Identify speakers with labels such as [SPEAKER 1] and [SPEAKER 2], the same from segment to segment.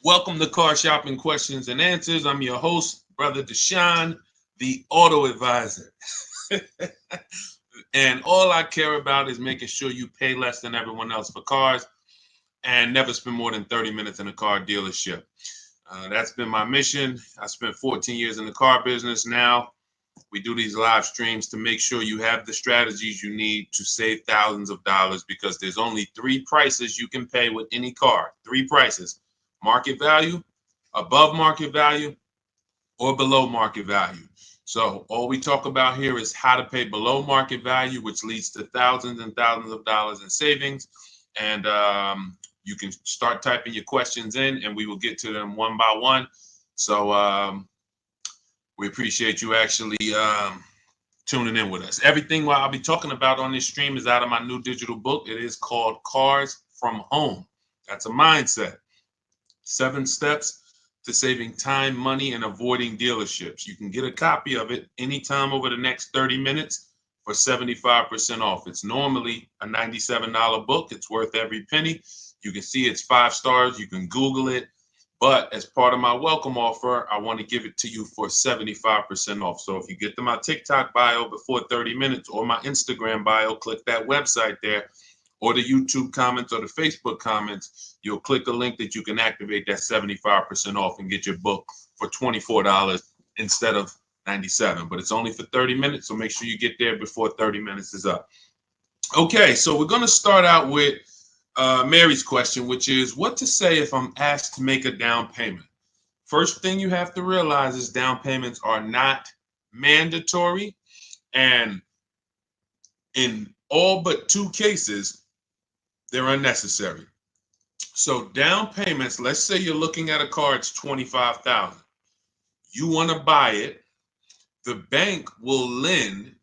[SPEAKER 1] Welcome to Car Shopping Questions and Answers. I'm your host, Brother Deshone, the auto advisor. And all I care about is making sure you pay less than everyone else for cars and never spend more than 30 minutes in a car dealership. That's been my mission. I spent 14 years in the car business. Now we do these live streams to make sure you have the strategies you need to save thousands of dollars, because there's only three prices you can pay with any car. Three prices: market value, above market value, or below market value. So all we talk about here is how to pay below market value, which leads to thousands and thousands of dollars in savings. And you can start typing your questions in and we will get to them one by one. So we appreciate you actually tuning in with us. Everything what I'll be talking about on this stream is out of my new digital book. It is called Cars from Home. That's a mindset. 7 steps to saving time, money, and avoiding dealerships. You can get a copy of it anytime over the next 30 minutes for 75% off. It's normally a $97 book. It's worth every penny. You can see it's 5 stars. You can Google it. But as part of my welcome offer, I want to give it to you for 75% off. So if you get to my TikTok bio before 30 minutes or my Instagram bio, click that website there, or the YouTube comments or the Facebook comments, you'll click a link that you can activate that 75% off and get your book for $24 instead of $97. But it's only for 30 minutes, so make sure you get there before 30 minutes is up. Okay, so we're going to start out with Mary's question, which is what to say if I'm asked to make a down payment. First thing you have to realize is down payments are not mandatory, and in all but 2 cases, they're unnecessary. So down payments, let's say you're looking at a car, it's $25,000. You want to buy it. The bank will lend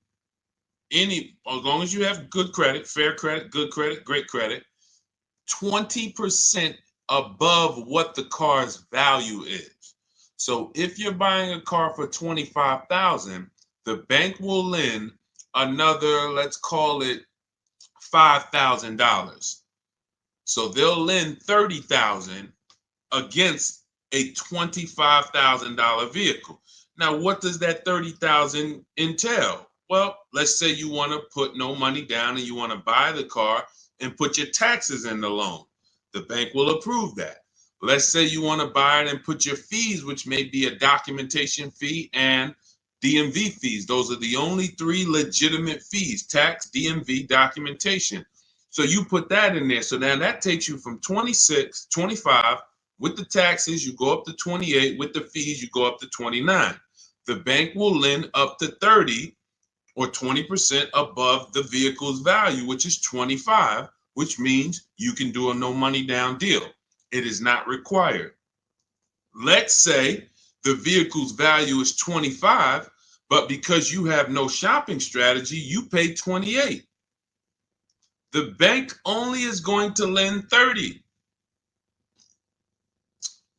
[SPEAKER 1] as long as you have good credit, fair credit, good credit, great credit, 20% above what the car's value is. So if you're buying a car for $25,000, the bank will lend another, let's call it $5,000. So they'll lend $30,000 against a $25,000 vehicle. Now, what does that $30,000 entail? Well, let's say you want to put no money down and you want to buy the car and put your taxes in the loan. The bank will approve that. Let's say you want to buy it and put your fees, which may be a documentation fee and DMV fees. Those are the only 3 legitimate fees: tax, DMV, documentation. So you put that in there. So now that takes you from 26, 25. With the taxes, you go up to 28. With the fees, you go up to 29. The bank will lend up to 30 or 20% above the vehicle's value, which is 25, which means you can do a no money down deal. It is not required. Let's say the vehicle's value is 25, but because you have no shopping strategy, you pay 28. The bank only is going to lend 30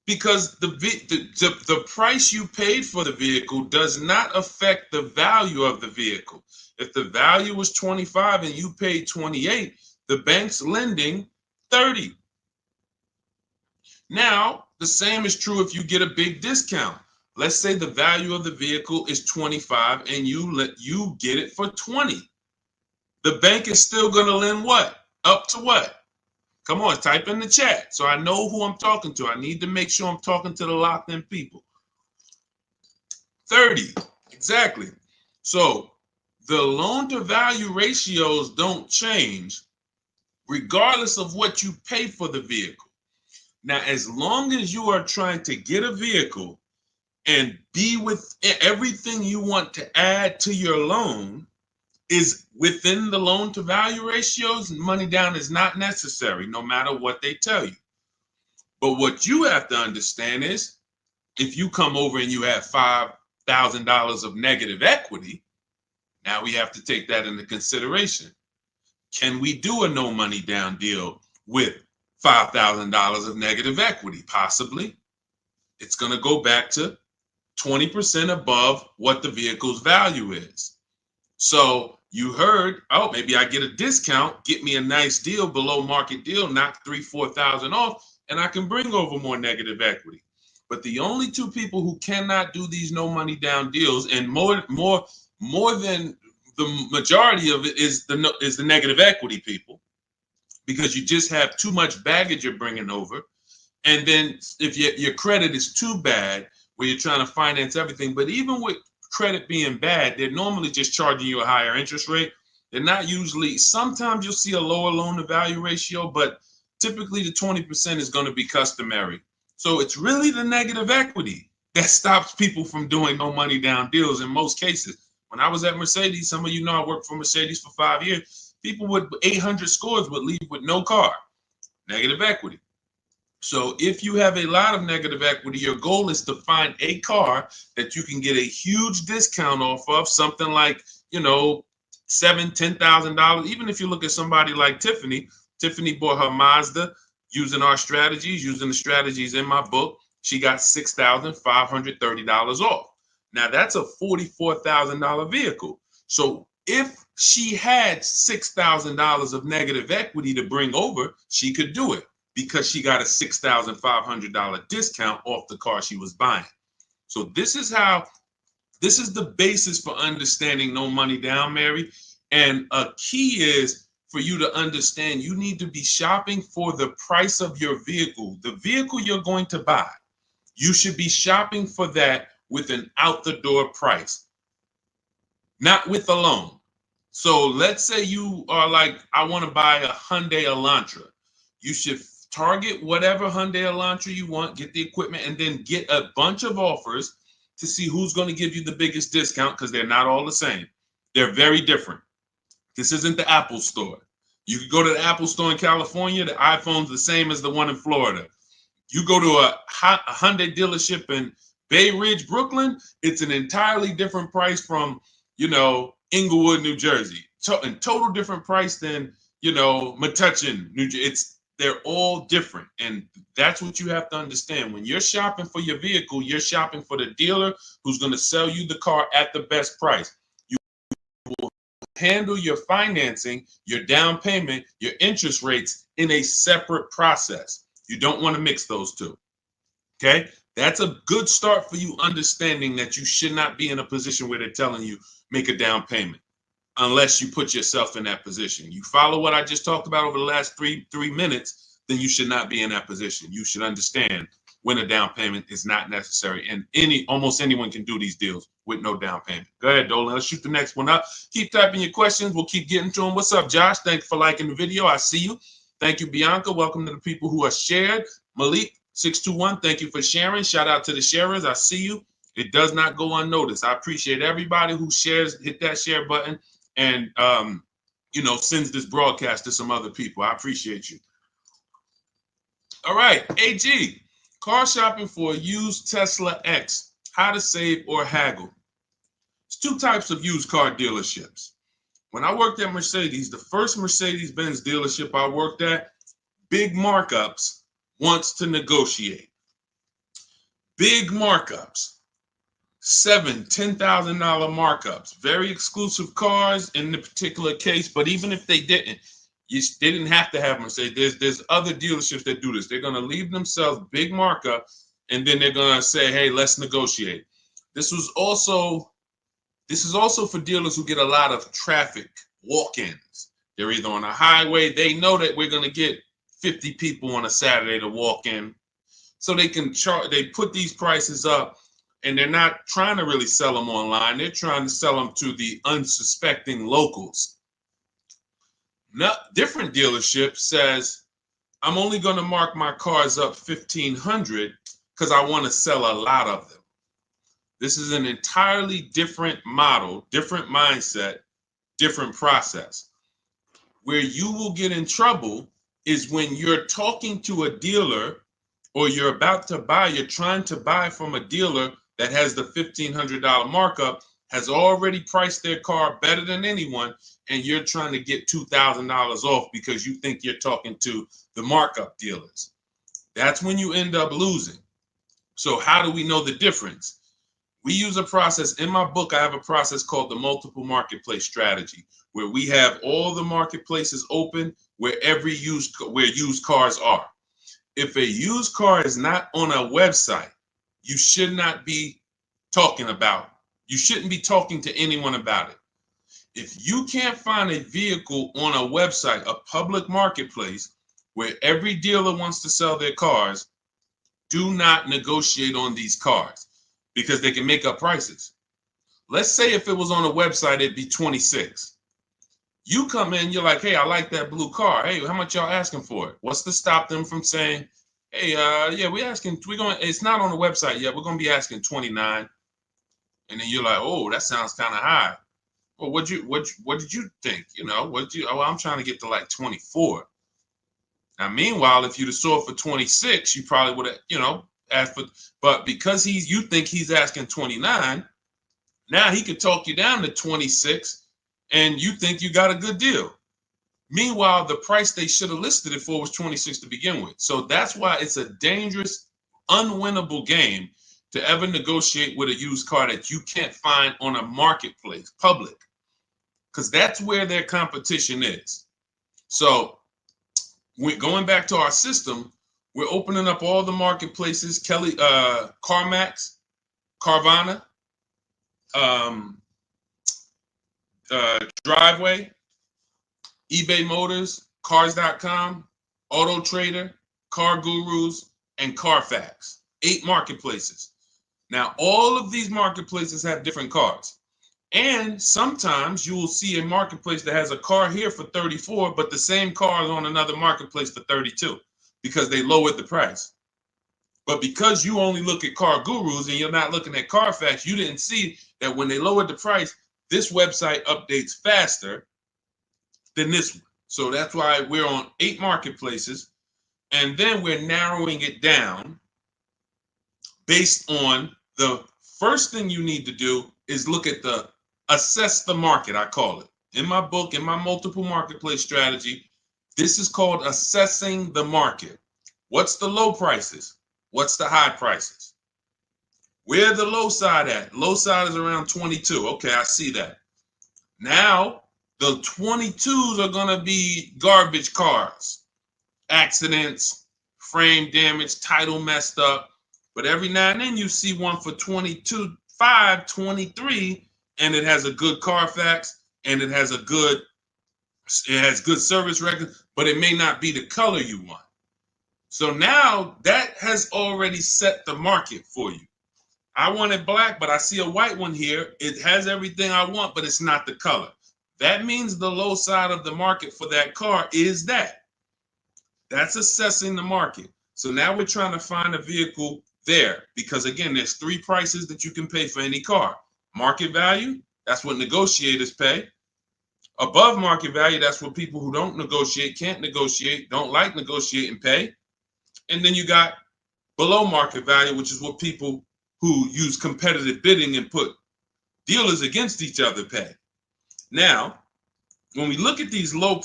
[SPEAKER 1] because the price you paid for the vehicle does not affect the value of the vehicle. If the value was 25 and you paid 28, the bank's lending 30. Now, the same is true if you get a big discount. Let's say the value of the vehicle is 25 and you get it for 20. The bank is still going to lend what? Up to what? Come on, type in the chat so I know who I'm talking to. I need to make sure I'm talking to the locked in people. 30, exactly. So the loan to value ratios don't change regardless of what you pay for the vehicle. Now, as long as you are trying to get a vehicle and be with everything you want to add to your loan is within the loan to value ratios, money down is not necessary, no matter what they tell you. But what you have to understand is if you come over and you have $5,000 of negative equity, now we have to take that into consideration. Can we do a no money down deal with $5,000 of negative equity? Possibly. It's going to go back to 20% above what the vehicle's value is. So you heard, oh, maybe I get a discount, get me a nice deal, below market deal, knock $3,000-4,000 off. and I can bring over more negative equity. But the only two people who cannot do these no money down deals, and more than the majority of it, is the negative equity people, because you just have too much baggage you're bringing over. And then if your credit is too bad, where you're trying to finance everything, but even with credit being bad, they're normally just charging you a higher interest rate. They're not usually, sometimes you'll see a lower loan to value ratio, but typically the 20% is going to be customary. So it's really the negative equity that stops people from doing no money down deals in most cases. When I was at Mercedes, some of you know I worked for Mercedes for 5 years. People with 800 scores would leave with no car, negative equity. So if you have a lot of negative equity, your goal is to find a car that you can get a huge discount off of, something like, $7,000-$10,000. Even if you look at somebody like Tiffany bought her Mazda using our strategies, using the strategies in my book. She got $6,530 off. Now that's a $44,000 vehicle. So if she had $6,000 of negative equity to bring over, she could do it, because she got a $6,500 discount off the car she was buying. So this is the basis for understanding no money down, Mary. And a key is for you to understand you need to be shopping for the price of your vehicle. The vehicle you're going to buy, you should be shopping for that with an out the door price, not with a loan. So let's say you are like, I want to buy a Hyundai Elantra. You should target whatever Hyundai Elantra you want, get the equipment, and then get a bunch of offers to see who's going to give you the biggest discount, because they're not all the same. They're very different. This isn't the Apple store. You could go to the Apple store in California, the iPhone's the same as the one in Florida. You go to a Hyundai dealership in Bay Ridge, Brooklyn, it's an entirely different price from, Inglewood, New Jersey. And total different price than, Metuchen, New Jersey. They're all different. And that's what you have to understand. When you're shopping for your vehicle, you're shopping for the dealer who's going to sell you the car at the best price. You will handle your financing, your down payment, your interest rates in a separate process. You don't want to mix those two. Okay? That's a good start for you understanding that you should not be in a position where they're telling you make a down payment, unless you put yourself in that position. You follow what I just talked about over the last three minutes, then you should not be in that position. You should understand when a down payment is not necessary. And almost anyone can do these deals with no down payment. Go ahead, Dolan. Let's shoot the next one up. Keep typing your questions. We'll keep getting to them. What's up, Josh? Thank you for liking the video. I see you. Thank you, Bianca. Welcome to the people who are shared. Malik, 621, thank you for sharing. Shout out to the sharers. I see you. It does not go unnoticed. I appreciate everybody who shares, hit that share button, and sends this broadcast to some other people. I appreciate you. All right, AG, car shopping for a used Tesla X, how to save or haggle. There's two types of used car dealerships. When I worked at Mercedes, the first Mercedes-Benz dealership I worked at, big markups, wants to negotiate. Big markups. $7,000, $10,000 markups, very exclusive cars in the particular case. But even if they didn't, they didn't have to have Mercedes. There's other dealerships that do this. They're going to leave themselves big markup, and then they're going to say, hey, let's negotiate. This is also for dealers who get a lot of traffic walk-ins. They're either on a highway. They know that we're going to get 50 people on a Saturday to walk in, so they can charge. They put these prices up. And they're not trying to really sell them online. They're trying to sell them to the unsuspecting locals. Now, different dealership says, I'm only going to mark my cars up $1,500 because I want to sell a lot of them. This is an entirely different model, different mindset, different process. Where you will get in trouble is when you're talking to a dealer, or you're about to buy, you're trying to buy from a dealer that has the $1,500 markup, has already priced their car better than anyone, and you're trying to get $2,000 off because you think you're talking to the markup dealers. That's when you end up losing. So how do we know the difference? We use a process. In my book, I have a process called the multiple marketplace strategy, where we have all the marketplaces open where used cars are. if a used car is not on a website, you should not be talking about. You shouldn't be talking to anyone about it. If you can't find a vehicle on a website, a public marketplace, where every dealer wants to sell their cars, do not negotiate on these cars because they can make up prices. Let's say if it was on a website, it'd be 26. You come in, you're like, hey, I like that blue car. Hey, how much y'all asking for it? What's to stop them from saying, hey, yeah, it's not on the website yet. We're going to be asking 29. And then you're like, oh, that sounds kind of high. Well, what did you think? I'm trying to get to like 24. Now, meanwhile, if you'd have sold for 26, you probably would have, asked for, but because you think he's asking 29, now he could talk you down to 26 and you think you got a good deal. Meanwhile, the price they should have listed it for was 26 to begin with. So that's why it's a dangerous, unwinnable game to ever negotiate with a used car that you can't find on a marketplace, public, because that's where their competition is. So we're going back to our system. We're opening up all the marketplaces, CarMax, Carvana, Driveway, eBay Motors, Cars.com, Auto Trader, Car Gurus, and Carfax. 8 marketplaces. Now, all of these marketplaces have different cars. And sometimes you will see a marketplace that has a car here for 34, but the same car is on another marketplace for 32 because they lowered the price. But because you only look at Car Gurus and you're not looking at Carfax, you didn't see that when they lowered the price, this website updates faster than this one. So that's why we're on 8 marketplaces. And then we're narrowing it down based on the first thing you need to do is look at assess the market, I call it. In my book, in my multiple marketplace strategy, this is called assessing the market. What's the low prices? What's the high prices? Where the low side at? Low side is around 22. Okay, I see that. Now, the 22s are going to be garbage cars, accidents, frame damage, title messed up. But every now and then you see one for 22.5, 23, and it has a good Carfax and it has good service record, but it may not be the color you want. So now that has already set the market for you. I want it black, but I see a white one here. It has everything I want, but it's not the color. That means the low side of the market for that car is that. That's assessing the market. So now we're trying to find a vehicle there because, again, there's 3 prices that you can pay for any car. Market value, that's what negotiators pay. Above market value, that's what people who don't negotiate, can't negotiate, don't like negotiating pay. And then you got below market value, which is what people who use competitive bidding and put dealers against each other pay. Now, when we look at these low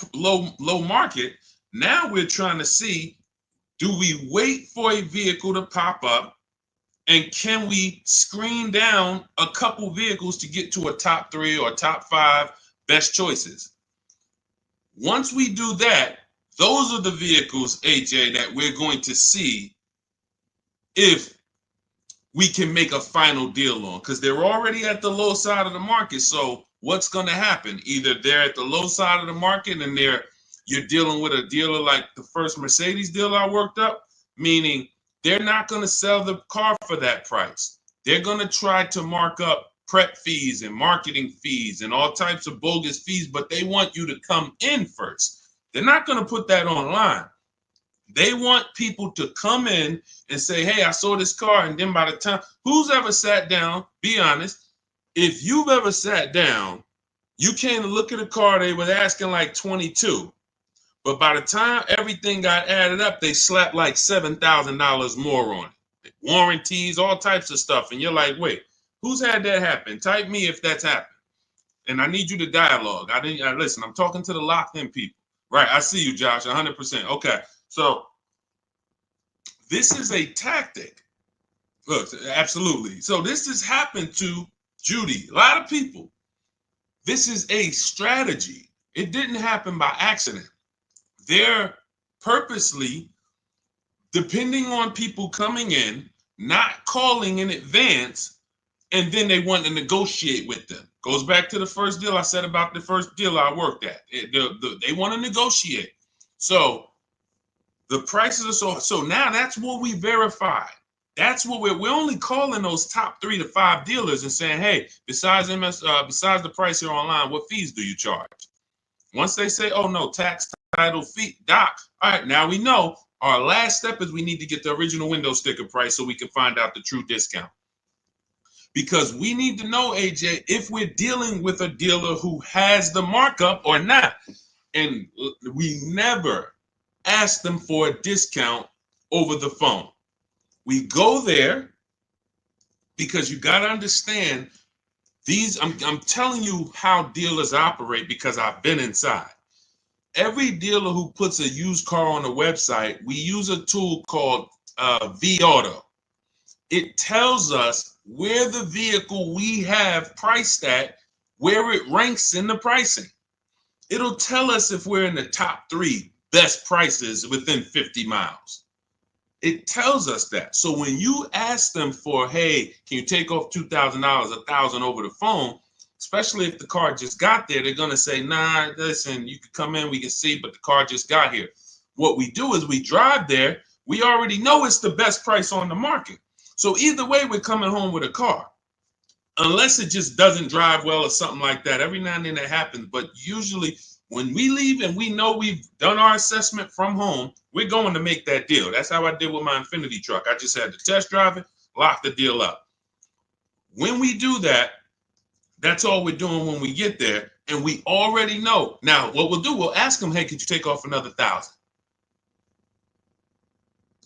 [SPEAKER 1] market, now we're trying to see, do we wait for a vehicle to pop up and can we screen down a couple vehicles to get to a top 3 or top 5 best choices? Once we do that, those are the vehicles, AJ, that we're going to see if we can make a final deal on, because they're already at the low side of the market. So what's going to happen? Either they're at the low side of the market and you're dealing with a dealer like the first Mercedes dealer I worked up, meaning they're not going to sell the car for that price. They're going to try to mark up prep fees and marketing fees and all types of bogus fees, but they want you to come in first. They're not going to put that online. They want people to come in and say, hey, I saw this car. And then by the time, who's ever sat down, be honest, if you've ever sat down, you came to look at a car, they were asking like 22. But by the time everything got added up, they slapped like $7,000 more on it. Warranties, all types of stuff. And you're like, wait, who's had that happen? Type me if that's happened. And I need you to dialogue. Listen, I'm talking to the locked in people. Right, I see you, Josh, 100%. Okay, so this is a tactic. Look, absolutely. So this has happened to Judy, a lot of people. This is a strategy. It didn't happen by accident. They're purposely depending on people coming in, not calling in advance, and then they want to negotiate with them. Goes back to the first deal I said about the first deal I worked at. They want to negotiate. So the prices are so now that's what we verify. That's what we're only calling those top 3 to 5 dealers and saying, hey, besides besides the price here online, what fees do you charge? Once they say, oh no, tax, title, fee, doc, all right, now we know our last step is we need to get the original window sticker price so we can find out the true discount. Because we need to know, AJ, if we're dealing with a dealer who has the markup or not. And we never ask them for a discount over the phone. We go there because you got to understand these. I'm telling you how dealers operate because I've been inside. Every dealer who puts a used car on a website, we use a tool called V-Auto. It tells us where the vehicle we have priced at, where it ranks in the pricing. It'll tell us if we're in the top 3 best prices within 50 miles. It tells us that. So when you ask them for, hey, can you take off $2,000, $1,000 over the phone, especially if the car just got there, they're going to say, nah, listen, you can come in, we can see, but the car just got here. What we do is we drive there. We already know it's the best price on the market. So either way, we're coming home with a car. Unless it just doesn't drive well or something like that. Every now and then that happens. But usually when we leave and we know we've done our assessment from home, we're going to make that deal. That's how I did with my Infinity truck. I just had to test drive it, lock the deal up. When we do that, that's all we're doing when we get there. And we already know. Now, what we'll do, we'll ask them, hey, could you take off another $1,000?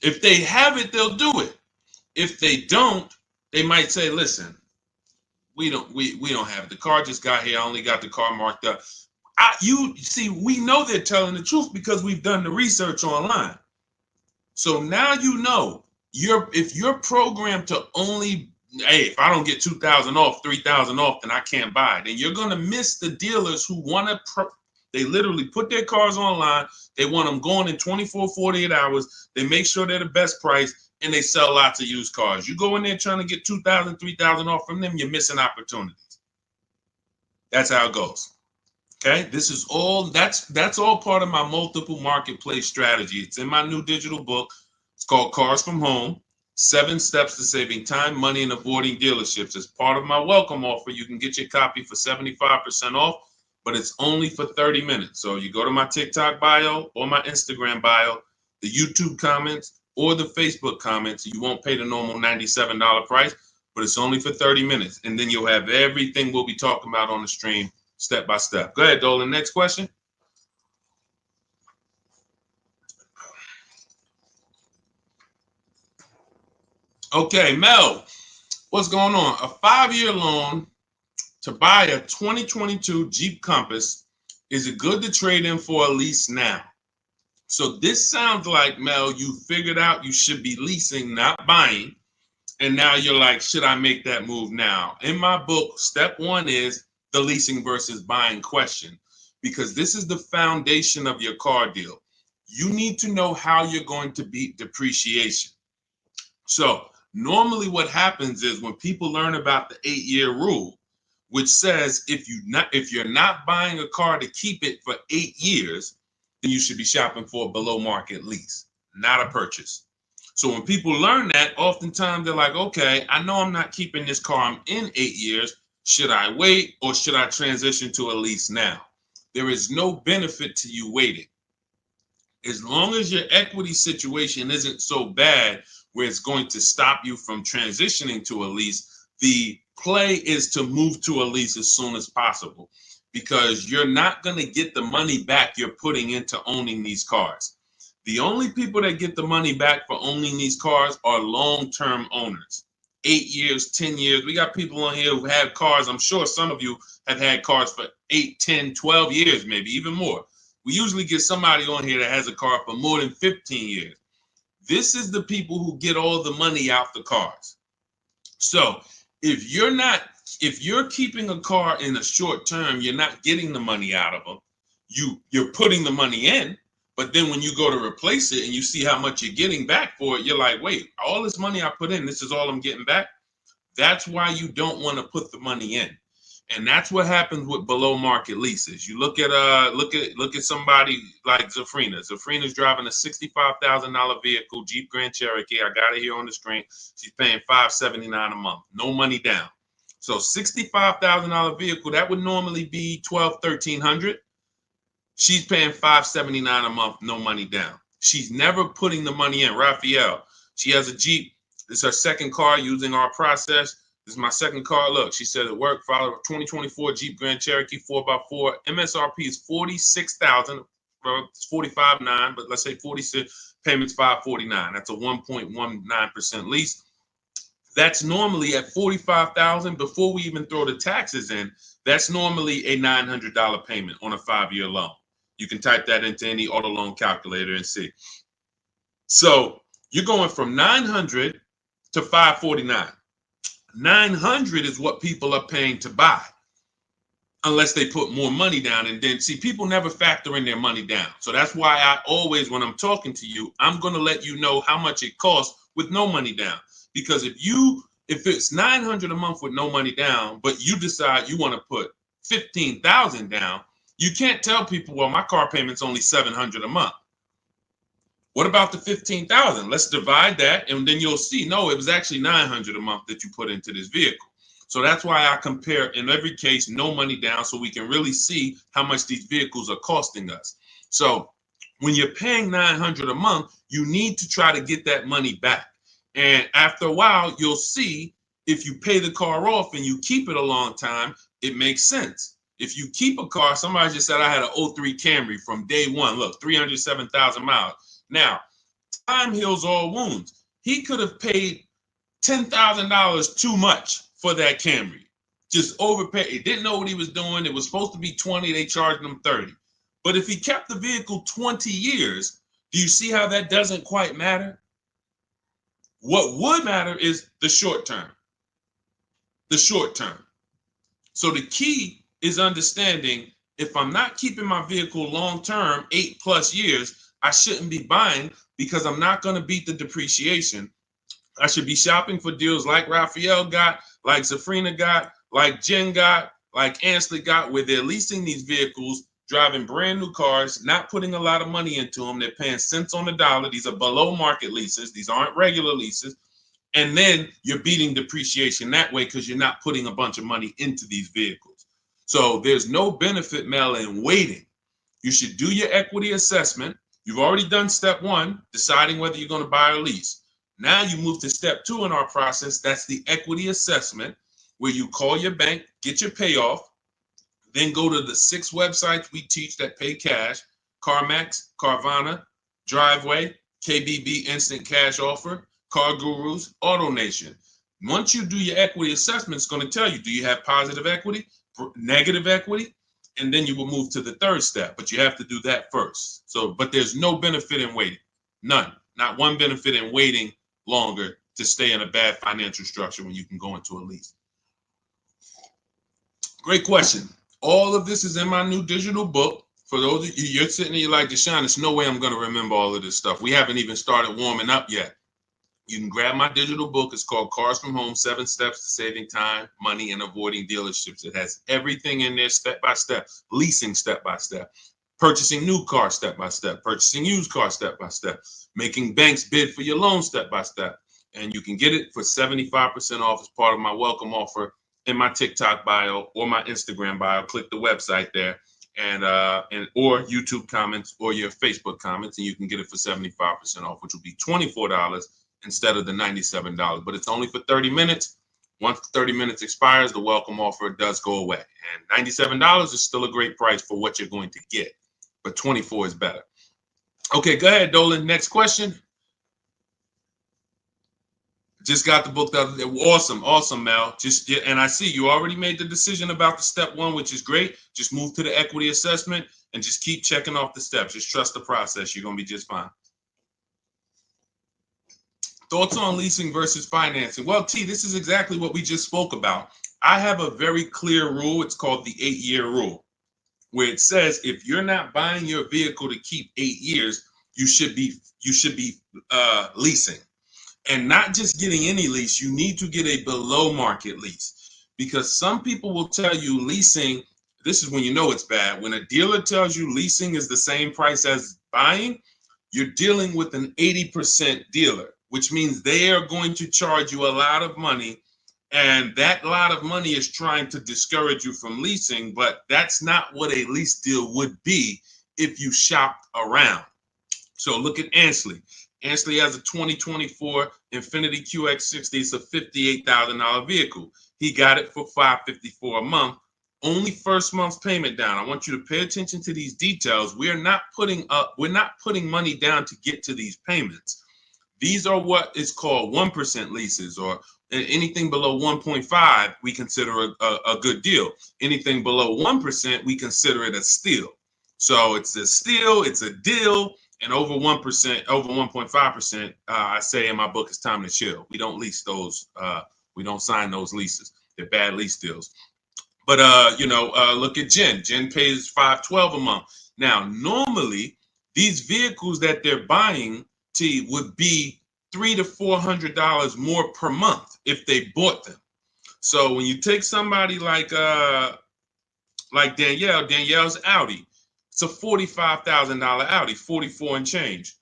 [SPEAKER 1] If they have it, they'll do it. If they don't, they might say, listen, we don't have it. The car just got here. I only got the car marked up. You see, we know they're telling the truth because we've done the research online. So now you know if you're programmed to only, hey, if I don't get 2,000 off, 3,000 off, then I can't buy it. And you're going to miss the dealers who want to, they literally put their cars online. They want them going in 24, 48 hours. They make sure they're the best price and they sell lots of used cars. You go in there trying to get 2,000, 3,000 off from them, you're missing opportunities. That's how it goes. Okay, this is all, that's all part of my multiple marketplace strategy. It's in my new digital book. It's called Cars from Home, 7 Steps to Saving Time, Money, and Avoiding Dealerships. As part of my welcome offer, you can get your copy for 75% off, but it's only for 30 minutes. So you go to my TikTok bio or my Instagram bio, the YouTube comments, or the Facebook comments. You won't pay the normal $97 price, but it's only for 30 minutes. And then you'll have everything we'll be talking about on the stream step by step. Go ahead, Dolan. Next question. Okay, Mel, what's going on? A 5-year loan to buy a 2022 Jeep Compass. Is it good to trade in for a lease now? So this sounds like, Mel, you figured out you should be leasing, not buying. And now you're like, should I make that move now? In my book, step 1 is the leasing versus buying question, because this is the foundation of your car deal. You need to know how you're going to beat depreciation. So normally what happens is when people learn about the 8-year rule, which says if you're not buying a car to keep it for 8 years, then you should be shopping for a below market lease, not a purchase. So when people learn that, oftentimes they're like, okay, I know I'm not keeping this car. I'm in 8 years. Should I wait or should I transition to a lease now? There is no benefit to you waiting. As long as your equity situation isn't so bad where it's going to stop you from transitioning to a lease, the play is to move to a lease as soon as possible, because you're not going to get the money back you're putting into owning these cars. The only people that get the money back for owning these cars are long-term owners. 8 years, 10 years. We got people on here who have cars. I'm sure some of you have had cars for 8, 10, 12 years, maybe even more. We usually get somebody on here that has a car for more than 15 years. This is the people who get all the money out the cars. So if you're keeping a car in a short term, you're not getting the money out of them. You're putting the money in, But then when you go to replace it and you see how much you're getting back for it, you're like, wait, all this money I put in, this is all I'm getting back. That's why you don't want to put the money in. And that's what happens with below market leases. You look at somebody like Zafrina. Zafrina's driving a $65,000 vehicle, Jeep Grand Cherokee. I got it here on the screen. She's paying $579 a month, no money down. So $65,000 vehicle, that would normally be $1,200-1,300. She's paying $579 a month, no money down. She's never putting the money in. Raphael, she has a Jeep. This is her second car using our process. This is my second car. Look, she said it worked. Follow a 2024 Jeep Grand Cherokee 4x4. MSRP is $46,000. Well, it's $45,900, but let's say 46. Payments $549. That's a 1.19% lease. That's normally at $45,000 before we even throw the taxes in. That's normally a $900 payment on a 5-year loan. You can type that into any auto loan calculator and see. So you're going from $900 to $549. $900 is what people are paying to buy, unless they put more money down. And then, see, people never factor in their money down. So that's why I always, when I'm talking to you, I'm going to let you know how much it costs with no money down. Because if it's $900 a month with no money down, but you decide you want to put $15,000 down, you can't tell people, well, my car payment's only $700 a month. What about the $15,000? Let's divide that, and then you'll see, no, it was actually $900 a month that you put into this vehicle. So that's why I compare, in every case, no money down, so we can really see how much these vehicles are costing us. So when you're paying $900 a month, you need to try to get that money back. And after a while, you'll see if you pay the car off and you keep it a long time, it makes sense. If you keep a car, somebody just said I had an 03 Camry from day one. Look, 307,000 miles. Now, time heals all wounds. He could have paid $10,000 too much for that Camry. Just overpaid. He didn't know what he was doing. It was supposed to be 20. They charged him 30. But if he kept the vehicle 20 years, do you see how that doesn't quite matter? What would matter is the short term. The short term. So the key is understanding, if I'm not keeping my vehicle long term, 8+ years, I shouldn't be buying, because I'm not going to beat the depreciation. I should be shopping for deals like Raphael got, like Zafrina got, like Jen got, like Ansley got, where they're leasing these vehicles, driving brand new cars, not putting a lot of money into them. They're paying cents on the dollar. These are below market leases. These aren't regular leases. And then you're beating depreciation that way because you're not putting a bunch of money into these vehicles. So there's no benefit, Mel, in waiting. You should do your equity assessment. You've already done step one, deciding whether you're going to buy or lease. Now you move to step two in our process. That's the equity assessment, where you call your bank, get your payoff, then go to the 6 websites we teach that pay cash: CarMax, Carvana, Driveway, KBB Instant Cash Offer, Car Gurus, AutoNation. Once you do your equity assessment, it's going to tell you, do you have positive equity, negative equity? And then you will move to the third step, but you have to do that first. So, but there's no benefit in waiting. None. Not one benefit in waiting longer to stay in a bad financial structure when you can go into a lease. Great question. All of this is in my new digital book. For those of you, you're sitting there, you're like, Deshone, there's no way I'm going to remember all of this stuff. We haven't even started warming up yet. You can grab my digital book. It's called Cars from Home, 7 Steps to Saving Time, Money, and Avoiding Dealerships. It has everything in there step by step, leasing step by step, purchasing new cars step by step, purchasing used cars step by step, making banks bid for your loan step by step. And you can get it for 75% off as part of my welcome offer in my TikTok bio or my Instagram bio. Click the website there, and or YouTube comments or your Facebook comments, and you can get it for 75% off, which will be $24 instead of the $97. But it's only for 30 minutes. Once 30 minutes expires, the welcome offer does go away. And $97 is still a great price for what you're going to get, but 24 is better. Okay, go ahead, Dolan. Next question. Just got the book the other day. Awesome, Mel. And I see you already made the decision about the step one, which is great. Just move to the equity assessment and just keep checking off the steps. Just trust the process. You're going to be just fine. Thoughts on leasing versus financing? Well, T, this is exactly what we just spoke about. I have a very clear rule. It's called the 8-year rule. where it says if you're not buying your vehicle to keep 8 years, you should be leasing. And not just getting any lease, you need to get a below market lease, because some people will tell you leasing, this is when you know it's bad. When a dealer tells you leasing is the same price as buying, you're dealing with an 80% dealer, which means they are going to charge you a lot of money. And that lot of money is trying to discourage you from leasing, but that's not what a lease deal would be if you shopped around. So look at Ansley. Ansley has a 2024 Infiniti QX60. It's a $58,000 vehicle. He got it for $554 a month. Only first month's payment down. I want you to pay attention to these details. We're not putting money down to get to these payments. These are what is called 1% leases, or anything below 1.5 we consider a good deal. Anything below 1% we consider it a steal. So it's a steal, it's a deal. And over 1%, over 1.5%, I say in my book, it's time to chill. We don't lease those. We don't sign those leases. They're bad lease deals. But look at Jen. Jen pays $512 a month. Now, normally these vehicles that they're buying would be $300 to $400 more per month if they bought them. So when you take somebody like Danielle's Audi. It's a $45,000 Audi, 44 and change.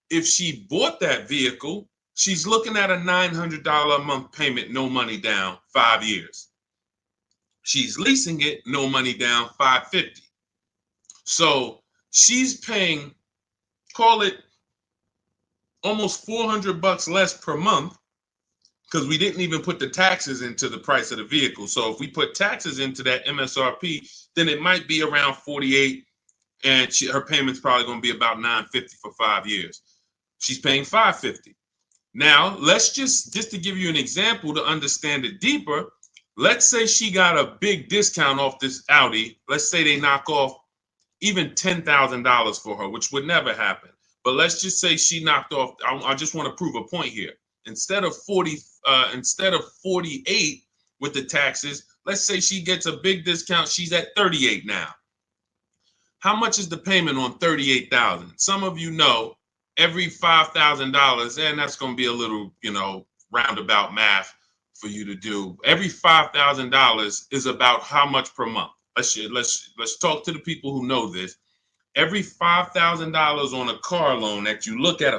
[SPEAKER 1] If she bought that vehicle, she's looking at a $900 a month payment, no money down, 5 years. She's leasing it, no money down, $550. So she's paying, call it almost $400 less per month, because we didn't even put the taxes into the price of the vehicle. So if we put taxes into that MSRP, then it might be around $48. And her payment's probably going to be about $950 for 5 years. She's paying $550. Now, let's just to give you an example to understand it deeper, let's say she got a big discount off this Audi. Let's say they knock off even $10,000 for her, which would never happen. But let's just say she knocked off, I just want to prove a point here. Instead of 48 with the taxes, let's say she gets a big discount. She's at 38 now. How much is the payment on $38,000? Some of you know every $5,000, and that's going to be a little, roundabout math for you to do. Every $5,000 is about how much per month? Let's talk to the people who know this. Every $5,000 on a car loan that you look at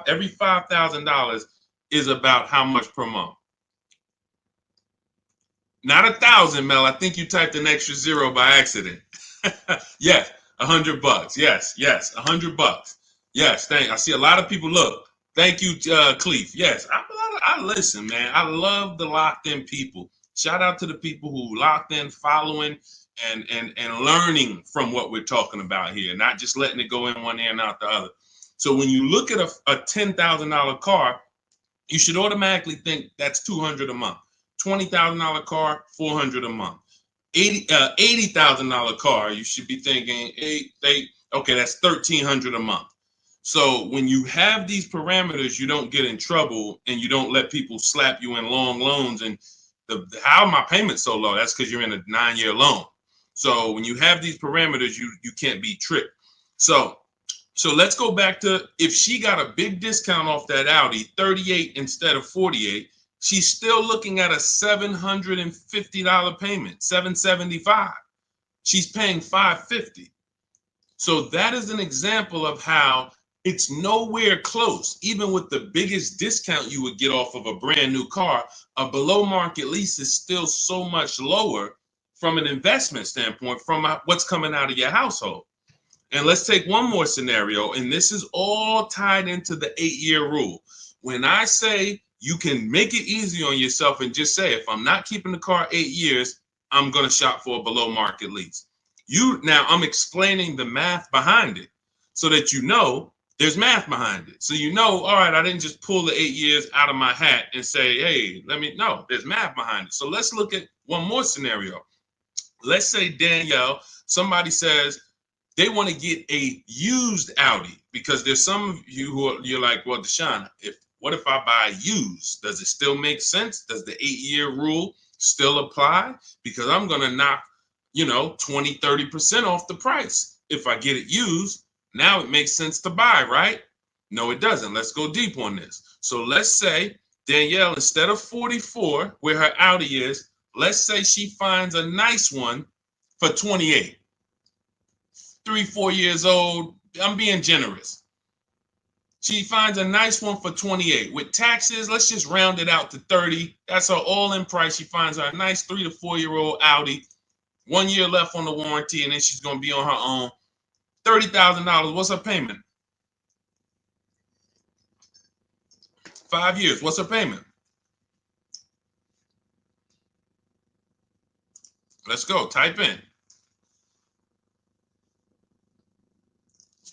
[SPEAKER 1] every $5,000 is about how much per month? Not 1,000, Mel. I think you typed an extra zero by accident. Yes. $100. Yes, $100. Yes, I see a lot of people. Look, thank you, Cleef. Yes, I listen, man. I love the locked in people. Shout out to the people who locked in, following, and learning from what we're talking about here, not just letting it go in one ear and out the other. So when you look at a $10,000 car, you should automatically think that's $200 a month. $20,000 car, $400 a month. $80,000 car, you should be thinking, okay, that's $1,300 a month. So when you have these parameters, you don't get in trouble and you don't let people slap you in long loans. And how my payment so low? That's because you're in a 9-year loan. So when you have these parameters, you can't be tricked. So let's go back to, if she got a big discount off that Audi, 38 instead of 48. She's still looking at a $750 payment, $775. She's paying $550. So that is an example of how it's nowhere close. Even with the biggest discount you would get off of a brand new car, a below market lease is still so much lower from an investment standpoint, from what's coming out of your household. And let's take one more scenario, and this is all tied into the 8-year rule. When I say you can make it easy on yourself and just say, if I'm not keeping the car 8 years, I'm going to shop for a below market lease. Now I'm explaining the math behind it so that there's math behind it. So all right, I didn't just pull the 8 years out of my hat and say, hey, there's math behind it. So let's look at one more scenario. Let's say Danielle, somebody says they want to get a used Audi, because there's some of you you're like, well, Deshone, what if I buy used? Does it still make sense? Does the 8-year rule still apply? Because I'm going to knock, 20, 30% off the price. If I get it used, now it makes sense to buy, right? No, it doesn't. Let's go deep on this. So let's say Danielle, instead of 44, where her Audi is, let's say she finds a nice one for 28. 3, 4 years old. I'm being generous. She finds a nice one for 28. With taxes, let's just round it out to 30. That's her all-in price. She finds her a nice 3 to 4-year-old Audi. 1 year left on the warranty, and then she's going to be on her own. $30,000. What's her payment? 5 years. What's her payment? Let's go. Type in.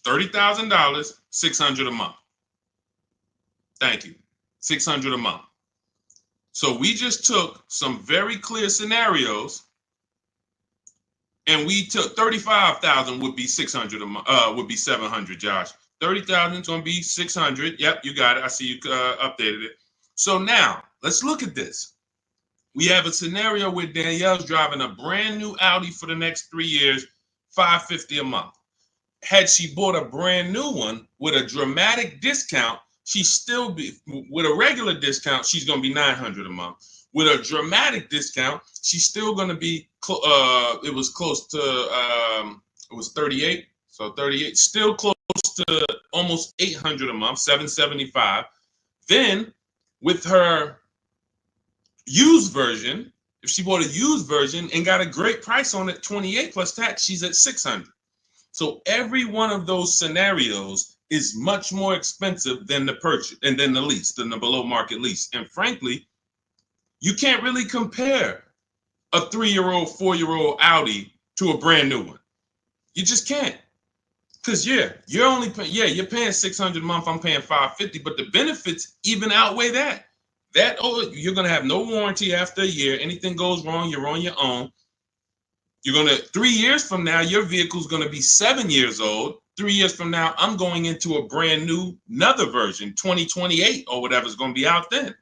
[SPEAKER 1] $30,000, $600 a month. Thank you. $600 a month. So we just took some very clear scenarios, and we took 35,000 would be 600 a month. Would be 700. Josh, 30,000 is going to be 600. Yep, you got it. I see you updated it. So now let's look at this. We have a scenario where Danielle's driving a brand new Audi for the next 3 years, $550 a month. Had she bought a brand new one with a dramatic discount, she's still be with a regular discount, she's going to be $900 a month. With a dramatic discount, she's still going to be it was close to it was 38. So 38, still close to almost $800 a month, $775. Then with her used version, if she bought a used version and got a great price on it, 28 plus tax, she's at $600. So every one of those scenarios is much more expensive than the purchase and then the lease, than the below market lease. And frankly, you can't really compare a 3-year-old, 4-year-old Audi to a brand new one. You just can't. Because you're only you're paying $600 a month, I'm paying $550, but the benefits even outweigh that. You're gonna have no warranty after a year. Anything goes wrong, you're on your own. You're going to, 3 years from now, your vehicle's going to be 7 years old. 3 years from now, I'm going into a brand new, another version, 2028 or whatever's going to be out then.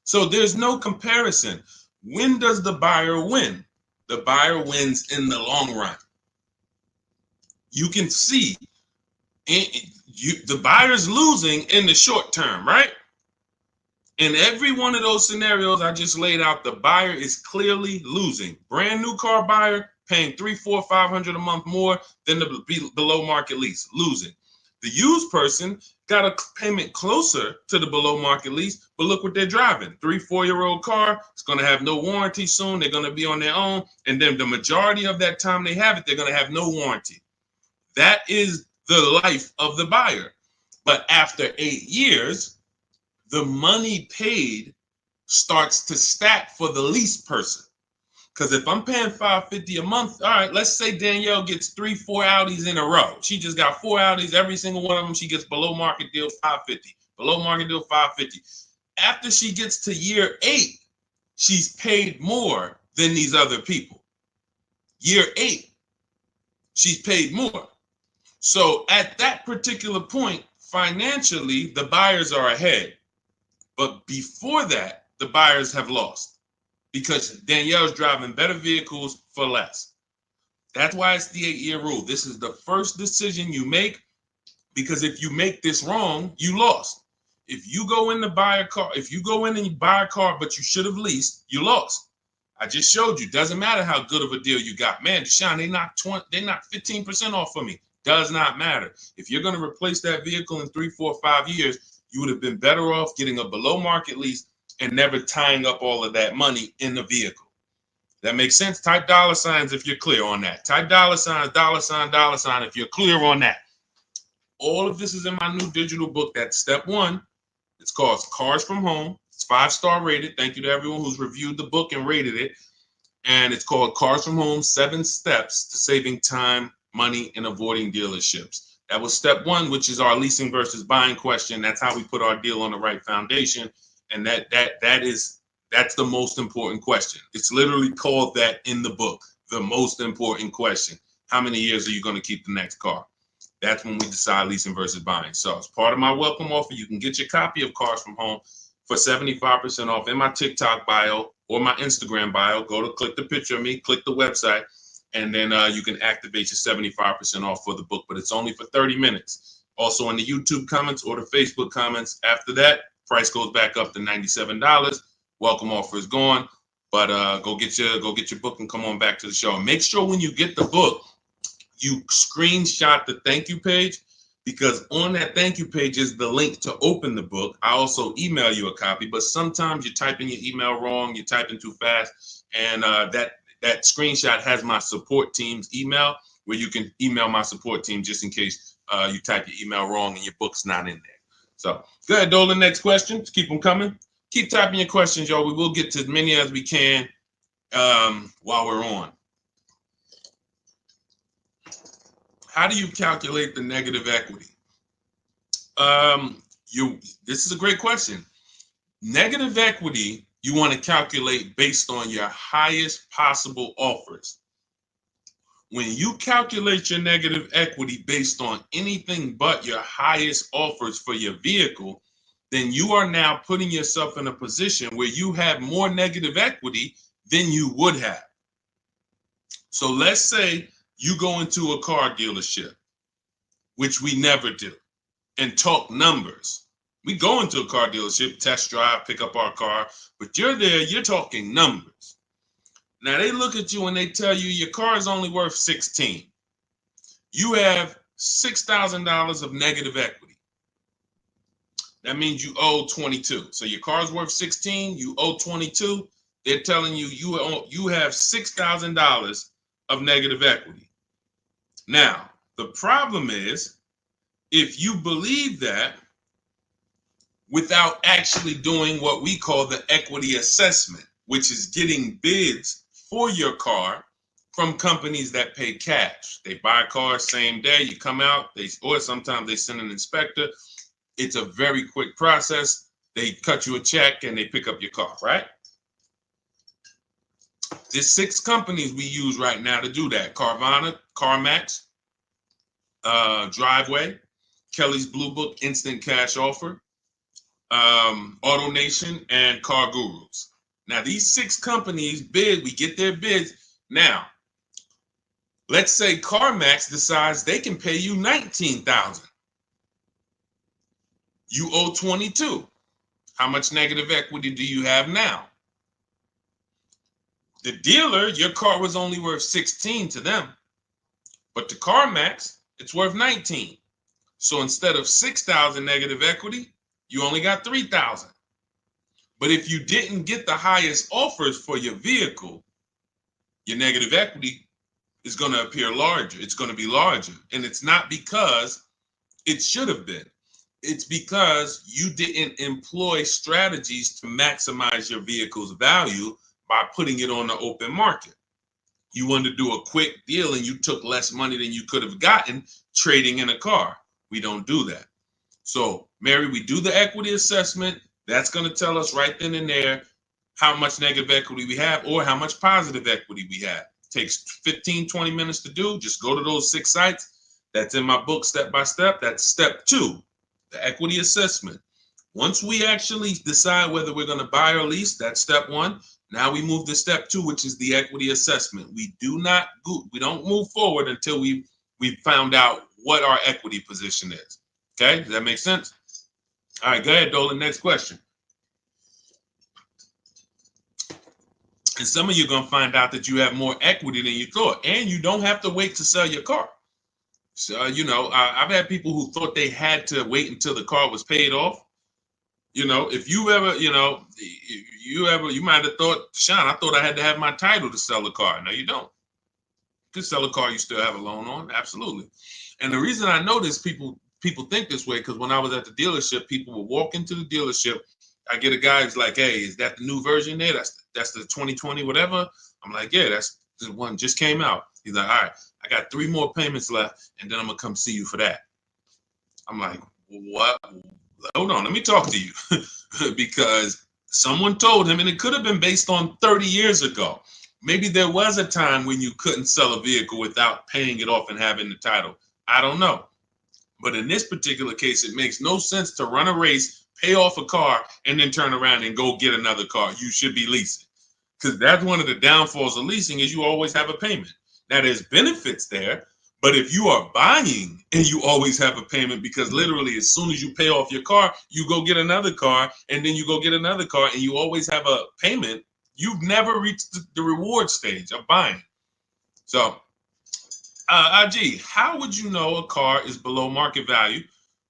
[SPEAKER 1] So there's no comparison. When does the buyer win? The buyer wins in the long run. You can see the buyer's losing in the short term, right? In every one of those scenarios I just laid out, the buyer is clearly losing. Brand new car buyer paying $300, $400, $500 a month more than the below market lease, losing. The used person got a payment closer to the below market lease, but look what they're driving. 3, 4-year-old car. It's going to have no warranty soon. They're going to be on their own. And then the majority of that time they have it, they're going to have no warranty. That is the life of the buyer. But after 8 years, the money paid starts to stack for the lease person. Because if I'm paying $550 a month, all right, let's say Danielle gets 3, 4 Audis in a row. She just got 4 Audis, every single one of them, she gets below market deal $550. Below market deal $550. After she gets to year 8, she's paid more than these other people. Year 8, she's paid more. So at that particular point, financially, the buyers are ahead. But before that, the buyers have lost because Danielle's driving better vehicles for less. That's why it's the 8-year rule. This is the first decision you make, because if you make this wrong, you lost. If you go in to buy a car, if you go in and you buy a car, but you should have leased, you lost. I just showed you. Doesn't matter how good of a deal you got. Man, Deshone, they knocked 15% off for me. Does not matter. If you're going to replace that vehicle in 3, 4, 5 years, you would have been better off getting a below market lease and never tying up all of that money in the vehicle. That makes sense? Type $signs if you're clear on that. Type $sign, $sign if you're clear on that. All of this is in my new digital book. That's step 1. It's called Cars from Home. It's 5-star rated. Thank you to everyone who's reviewed the book and rated it. And it's called Cars from Home, 7 Steps to Saving Time, Money, and Avoiding Dealerships. That was step 1, which is our leasing versus buying question. That's how we put our deal on the right foundation. And that's the most important question. It's literally called that in the book, the most important question. How many years are you going to keep the next car? That's when we decide leasing versus buying. So as part of my welcome offer, you can get your copy of Cars from Home for 75% off in my TikTok bio or my Instagram bio. Go to click the picture of me, click the website. and then you can activate your 75% off for the book, but it's only for 30 minutes. Also in the YouTube comments or the Facebook comments. After that, price goes back up to $97. Welcome offer is gone, but go get your book and come on back to the show. And make sure when you get the book, you screenshot the thank you page, because on that thank you page is the link to open the book. I also email you a copy, but sometimes you type in your email wrong, you type in too fast, and that screenshot has my support team's email, where you can email my support team just in case you type your email wrong and your book's not in there. So go ahead, Dolan. Next question. Just keep them coming. Keep typing your questions, y'all. We will get to as many as we can while we're on. How do you calculate the negative equity? This is a great question. Negative equity, you want to calculate based on your highest possible offers. When you calculate your negative equity based on anything but your highest offers for your vehicle, then you are now putting yourself in a position where you have more negative equity than you would have. So let's say you go into a car dealership, which we never do, and talk numbers. We go into a car dealership, test drive, pick up our car, but you're there, you're talking numbers. Now they look at you and they tell you your car is only worth 16. You have $6,000 of negative equity. That means you owe 22. So your car's worth 16, you owe 22. They're telling you you have $6,000 of negative equity. Now, the problem is, if you believe that without actually doing what we call the equity assessment, which is getting bids for your car from companies that pay cash. They buy cars same day, you come out, or sometimes they send an inspector. It's a very quick process. They cut you a check and they pick up your car, right? There's 6 companies we use right now to do that. Carvana, CarMax, Driveway, Kelly's Blue Book, Instant Cash Offer, AutoNation, and Car Gurus. Now, these 6 companies bid, we get their bids. Now, let's say CarMax decides they can pay you $19,000. You owe 22. How much negative equity do you have now? The dealer, your car was only worth 16 to them, but to CarMax, it's worth 19. So instead of 6,000 negative equity, you only got 3,000. But if you didn't get the highest offers for your vehicle, your negative equity is going to appear larger. It's going to be larger. And it's not because it should have been. It's because you didn't employ strategies to maximize your vehicle's value by putting it on the open market. You wanted to do a quick deal and you took less money than you could have gotten trading in a car. We don't do that. So, Mary, we do the equity assessment. That's going to tell us right then and there how much negative equity we have or how much positive equity we have. It takes 15, 20 minutes to do. Just go to those 6 sites. That's in my book, Step by Step. That's step 2, the equity assessment. Once we actually decide whether we're going to buy or lease, that's step 1. Now we move to step 2, which is the equity assessment. We don't move forward until we found out what our equity position is. Okay, does that make sense? All right, go ahead, Dolan. Next question. And some of you are going to find out that you have more equity than you thought, and you don't have to wait to sell your car. So, I've had people who thought they had to wait until the car was paid off. If you ever, you might have thought, Sean, I thought I had to have my title to sell a car. No, you don't. You can sell a car you still have a loan on. Absolutely. And the reason I know this, people think this way, because when I was at the dealership, people would walk into the dealership. I get a guy who's like, hey, is that the new version there? That's the 2020 whatever. I'm like, yeah, that's the one just came out. He's like, all right, I got 3 more payments left, and then I'm gonna come see you for that. I'm like, what? Hold on, let me talk to you. Because someone told him, and it could have been based on 30 years ago. Maybe there was a time when you couldn't sell a vehicle without paying it off and having the title. I don't know. But in this particular case, it makes no sense to run a race, pay off a car, and then turn around and go get another car. You should be leasing. Because that's one of the downfalls of leasing is you always have a payment. Now, there's benefits there, but if you are buying and you always have a payment, because literally as soon as you pay off your car, you go get another car, and then you go get another car, and you always have a payment, you've never reached the reward stage of buying. So, IG, how would you know a car is below market value?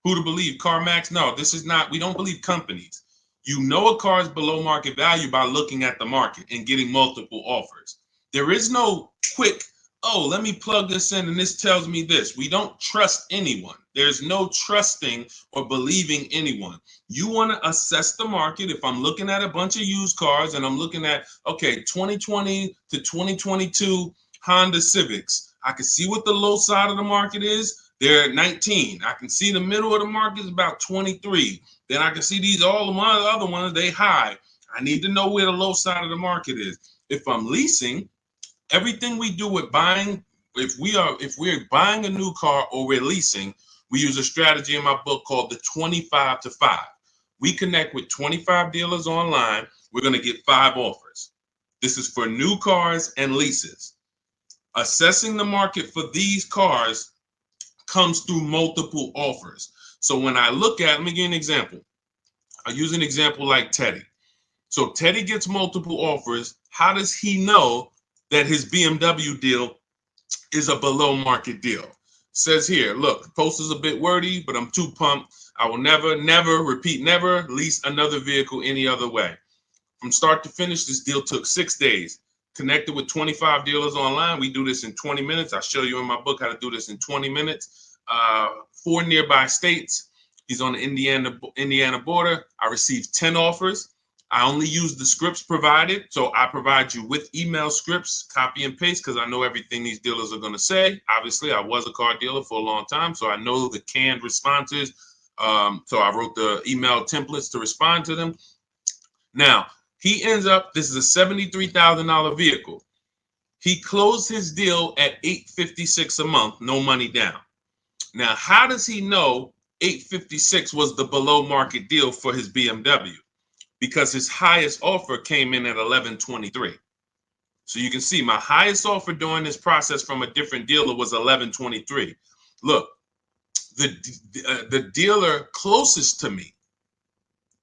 [SPEAKER 1] Who to believe? CarMax? No, this is not. We don't believe companies. You know a car is below market value by looking at the market and getting multiple offers. There is no quick, oh, let me plug this in and this tells me this. We don't trust anyone. There's no trusting or believing anyone. You want to assess the market. If I'm looking at a bunch of used cars and I'm looking at, okay, 2020 to 2022 Honda Civics, I can see what the low side of the market is. They're at 19. I can see the middle of the market is about 23. Then I can see these all of my other ones, they high. I need to know where the low side of the market is. If I'm leasing, everything we do with buying, if we're buying a new car or we're leasing, we use a strategy in my book called the 25 to 5. We connect with 25 dealers online. We're going to get 5 offers. This is for new cars and leases. Assessing the market for these cars comes through multiple offers. So when I look at, let me give you an example. I use an example like Teddy. So Teddy gets multiple offers. How does he know that his BMW deal is a below market deal? Says here, look, the post is a bit wordy, but I'm too pumped. I will never lease another vehicle any other way. From start to finish, this deal took 6 days. Connected with 25 dealers online. We do this in 20 minutes. I show you in my book how to do this in 20 minutes. 4 nearby states. He's on the Indiana border. I received 10 offers. I only use the scripts provided. So I provide you with email scripts, copy and paste, because I know everything these dealers are going to say. Obviously, I was a car dealer for a long time, so I know the canned responses. So I wrote the email templates to respond to them. Now, he ends up, this is a $73,000 vehicle. He closed his deal at $856 a month, no money down. Now, how does he know $856 was the below market deal for his BMW? Because his highest offer came in at $1123. So you can see my highest offer during this process from a different dealer was $1123. Look, the dealer closest to me,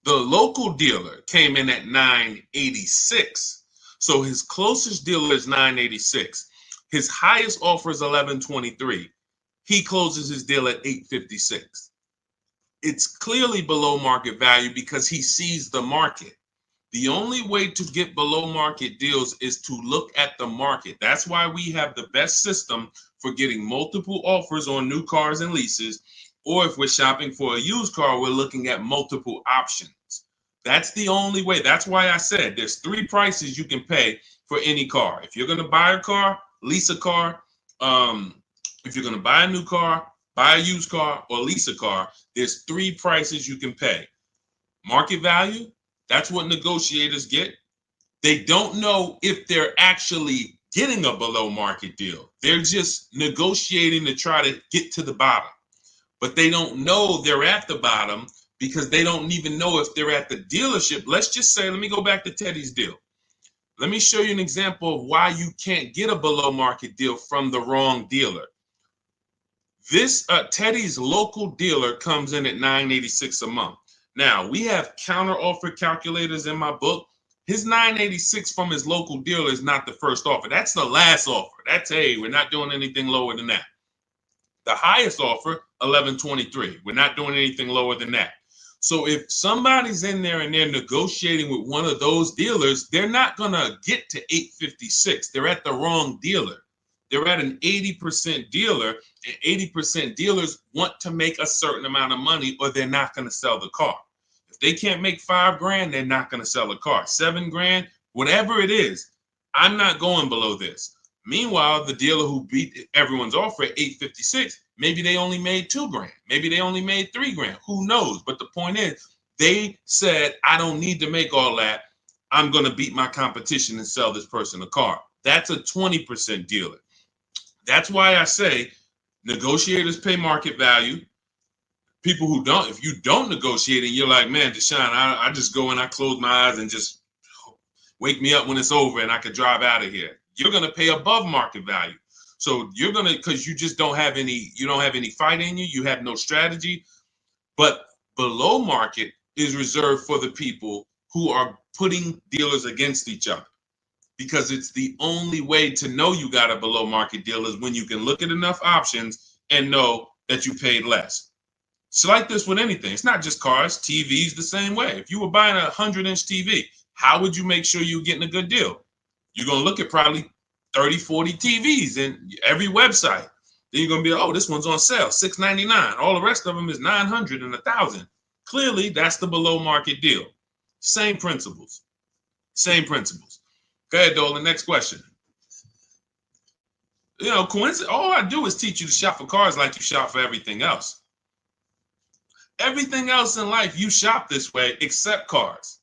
[SPEAKER 1] the local dealer, came in at $986. So his closest dealer is $986. His highest offer is $1123. He closes his deal at $856. It's clearly below market value because he sees the market. The only way to get below market deals is to look at the market. That's why we have the best system for getting multiple offers on new cars and leases. Or if we're shopping for a used car, we're looking at multiple options. That's the only way. That's why I said there's 3 prices you can pay for any car. If you're going to buy a car, lease a car, if you're going to buy a new car, buy a used car, or lease a car, there's 3 prices you can pay. Market value, that's what negotiators get. They don't know if they're actually getting a below market deal. They're just negotiating to try to get to the bottom. But they don't know they're at the bottom because they don't even know if they're at the dealership. Let's just say, let me go back to Teddy's deal. Let me show you an example of why you can't get a below market deal from the wrong dealer. This Teddy's local dealer comes in at $986 a month. Now, we have counter offer calculators in my book. His $986 from his local dealer is not the first offer. That's the last offer. That's, hey, we're not doing anything lower than that. The highest offer, $1123. We're not doing anything lower than that. So if somebody's in there and they're negotiating with one of those dealers, they're not going to get to $856. They're at the wrong dealer. They're at an 80% dealer, and 80% dealers want to make a certain amount of money or they're not going to sell the car. If they can't make $5,000, they're not going to sell a car. $7,000, whatever it is, I'm not going below this. Meanwhile, the dealer who beat everyone's offer at $856, maybe they only made $2,000. Maybe they only made $3,000. Who knows? But the point is, they said, I don't need to make all that. I'm going to beat my competition and sell this person a car. That's a 20% dealer. That's why I say negotiators pay market value. People who don't, if you don't negotiate and you're like, man, Deshone, I just go and I close my eyes and just wake me up when it's over and I could drive out of here. You're going to pay above market value. So you're gonna, because you just don't have any, you don't have any fight in you, you have no strategy. But below market is reserved for the people who are putting dealers against each other, because it's the only way to know you got a below market deal is when you can look at enough options and know that you paid less. It's like this with anything. It's not just cars, TVs the same way. If you were buying a 100-inch TV, how would you make sure you're getting a good deal? You're going to look at probably 30, 40 TVs in every website. Then you're going to be, oh, this one's on sale, $699. All the rest of them is $900 and $1,000. Clearly, that's the below market deal. Same principles. Same principles. Go ahead, Dolan. Next question. You know, coincidence. All I do is teach you to shop for cars like you shop for everything else. Everything else in life, you shop this way except cars.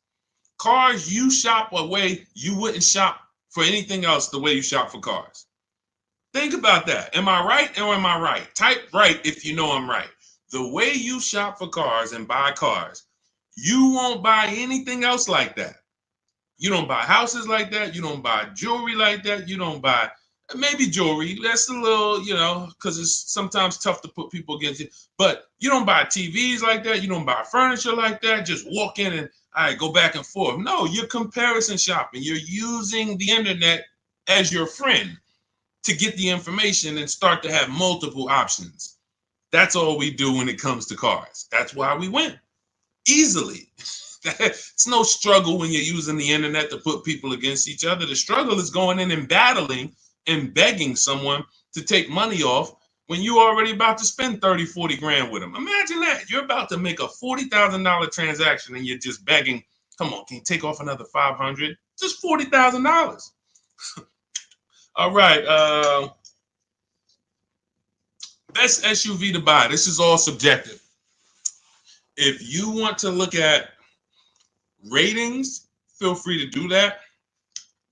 [SPEAKER 1] Cars, you shop a way you wouldn't shop for anything else the way you shop for cars. Think about that. Am I right or am I right? Type right if you know I'm right. The way you shop for cars and buy cars, you won't buy anything else like that. You don't buy houses like that. You don't buy jewelry like that. You don't buy maybe jewelry. That's a little, you know, because it's sometimes tough to put people against it. But you don't buy TVs like that. You don't buy furniture like that. Just walk in and all right, go back and forth. No, you're comparison shopping. You're using the internet as your friend to get the information and start to have multiple options. That's all we do when it comes to cars. That's why we win easily. It's no struggle when you're using the internet to put people against each other. The struggle is going in and battling and begging someone to take money off when you're already about to spend 30, 40 grand with them. Imagine that. You're about to make a $40,000 transaction and you're just begging, come on, can you take off another 500? Just $40,000. All right. Best SUV to buy. This is all subjective. If you want to look at ratings, feel free to do that.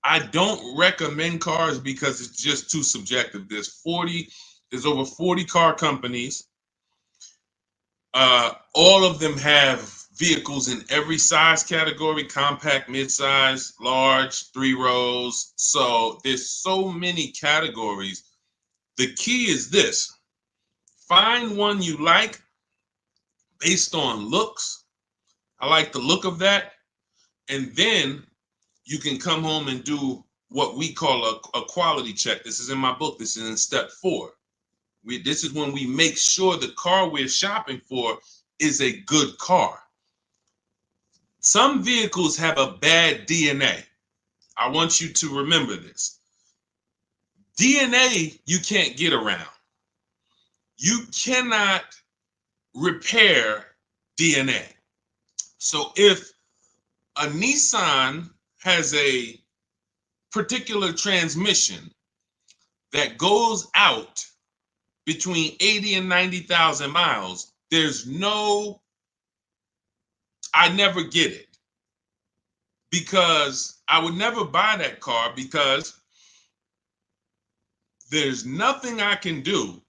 [SPEAKER 1] I don't recommend cars because it's just too subjective. There's over 40 car companies. All of them have vehicles in every size category: compact, midsize, large, 3 rows. So there's so many categories. The key is this: find one you like based on looks. I like the look of that. And then you can come home and do what we call a quality check. This is in my book. This is in step 4. This is when we make sure the car we're shopping for is a good car. Some vehicles have a bad DNA. I want you to remember this. DNA you can't get around. You cannot repair DNA. So if a Nissan has a particular transmission that goes out between 80 and 90,000 miles, I never get it, because I would never buy that car, because there's nothing I can do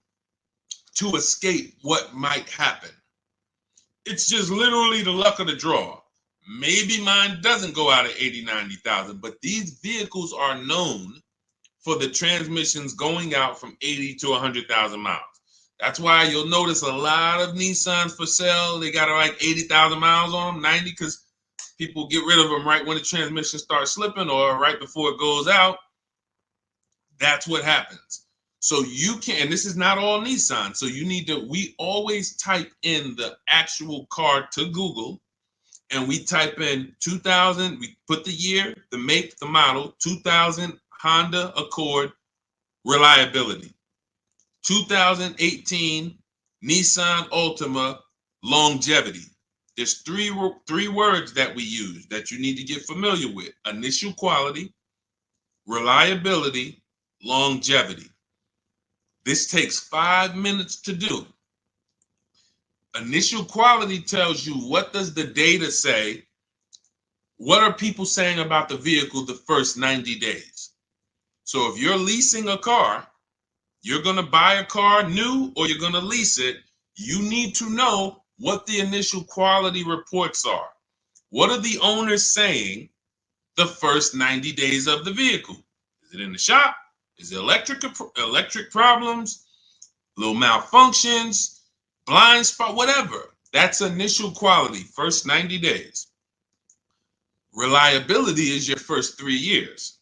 [SPEAKER 1] to escape what might happen. It's just literally the luck of the draw. Maybe mine doesn't go out at 80, 90,000, but these vehicles are known for the transmissions going out from 80 to 100,000 miles. That's why you'll notice a lot of Nissans for sale. They got like 80,000 miles on them, 90, because people get rid of them right when the transmission starts slipping or right before it goes out. That's what happens. So you can, and this is not all Nissan. So you need to, we always type in the actual car to Google, and we type in 2000, we put the year, the make, the model, 2000 Honda Accord reliability, 2018 Nissan Altima longevity. There's three words that we use that you need to get familiar with: initial quality, reliability, longevity. This takes 5 minutes to do. Initial quality tells you, what does the data say? What are people saying about the vehicle the first 90 days? So if you're leasing a car, you're going to buy a car new or you're going to lease it, you need to know what the initial quality reports are. What are the owners saying the first 90 days of the vehicle? Is it in the shop? Is it electric problems, little malfunctions, blind spot, whatever? That's initial quality, first 90 days. Reliability is your first 3 years.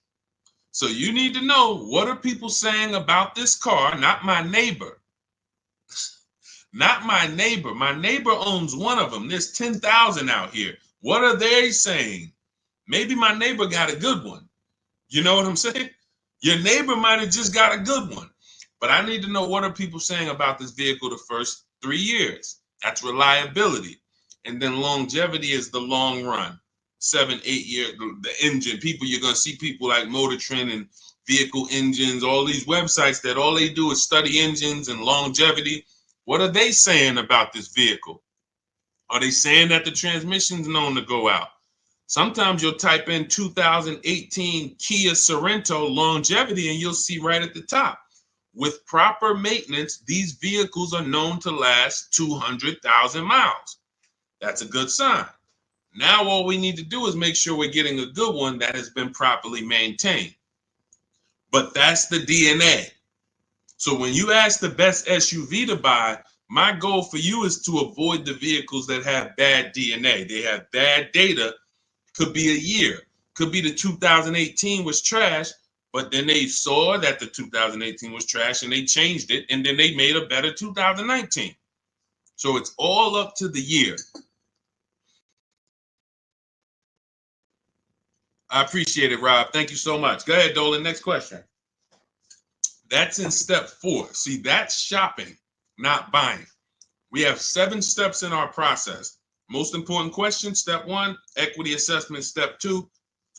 [SPEAKER 1] So you need to know, what are people saying about this car, not my neighbor. Not my neighbor. My neighbor owns one of them. There's 10,000 out here. What are they saying? Maybe my neighbor got a good one. You know what I'm saying? Your neighbor might have just got a good one. But I need to know, what are people saying about this vehicle the first 3 years? That's reliability. And then longevity is the long run. 7, 8 years, the engine. People, you're going to see people like Motor Trend and Vehicle Engines, all these websites that all they do is study engines and longevity. What are they saying about this vehicle? Are they saying that the transmission's known to go out? Sometimes you'll type in 2018 Kia Sorento longevity and you'll see right at the top, with proper maintenance, these vehicles are known to last 200,000 miles. That's a good sign. Now all we need to do is make sure we're getting a good one that has been properly maintained. But that's the DNA. So when you ask the best SUV to buy, my goal for you is to avoid the vehicles that have bad DNA. They have bad data. Could be a year. Could be the 2018 was trash, but then they saw that the 2018 was trash and they changed it, and then they made a better 2019. So it's all up to the year. I appreciate it, Rob. Thank you so much. Go ahead, Dolan. Next question. That's in step 4. See, that's shopping, not buying. We have 7 steps in our process. Most important question, step 1, equity assessment, step 2,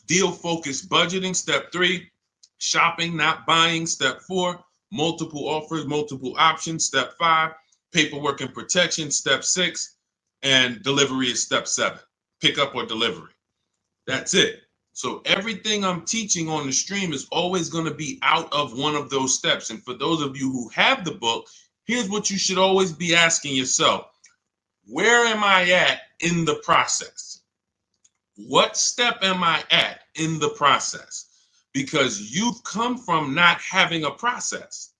[SPEAKER 1] deal focused budgeting, step 3, shopping, not buying, step 4, multiple offers, multiple options, step 5, paperwork and protection, step 6, and delivery is step 7, pickup or delivery. That's it. So everything I'm teaching on the stream is always going to be out of one of those steps. And for those of you who have the book, here's what you should always be asking yourself. Where am I at in the process? What step am I at in the process? Because you've come from not having a process.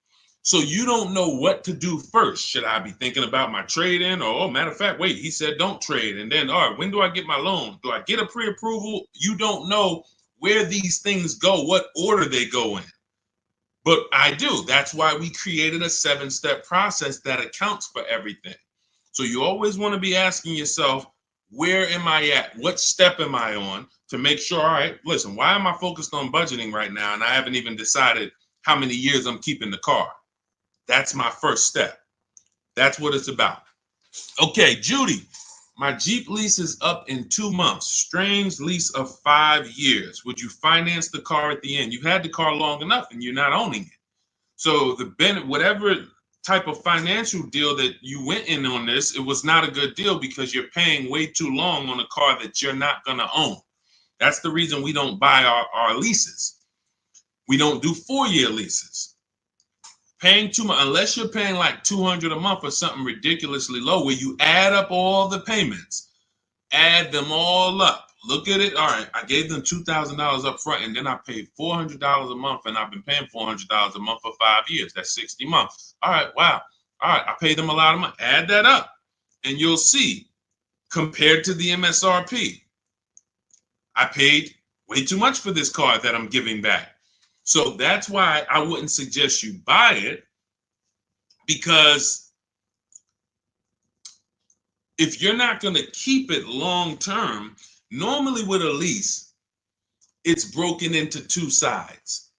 [SPEAKER 1] So you don't know what to do first. Should I be thinking about my trade-in? Or, oh, matter of fact, wait, he said don't trade. And then, all right, when do I get my loan? Do I get a pre-approval? You don't know where these things go, what order they go in. But I do. That's why we created a 7-step process that accounts for everything. So you always want to be asking yourself, where am I at? What step am I on to make sure, all right, listen, why am I focused on budgeting right now? And I haven't even decided how many years I'm keeping the car. That's my first step. That's what it's about. Okay, Judy, my Jeep lease is up in 2 months. Strange lease of 5 years. Would you finance the car at the end? You've had the car long enough and you're not owning it. So whatever type of financial deal that you went in on this, it was not a good deal because you're paying way too long on a car that you're not going to own. That's the reason we don't buy our leases. We don't do 4-year leases. Paying too much, unless you're paying like $200 a month or something ridiculously low, where you add up all the payments, add them all up. Look at it. All right, I gave them $2,000 up front, and then I paid $400 a month, and I've been paying $400 a month for 5 years. That's 60 months. All right, wow. All right, I paid them a lot of money. Add that up, and you'll see, compared to the MSRP, I paid way too much for this car that I'm giving back. So that's why I wouldn't suggest you buy it, because if you're not going to keep it long term, normally with a lease, it's broken into 2 sides.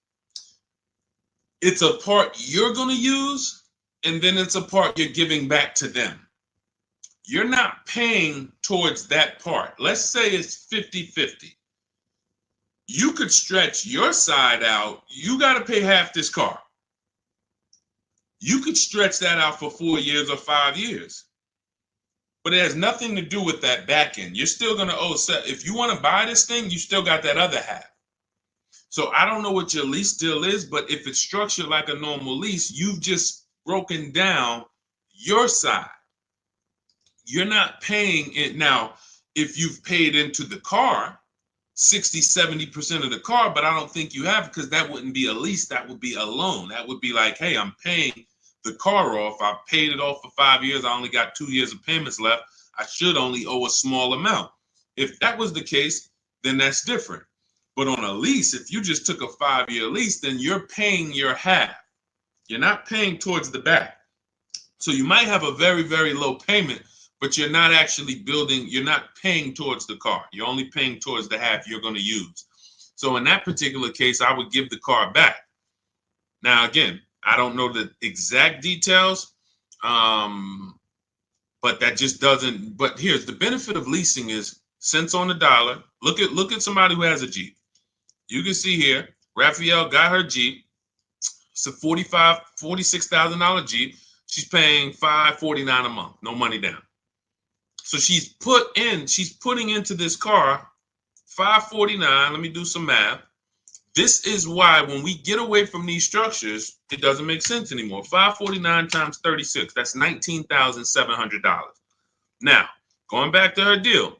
[SPEAKER 1] It's a part you're going to use, and then it's a part you're giving back to them. You're not paying towards that part. Let's say it's 50-50. You could stretch your side out. You got to pay half this car. You could stretch that out for 4 years or 5 years. But it has nothing to do with that back end. You're still going to owe. If you want to buy this thing, you still got that other half. So I don't know what your lease deal is, but if it's structured like a normal lease, you've just broken down your side. You're not paying it. Now, if you've paid into the car, 60, 70% of the car, but I don't think you have, because that wouldn't be a lease. That would be a loan. That would be like, hey, I'm paying the car off. I paid it off for 5 years. I only got 2 years of payments left. I should only owe a small amount. If that was the case, then that's different. But on a lease, if you just took a 5-year lease, then you're paying your half. You're not paying towards the back. So you might have a very, very low payment, but you're not actually building, you're not paying towards the car. You're only paying towards the half you're going to use. So in that particular case, I would give the car back. Now, again, I don't know the exact details, but that just doesn't, but here's the benefit of leasing is cents on the dollar. Look at somebody who has a Jeep. You can see here, Raphael got her Jeep. It's a $46,000 Jeep. She's paying $549 a month, no money down. So she's putting into this car $549. Let me do some math. This is why when we get away from these structures, it doesn't make sense anymore. $549 times 36, that's $19,700. Now, going back to her deal,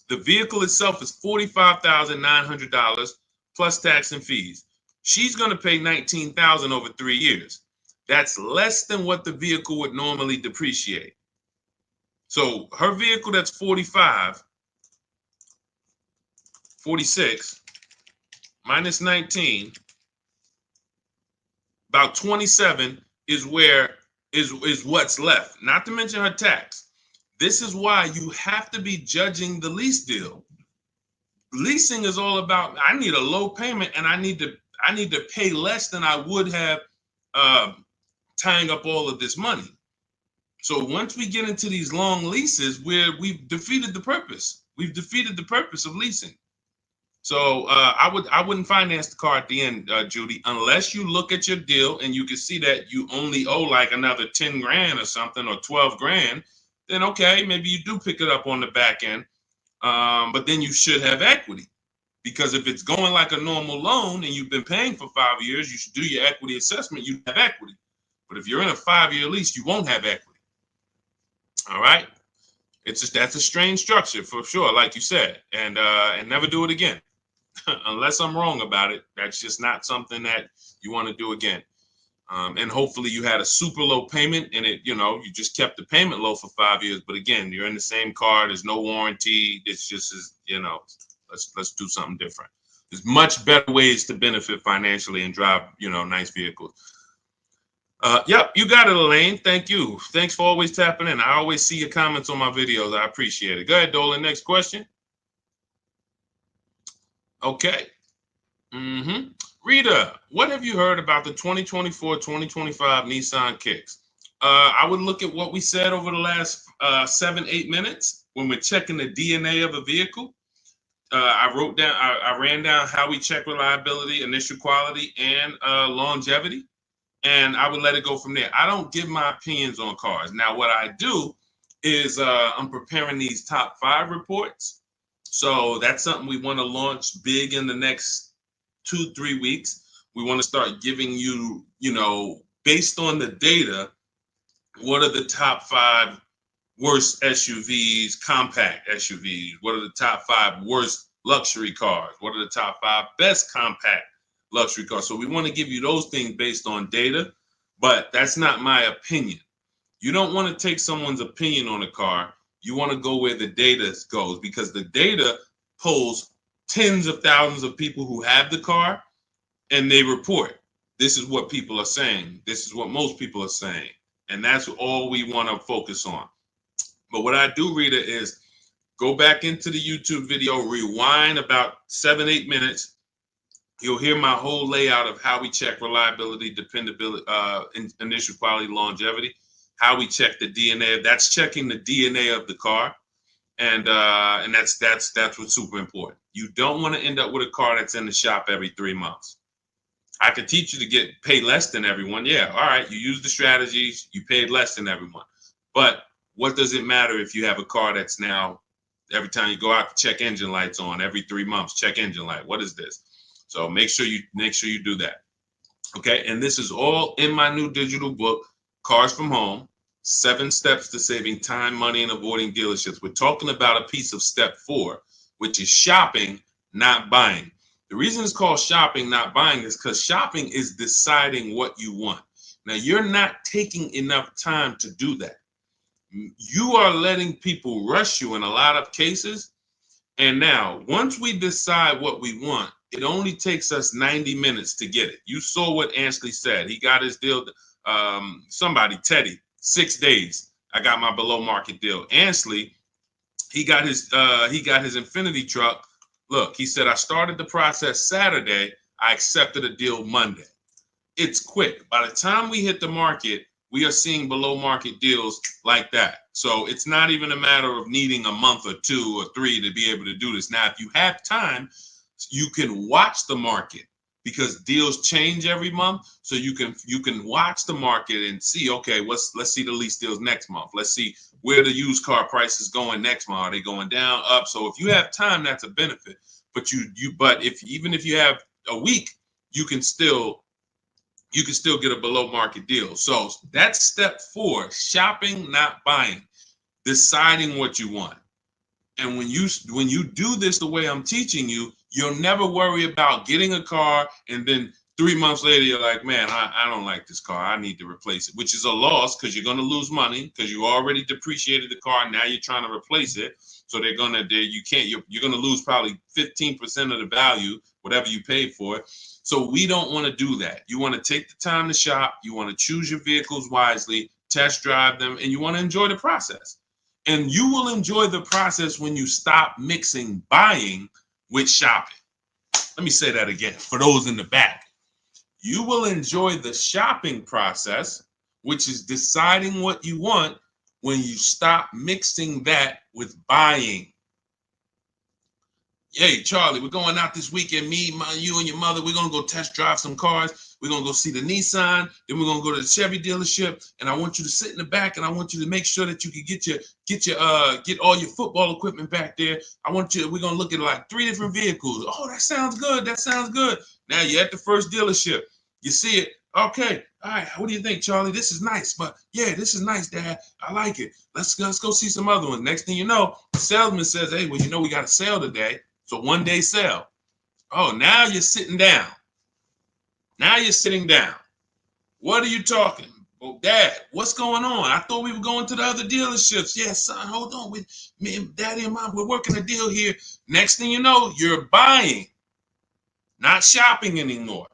[SPEAKER 1] the vehicle itself is $45,900 plus tax and fees. She's going to pay $19,000 over 3 years. That's less than what the vehicle would normally depreciate. So her vehicle that's 46 minus 19, about 27 is what's left, not to mention her tax. This is why you have to be judging the lease deal. Leasing is all about, I need a low payment and I need to pay less than I would have tying up all of this money. So once we get into these long leases, we've defeated the purpose. We've defeated the purpose of leasing. So I wouldn't finance the car at the end, Judy, unless you look at your deal and you can see that you only owe like another 10 grand or something, or 12 grand. Then okay, maybe you do pick it up on the back end, but then you should have equity, because if it's going like a normal loan and you've been paying for 5 years, you should do your equity assessment. You have equity, but if you're in a 5-year lease, you won't have equity. All right, that's a strange structure for sure, like you said, and never do it again. Unless I'm wrong about it, that's just not something that you want to do again. And hopefully you had a super low payment and you just kept the payment low for 5 years. But again, you're in the same car. There's no warranty. It's just, let's do something different. There's much better ways to benefit financially and drive, nice vehicles. Yep, you got it, Elaine. Thank you. Thanks for always tapping in. I always see your comments on my videos. I appreciate it. Go ahead, Dolan. Next question. Okay. Rita, what have you heard about the 2024-2025 Nissan Kicks? I would look at what we said over the last 7-8 minutes when we're checking the DNA of a vehicle. I ran down how we check reliability, initial quality, and longevity, and I would let it go from there. I don't give my opinions on cars. Now, what I do is I'm preparing these top 5 reports. So that's something we want to launch big in the next 2-3 weeks. We want to start giving you, based on the data, what are the top 5 worst SUVs, compact SUVs? What are the top 5 worst luxury cars? What are the top 5 best compact luxury cars? So we want to give you those things based on data, but that's not my opinion. You don't want to take someone's opinion on a car. You want to go where the data goes, because the data polls tens of thousands of people who have the car, and they report, this is what people are saying. This is what most people are saying. And that's all we want to focus on. But what I do, Rita, is go back into the YouTube video, rewind about 7-8 minutes. You'll hear my whole layout of how we check reliability, dependability, initial quality, longevity, how we check the DNA. That's checking the DNA of the car. And that's what's super important. You don't want to end up with a car that's in the shop every 3 months. I could teach you to get paid less than everyone. Yeah, all right, you use the strategies, you paid less than everyone. But what does it matter if you have a car that's now, every time you go out, check engine lights on, every 3 months, check engine light. What is this? So make sure you do that. Okay, and this is all in my new digital book, Cars from Home, 7 Steps to Saving Time, Money, and Avoiding Dealerships. We're talking about a piece of step 4, which is shopping not buying. The reason it's called shopping, not buying, is because shopping is deciding what you want. Now, you're not taking enough time to do that. You are letting people rush you in a lot of cases. And now, once we decide what we want, it only takes us 90 minutes to get it. You saw what Ansley said. He got his deal, Teddy, 6 days. I got my below market deal. Ansley, he got his Infinity truck. Look, he said, I started the process Saturday. I accepted a deal Monday. It's quick. By the time we hit the market, we are seeing below market deals like that. So it's not even a matter of needing a month or 2 or 3 to be able to do this. Now, if you have time, you can watch the market, because deals change every month. So you can watch the market and see, okay, let's see the lease deals next month. Let's see where the used car price is going next month. Are they going down, up? So if you have time, that's a benefit. But even if you have a week, you can still get a below market deal. So that's step 4, shopping, not buying, deciding what you want. And when you do this the way I'm teaching you, you'll never worry about getting a car and then 3 months later you're like, man, I don't like this car. I need to replace it, which is a loss because you're going to lose money because you already depreciated the car. Now you're trying to replace it. So you're going to lose probably 15% of the value, whatever you paid for it. So we don't want to do that. You want to take the time to shop. You want to choose your vehicles wisely, test drive them, and you want to enjoy the process. And you will enjoy the process when you stop mixing buying with shopping. Let me say that again for those in the back. You will enjoy the shopping process, which is deciding what you want, when you stop mixing that with buying. Hey, Charlie, we're going out this weekend. You and your mother, we're going to go test drive some cars. We're going to go see the Nissan. Then we're going to go to the Chevy dealership. And I want you to sit in the back, and I want you to make sure that you can get all your football equipment back there. We're going to look at like 3 different vehicles. Oh, that sounds good. That sounds good. Now you're at the first dealership. You see it. Okay. All right. What do you think, Charlie? This is nice. But yeah, this is nice, Dad. I like it. Let's go see some other ones. Next thing you know, the salesman says, hey, well, we got a sale today. So 1-day sale. Oh, now you're sitting down. Now you're sitting down. What are you talking? Well, Dad, what's going on? I thought we were going to the other dealerships. Yeah, son, hold on. Me and Daddy and Mom, we're working a deal here. Next thing you know, you're buying, not shopping anymore.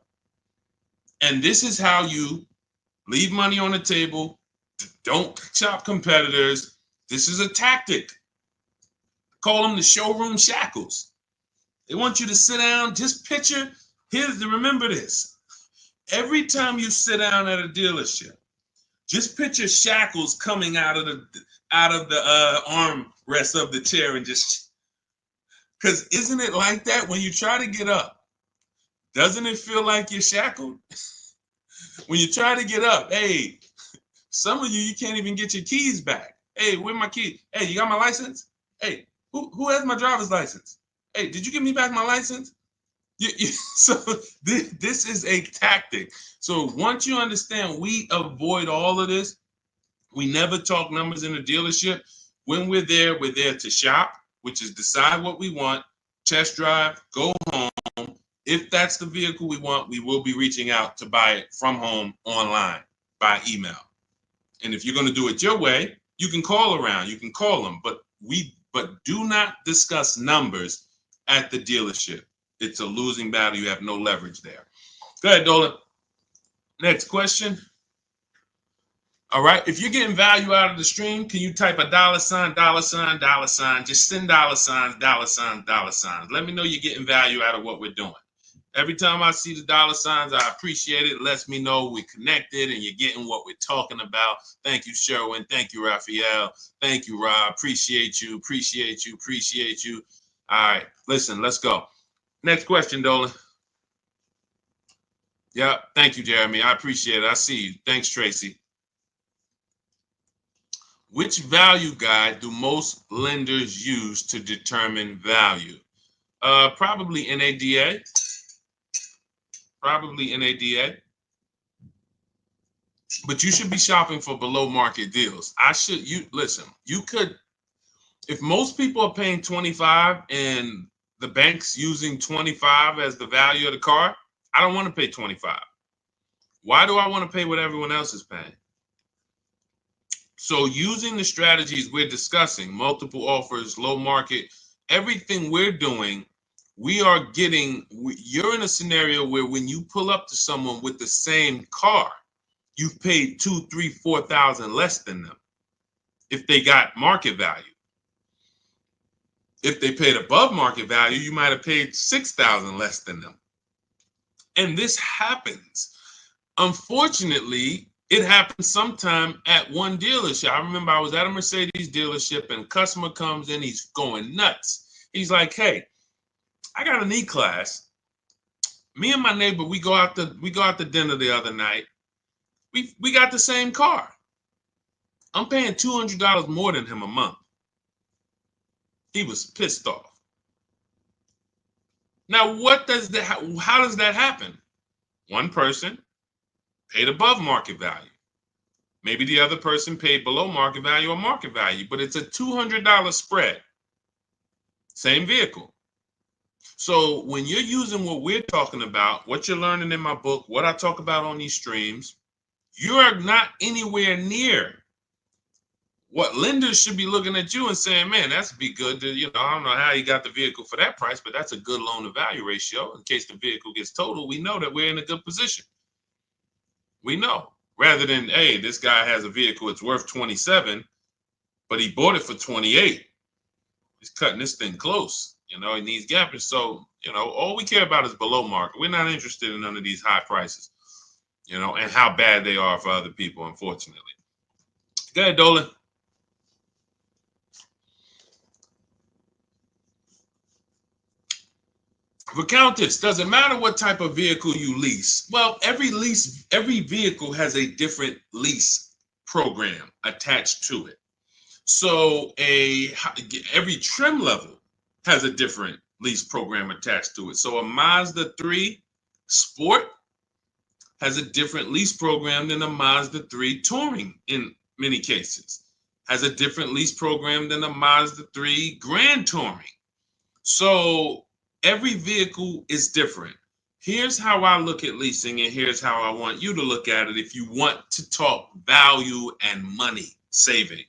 [SPEAKER 1] And this is how you leave money on the table. Don't shop competitors. This is a tactic. Call them the showroom shackles. They want you to sit down, just picture, remember this. Every time you sit down at a dealership, just picture shackles coming out of the armrest of the chair, and because isn't it like that when you try to get up? Doesn't it feel like you're shackled? When you try to get up, hey, some of you can't even get your keys back. Hey, where my keys? Hey, you got my license? Hey, who has my driver's license? Hey, did you give me back my license? So this is a tactic. So once you understand, we avoid all of this. We never talk numbers in the dealership. When we're there to shop, which is decide what we want, test drive, go home. If that's the vehicle we want, we will be reaching out to buy it from home, online, by email. And if you're going to do it your way, you can call around, you can call them, but do not discuss numbers at the dealership. It's a losing battle. You have no leverage there. Go ahead, Dolan. Next question. All right. If you're getting value out of the stream, can you type a $, $, $? Just send $, $. Let me know you're getting value out of what we're doing. Every time I see the $, I appreciate it. It lets me know we're connected and you're getting what we're talking about. Thank you, Sherwin. Thank you, Raphael. Thank you, Rob. Appreciate you. All right. Listen, let's go. Next question, Dolan. Yeah. Thank you, Jeremy. I appreciate it. I see you. Thanks, Tracy. Which value guide do most lenders use to determine value? Probably NADA. But you should be shopping for below market deals. You could, if most people are paying 25 and the bank's using 25 as the value of the car, I don't want to pay 25. Why do I want to pay what everyone else is paying? So using the strategies we're discussing, multiple offers, low market, everything we're doing, you're in a scenario where when you pull up to someone with the same car, you've paid 2, 3, 4,000 less than them if they got market value. If they paid above market value, you might have paid 6,000 less than them. And this happens. Unfortunately, it happens sometime at one dealership. I remember I was at a Mercedes dealership and a customer comes in, he's going nuts. He's like, hey, I got an E-Class. Me and my neighbor, we go out to dinner the other night. We got the same car. I'm paying $200 more than him a month. He was pissed off. Now, how does that happen? One person paid above market value. Maybe the other person paid below market value or market value, but it's a $200 spread. Same vehicle. So when you're using what we're talking about, what you're learning in my book, what I talk about on these streams, you are not anywhere near what lenders should be looking at you and saying, man, that's be good. I don't know how you got the vehicle for that price, but that's a good loan to value ratio. In case the vehicle gets totaled, we know that we're in a good position. We know, rather than, hey, this guy has a vehicle, it's worth 27, but he bought it for 28. He's cutting this thing close. He needs gapping. So, all we care about is below market. We're not interested in none of these high prices, and how bad they are for other people, unfortunately. Go ahead, Dolan. For Countess, does it matter what type of vehicle you lease? Well, every vehicle has a different lease program attached to it. So every trim level has a different lease program attached to it. So a Mazda 3 Sport has a different lease program than a Mazda 3 Touring in many cases. Has a different lease program than a Mazda 3 Grand Touring. So every vehicle is different. Here's how I look at leasing, and here's how I want you to look at it if you want to talk value and money saving.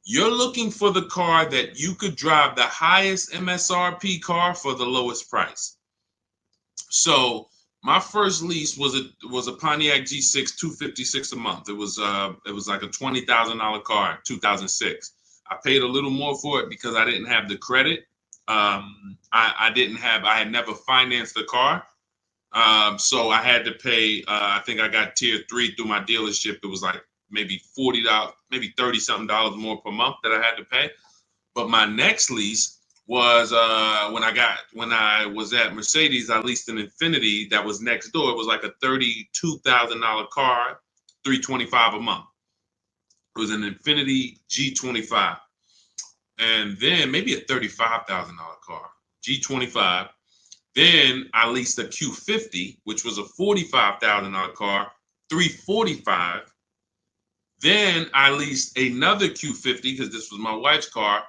[SPEAKER 1] You're looking for the car that you could drive the highest MSRP car for the lowest price. So my first lease was a Pontiac G6 $256 a month. It was like a $20,000 car in 2006. I paid a little more for it because I didn't have the credit. I had never financed the car. So I had to pay, I think I got tier 3 through my dealership. It was like maybe $40, maybe $30-something more per month that I had to pay. But my next lease was when I was at Mercedes, I leased an Infiniti that was next door. It was like a $32,000 car, $325 a month. It was an Infiniti G25. And then maybe a $35,000 car, G25. Then I leased a Q50, which was a $45,000 car, $345. Then I leased another Q50 because this was my wife's car,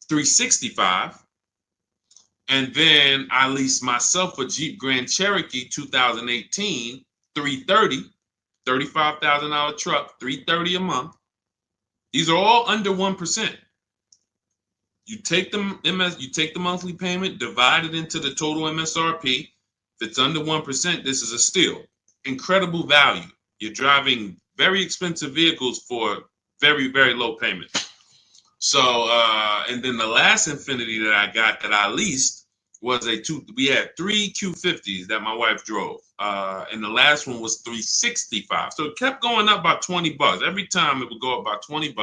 [SPEAKER 1] $365. And then I leased myself a Jeep Grand Cherokee 2018, $330, $35,000 truck, $330 a month. These are all under 1%. You take the monthly payment, divide it into the total MSRP. If it's under 1%, this is a steal. Incredible value. You're driving very expensive vehicles for very, very low payment. So, and then the last Infiniti that I got that I leased was we had 3 Q50s that my wife drove. And the last one was $365. So it kept going up by $20. Every time it would go up by $20.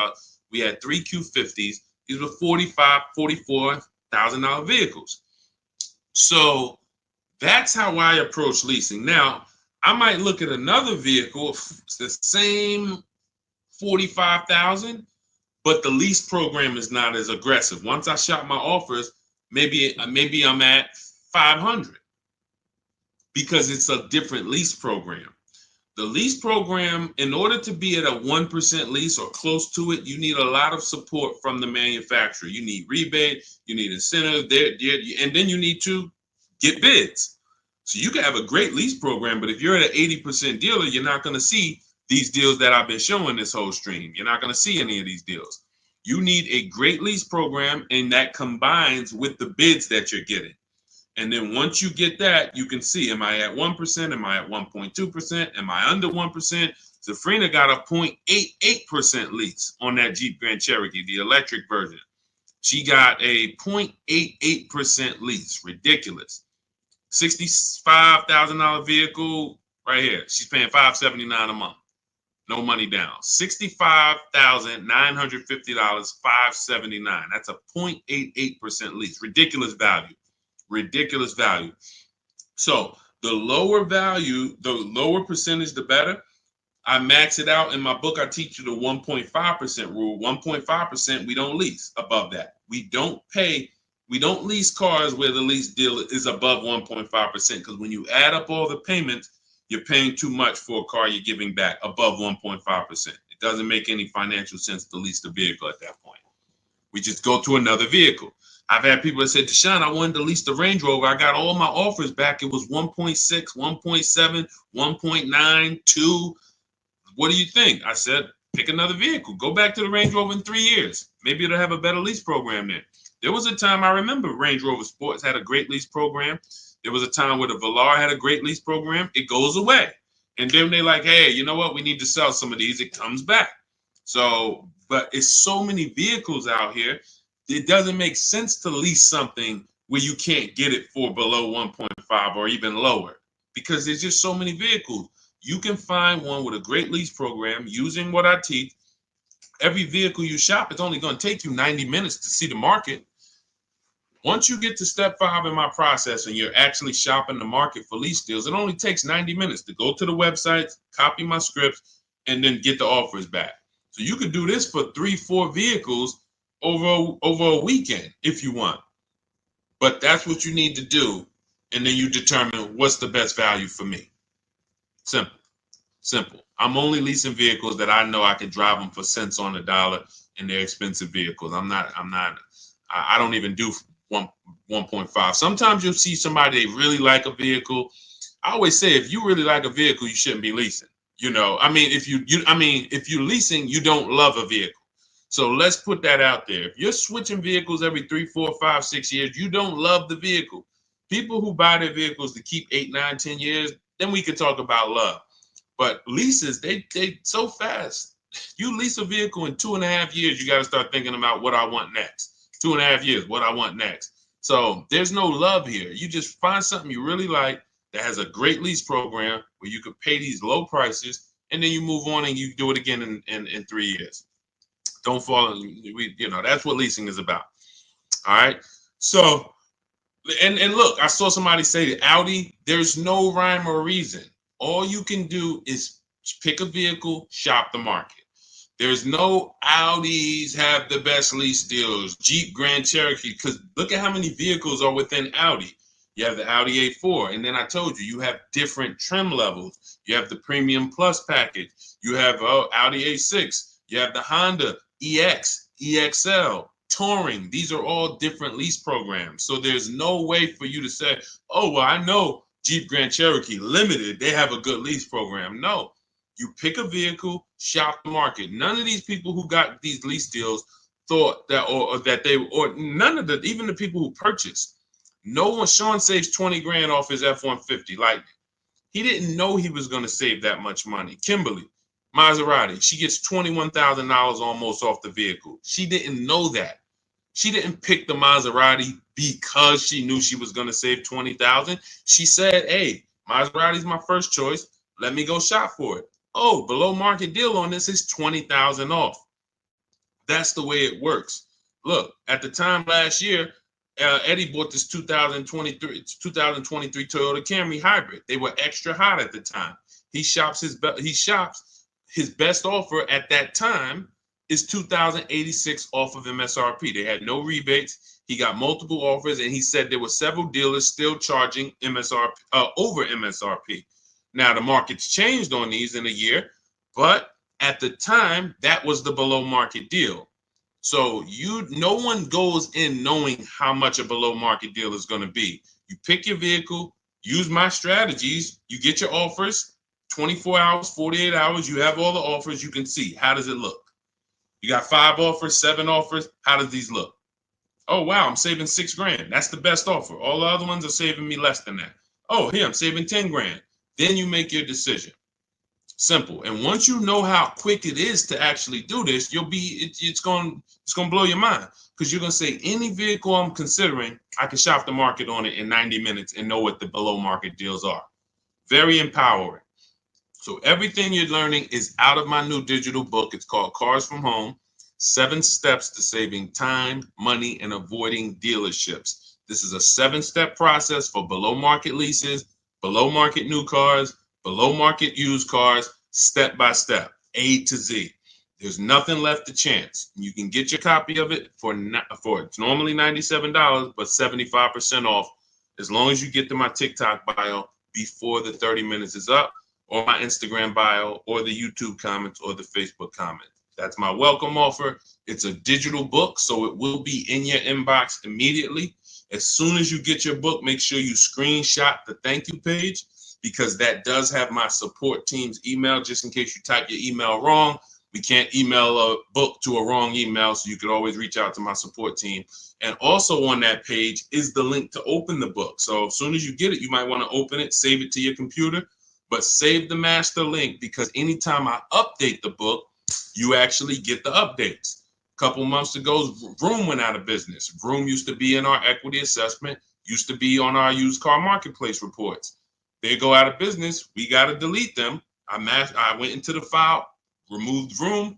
[SPEAKER 1] We had 3 Q50s. These were $44,000 vehicles. So that's how I approach leasing. Now, I might look at another vehicle, the same $45,000, but the lease program is not as aggressive. Once I shop my offers, maybe I'm at $500 because it's a different lease program. The lease program, in order to be at a 1% lease or close to it, you need a lot of support from the manufacturer. You need rebate, you need incentive, and then you need to get bids. So you can have a great lease program, but if you're at an 80% dealer, you're not going to see these deals that I've been showing this whole stream. You're not going to see any of these deals. You need a great lease program, and that combines with the bids that you're getting. And then once you get that, you can see, am I at 1%? Am I at 1.2%? Am I under 1%? Zafrina got a 0.88% lease on that Jeep Grand Cherokee, the electric version. She got a 0.88% lease. Ridiculous. $65,000 vehicle right here. She's paying $579 a month. No money down. $65,950, $579. That's a 0.88% lease. Ridiculous value. Ridiculous value. So the lower value, the lower percentage, the better. I max it out in my book. I teach you the 1.5% rule. 1.5%, we don't lease above that. We don't lease cars where the lease deal is above 1.5%, because when you add up all the payments, you're paying too much for a car you're giving back above 1.5%. It doesn't make any financial sense to lease the vehicle at that point. We just go to another vehicle. I've had people that said, Deshone, I wanted to lease the Range Rover. I got all my offers back. It was 1.6, 1.7, 1.9, 2. What do you think? I said, pick another vehicle. Go back to the Range Rover in 3 years. Maybe it'll have a better lease program then. There was a time, I remember Range Rover Sports had a great lease program. There was a time where the Velar had a great lease program. It goes away. And then they're like, hey, you know what? We need to sell some of these. It comes back. So, but it's so many vehicles out here. It doesn't make sense to lease something where you can't get it for below 1.5 or even lower, because there's just so many vehicles. You can find one with a great lease program using what I teach. Every vehicle you shop, it's only going to take you 90 minutes to see the market. Once you get to step 5 in my process and you're actually shopping the market for lease deals, it only takes 90 minutes to go to the websites, copy my scripts, and then get the offers back. So you can do this for 3-4 vehicles over a weekend if you want. But that's what you need to do. And then you determine what's the best value for me. Simple. I'm only leasing vehicles that I know I can drive them for cents on the dollar, and they're expensive vehicles. I don't even do 1.5. Sometimes you'll see somebody, they really like a vehicle. I always say, if you really like a vehicle, you shouldn't be leasing. If you're leasing, you don't love a vehicle. So let's put that out there. If you're switching vehicles every 3, 4, 5, 6 years, you don't love the vehicle. People who buy their vehicles to keep 8, 9, 10 years, then we can talk about love. But leases, they so fast. You lease a vehicle in 2.5 years, you got to start thinking about what I want next. 2.5 years, what I want next. So there's no love here. You just find something you really like that has a great lease program where you could pay these low prices, and then you move on and you do it again in 3 years. Don't fall in, that's what leasing is about. All right. So, and look, I saw somebody say that Audi, there's no rhyme or reason. All you can do is pick a vehicle, shop the market. There's no Audis have the best lease deals, Jeep Grand Cherokee, because look at how many vehicles are within Audi. You have the Audi A4, and then I told you have different trim levels. You have the Premium Plus package. You have Audi A6. You have the Honda EX, EXL, Touring. These are all different lease programs. So there's no way for you to say, oh, well, I know Jeep Grand Cherokee Limited, they have a good lease program. No, you pick a vehicle, shop the market. None of these people who got these lease deals thought that, or none of the, even the people who purchased, no one, Sean saves 20 grand off his F-150 Lightning. He didn't know he was going to save that much money. Kimberly, Maserati, she gets $21,000 almost off the vehicle. She didn't know that. She didn't pick the Maserati because she knew she was going to save $20,000. She said, hey, Maserati's my first choice. Let me go shop for it. Oh, below market deal on this is $20,000 off. That's the way it works. Look, at the time last year, Eddie bought this 2023 Toyota Camry hybrid. They were extra hot at the time. He shops his best offer at that time is $2,086 off of MSRP. They had no rebates. He got multiple offers, and he said there were several dealers still charging MSRP over MSRP. Now, the market's changed on these in a year, but at the time, that was the below market deal. So no one goes in knowing how much a below market deal is going to be. You pick your vehicle, use my strategies, you get your offers, 24 hours, 48 hours, you have all the offers, you can see, how does it look? You got 5 offers, 7 offers, how does these look? Oh, wow, I'm saving $6,000. That's the best offer. All the other ones are saving me less than that. Oh, here, I'm saving 10 grand. Then you make your decision. Simple. And once you know how quick it is to actually do this, it's going to blow your mind, because you're going to say, any vehicle I'm considering, I can shop the market on it in 90 minutes and know what the below market deals are. Very empowering. So everything you're learning is out of my new digital book. It's called Cars from Home: 7 Steps to Saving Time, Money, and Avoiding Dealerships. This is a 7-step process for below market leases, below market new cars, below market used cars, step by step, A to Z. There's nothing left to chance. You can get your copy of it for it's normally $97, but 75% off, as long as you get to my TikTok bio before the 30 minutes is up, or my Instagram bio, or the YouTube comments, or the Facebook comments. That's my welcome offer. It's a digital book, so it will be in your inbox immediately. As soon as you get your book, make sure you screenshot the thank you page, because that does have my support team's email, just in case you type your email wrong. We can't email a book to a wrong email, so you could always reach out to my support team. And also on that page is the link to open the book. So as soon as you get it, you might want to open it, save it to your computer, but save the master link, because anytime I update the book, you actually get the updates. A couple months ago, Vroom went out of business. Vroom used to be in our equity assessment, used to be on our used car marketplace reports. They go out of business. We got to delete them. I went into the file, removed Vroom.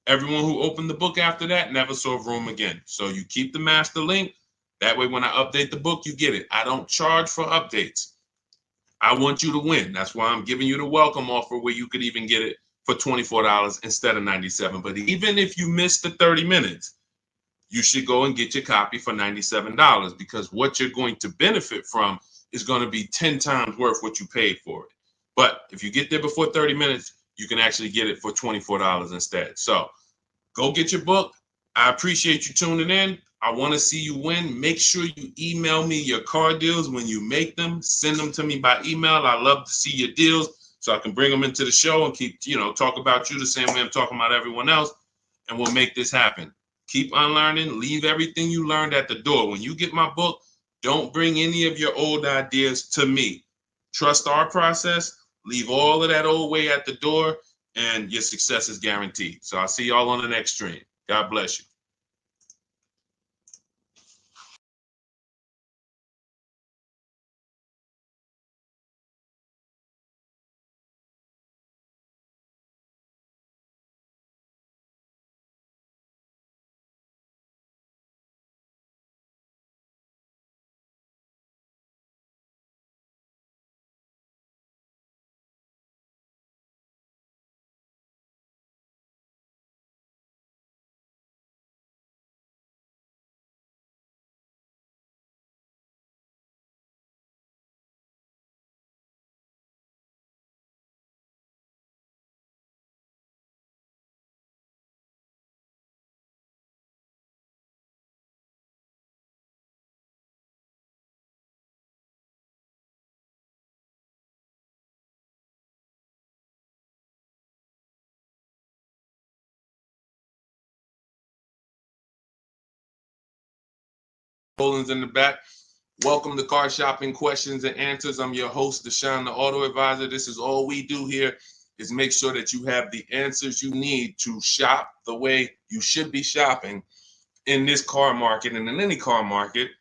[SPEAKER 1] Everyone who opened the book after that never saw Vroom again. So you keep the master link. That way, when I update the book, you get it. I don't charge for updates. I want you to win. That's why I'm giving you the welcome offer, where you could even get it for $24 instead of $97. But even if you miss the 30 minutes, you should go and get your copy for $97, because what you're going to benefit from is going to be 10 times worth what you paid for it. But if you get there before 30 minutes, you can actually get it for $24 instead. So go get your book. I appreciate you tuning in. I want to see you win. Make sure you email me your car deals when you make them. Send them to me by email. I love to see your deals, so I can bring them into the show and keep, talk about you the same way I'm talking about everyone else. And we'll make this happen. Keep unlearning. Leave everything you learned at the door. When you get my book, don't bring any of your old ideas to me. Trust our process. Leave all of that old way at the door, and your success is guaranteed. So I'll see y'all on the next stream. God bless you. Poland's in the back. Welcome to Car Shopping Questions and Answers. I'm your host, Deshone, the Auto Advisor. This is all we do here, is make sure that you have the answers you need to shop the way you should be shopping in this car market, and in any car market.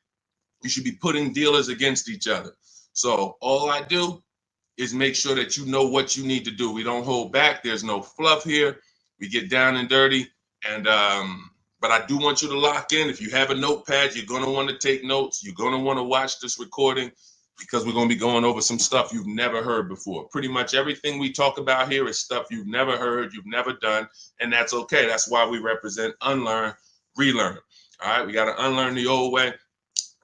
[SPEAKER 1] You should be putting dealers against each other. So all I do is make sure that you know what you need to do. We don't hold back. There's no fluff here. We get down and dirty. And but I do want you to lock in. If you have a notepad, you're going to want to take notes. You're going to want to watch this recording, because we're going to be going over some stuff you've never heard before. Pretty much everything we talk about here is stuff you've never heard, you've never done, and that's okay. That's why we represent unlearn, relearn. All right, we got to unlearn the old way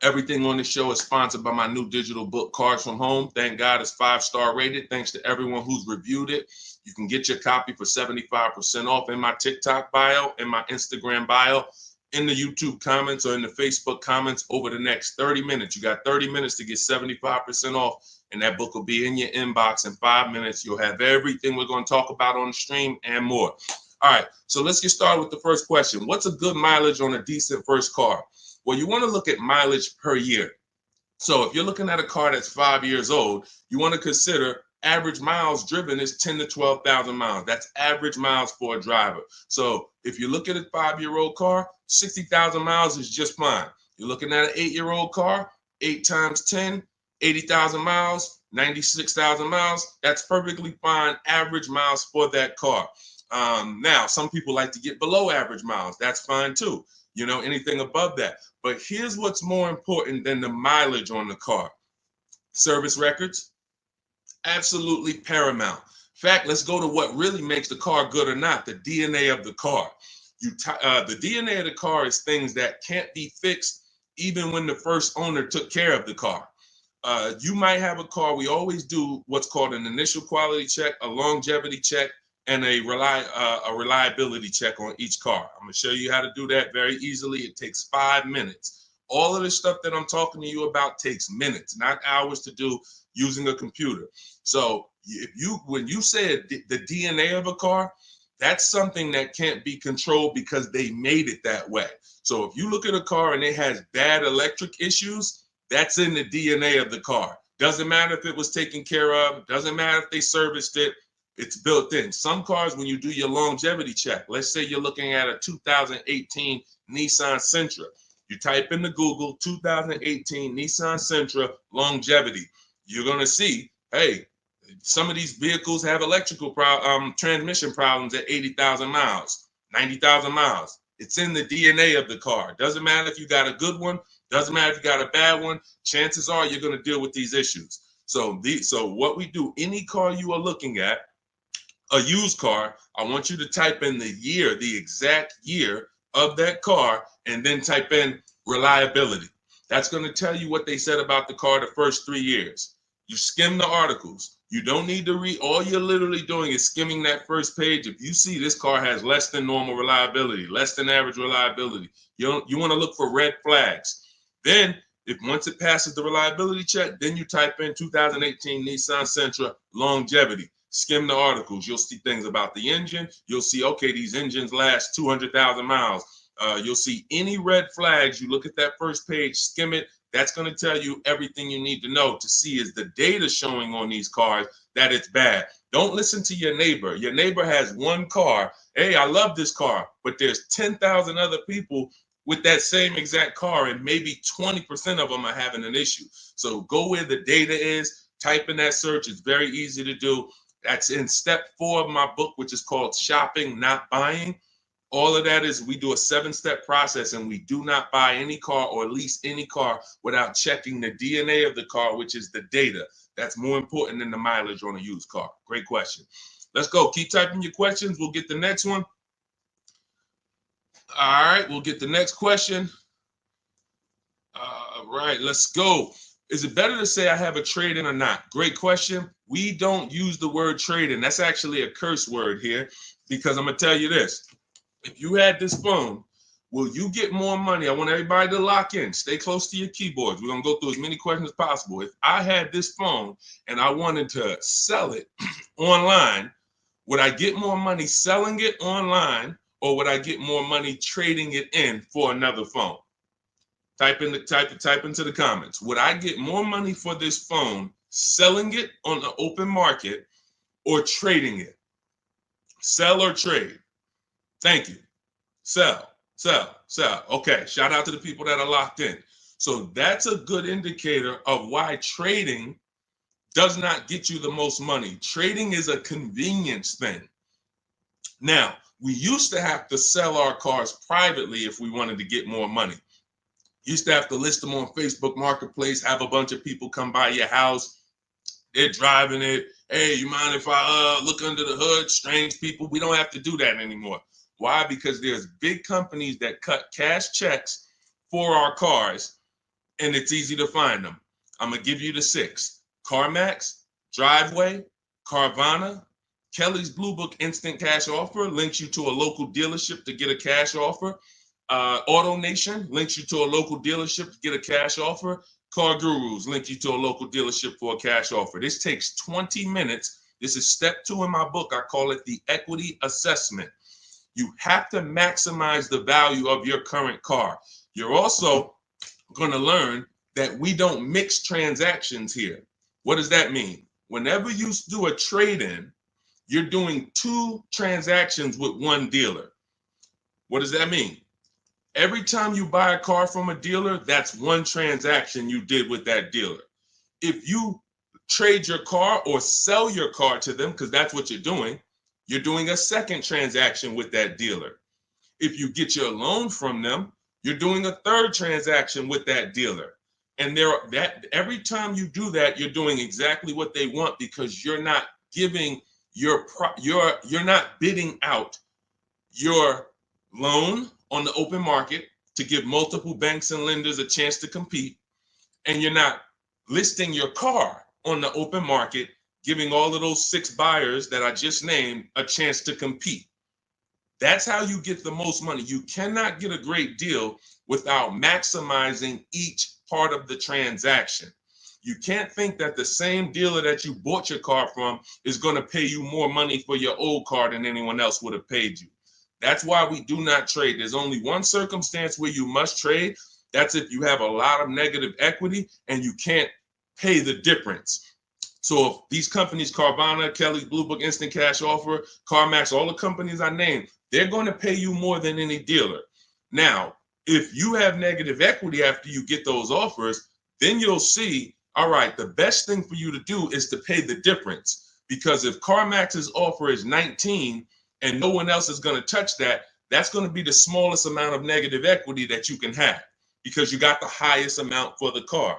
[SPEAKER 1] Everything on the show is sponsored by my new digital book, Cars from Home. Thank God it's 5-star rated. Thanks to everyone who's reviewed it. You can get your copy for 75% off in my TikTok bio, in my Instagram bio, in the YouTube comments, or in the Facebook comments over the next 30 minutes. You got 30 minutes to get 75% off, and that book will be in your inbox in 5 minutes. You'll have everything we're going to talk about on the stream and more. All right, so let's get started with the first question. What's a good mileage on a decent first car? Well, you want to look at mileage per year. So if you're looking at a car that's 5 years old, you want to consider average miles driven is 10 to 12,000 miles. That's average miles for a driver. So if you look at a 5-year-old car, 60,000 miles is just fine. You're looking at an 8-year-old car, 8 times 10, 80,000 miles, 96,000 miles. That's perfectly fine average miles for that car. Now, some people like to get below average miles. That's fine too. You know, anything above that. But here's what's more important than the mileage on the car. Service records, absolutely paramount. In fact, let's go to what really makes the car good or not, the DNA of the car. The DNA of the car is things that can't be fixed even when the first owner took care of the car. You might have a car, we always do what's called an initial quality check, a longevity check, and a reliability check on each car. I'm going to show you how to do that very easily. It takes 5 minutes. All of the stuff that I'm talking to you about takes minutes, not hours to do using a computer. So when you said the DNA of a car, that's something that can't be controlled because they made it that way. So if you look at a car and it has bad electric issues, that's in the DNA of the car. Doesn't matter if it was taken care of, doesn't matter if they serviced it. It's built in. Some cars, when you do your longevity check, let's say you're looking at a 2018 Nissan Sentra. You type into Google 2018 Nissan Sentra longevity. You're going to see, hey, some of these vehicles have electrical transmission problems at 80,000 miles, 90,000 miles. It's in the DNA of the car. Doesn't matter if you got a good one. Doesn't matter if you got a bad one. Chances are you're going to deal with these issues. So what we do, any car you are looking at, a used car, I want you to type in the year, the exact year of that car, and then type in reliability. That's going to tell you what they said about the car the first 3 years. You skim the articles. You don't need to read. All you're literally doing is skimming that first page. If you see this car has less than normal reliability, less than average reliability, you want to look for red flags. Then, once it passes the reliability check, then you type in 2018 Nissan Sentra longevity. Skim the articles. You'll see things about the engine. You'll see, okay, these engines last 200,000 miles. You'll see any red flags. You look at that first page, skim it. That's going to tell you everything you need to know to see is the data showing on these cars that it's bad. Don't listen to your neighbor. Your neighbor has one car. Hey, I love this car, but there's 10,000 other people with that same exact car, and maybe 20% of them are having an issue. So go where the data is, type in that search. It's very easy to do. That's in step 4 of my book, which is called Shopping, Not Buying. All of that is we do a 7-step process, and we do not buy any car or lease any car without checking the DNA of the car, which is the data. That's more important than the mileage on a used car. Great question. Let's go. Keep typing your questions. We'll get the next one. All right, we'll get the next question. All right, let's go. Is it better to say I have a trade-in or not? Great question. We don't use the word trade-in. That's actually a curse word here, because I'm going to tell you this. If you had this phone, will you get more money? I want everybody to lock in. Stay close to your keyboards. We're going to go through as many questions as possible. If I had this phone and I wanted to sell it online, would I get more money selling it online, or would I get more money trading it in for another phone? Type into the comments. Would I get more money for this phone selling it on the open market or trading it? Sell or trade? Thank you. Sell, sell, sell. Okay, shout out to the people that are locked in. So that's a good indicator of why trading does not get you the most money. Trading is a convenience thing. Now, we used to have to sell our cars privately if we wanted to get more money. Used to have to list them on Facebook Marketplace, have a bunch of people come by your house. They're driving it. Hey, you mind if I look under the hood? Strange people. We don't have to do that anymore. Why? Because there's big companies that cut cash checks for our cars, and it's easy to find them. I'm going to give you the 6. CarMax, Driveway, Carvana, Kelly's Blue Book Instant Cash Offer links you to a local dealership to get a cash offer. Auto Nation links you to a local dealership to get a cash offer. Car Gurus link you to a local dealership for a cash offer. This takes 20 minutes. This is step 2 in my book. I call it the equity assessment. You have to maximize the value of your current car. You're also going to learn that we don't mix transactions here. What does that mean? Whenever you do a trade-in, you're doing 2 transactions with one dealer. What does that mean? Every time you buy a car from a dealer, that's 1 transaction you did with that dealer. If you trade your car or sell your car to them, because that's what you're doing a 2nd transaction with that dealer. If you get your loan from them, you're doing a 3rd transaction with that dealer. And every time you do that, you're doing exactly what they want, because you're not giving you're not bidding out your loan on the open market to give multiple banks and lenders a chance to compete, and you're not listing your car on the open market, giving all of those 6 buyers that I just named a chance to compete. That's how you get the most money. You cannot get a great deal without maximizing each part of the transaction. You can't think that the same dealer that you bought your car from is going to pay you more money for your old car than anyone else would have paid you. That's why we do not trade. There's only one circumstance where you must trade. That's if you have a lot of negative equity and you can't pay the difference. So if these companies, Carvana, Kelly's Blue Book Instant Cash Offer, CarMax, all the companies I named, they're going to pay you more than any dealer. Now, if you have negative equity after you get those offers, then you'll see, all right, the best thing for you to do is to pay the difference. Because if CarMax's offer is 19 and no one else is going to touch that, that's going to be the smallest amount of negative equity that you can have, because you got the highest amount for the car.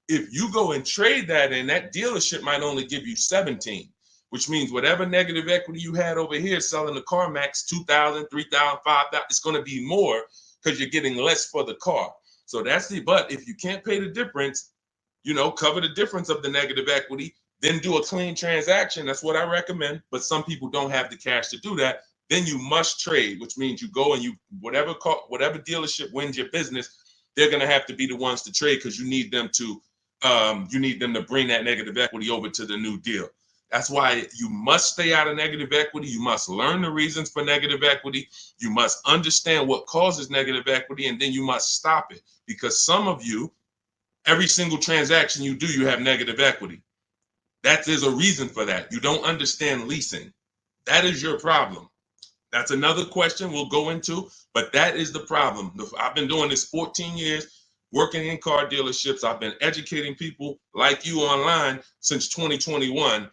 [SPEAKER 1] If you go and trade that in, that dealership might only give you 17, which means whatever negative equity you had over here selling the CarMax, 2,000, 3,000, 5,000, it's going to be more because you're getting less for the car. So but if you can't pay the difference, cover the difference of the negative equity, then do a clean transaction. That's what I recommend. But some people don't have the cash to do that. Then you must trade, which means you go and whatever dealership wins your business, they're going to have to be the ones to trade, because you need them to bring that negative equity over to the new deal. That's why you must stay out of negative equity. You must learn the reasons for negative equity. You must understand what causes negative equity, and then you must stop it. Because some of you, every single transaction you do, you have negative equity. There's a reason for that. You don't understand leasing. That is your problem. That's another question we'll go into, but that is the problem. I've been doing this 14 years, working in car dealerships. I've been educating people like you online since 2021.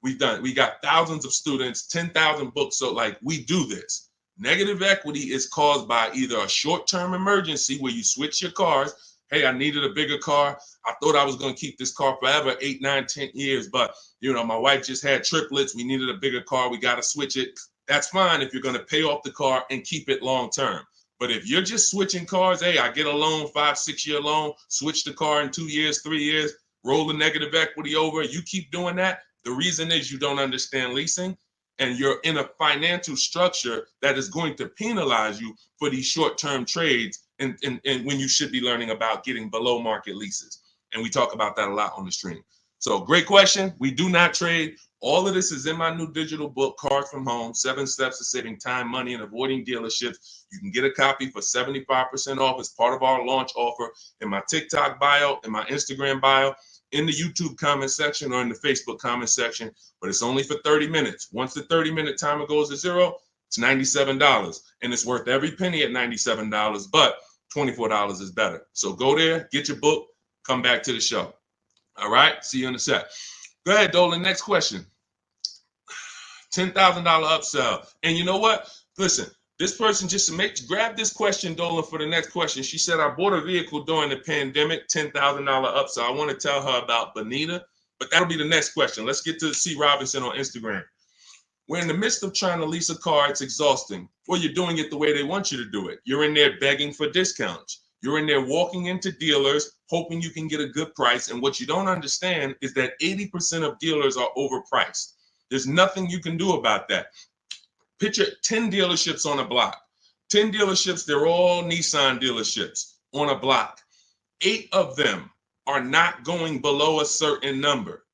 [SPEAKER 1] We got thousands of students, 10,000 books. So we do this. Negative equity is caused by either a short-term emergency where you switch your cars. Hey, I needed a bigger car. I thought I was going to keep this car forever, 8, 9, 10 years. But, my wife just had triplets. We needed a bigger car. We got to switch it. That's fine if you're going to pay off the car and keep it long-term. But if you're just switching cars, hey, I get a loan, 5-6 year loan, switch the car in 2 years, 3 years, roll the negative equity over. You keep doing that. The reason is you don't understand leasing, and you're in a financial structure that is going to penalize you for these short-term trades, and when you should be learning about getting below market leases. And we talk about that a lot on the stream. So great question. We do not trade. All of this is in my new digital book, Cars from Home, 7 Steps to Saving Time, Money, and Avoiding Dealerships. You can get a copy for 75% off as part of our launch offer in my TikTok bio, in my Instagram bio, in the YouTube comment section, or in the Facebook comment section. But it's only for 30 minutes. Once the 30-minute timer goes to zero, it's $97. And it's worth every penny at $97, but $24 is better. So go there, get your book, come back to the show. All right, see you in a sec. Go ahead, Dolan. Next question. $10,000 upsell. And you know what? Listen, this person grab this question, Dolan, for the next question. She said, I bought a vehicle during the pandemic, $10,000 upsell. I want to tell her about Bonita, but that'll be the next question. Let's get to C. Robinson on Instagram. We're in the midst of trying to lease a car. It's exhausting. Well, you're doing it the way they want you to do it. You're in there begging for discounts. You're in there walking into dealers, hoping you can get a good price. And what you don't understand is that 80% of dealers are overpriced. There's nothing you can do about that. Picture 10 dealerships on a block. 10 dealerships, they're all Nissan dealerships on a block. 8 of them are not going below a certain number.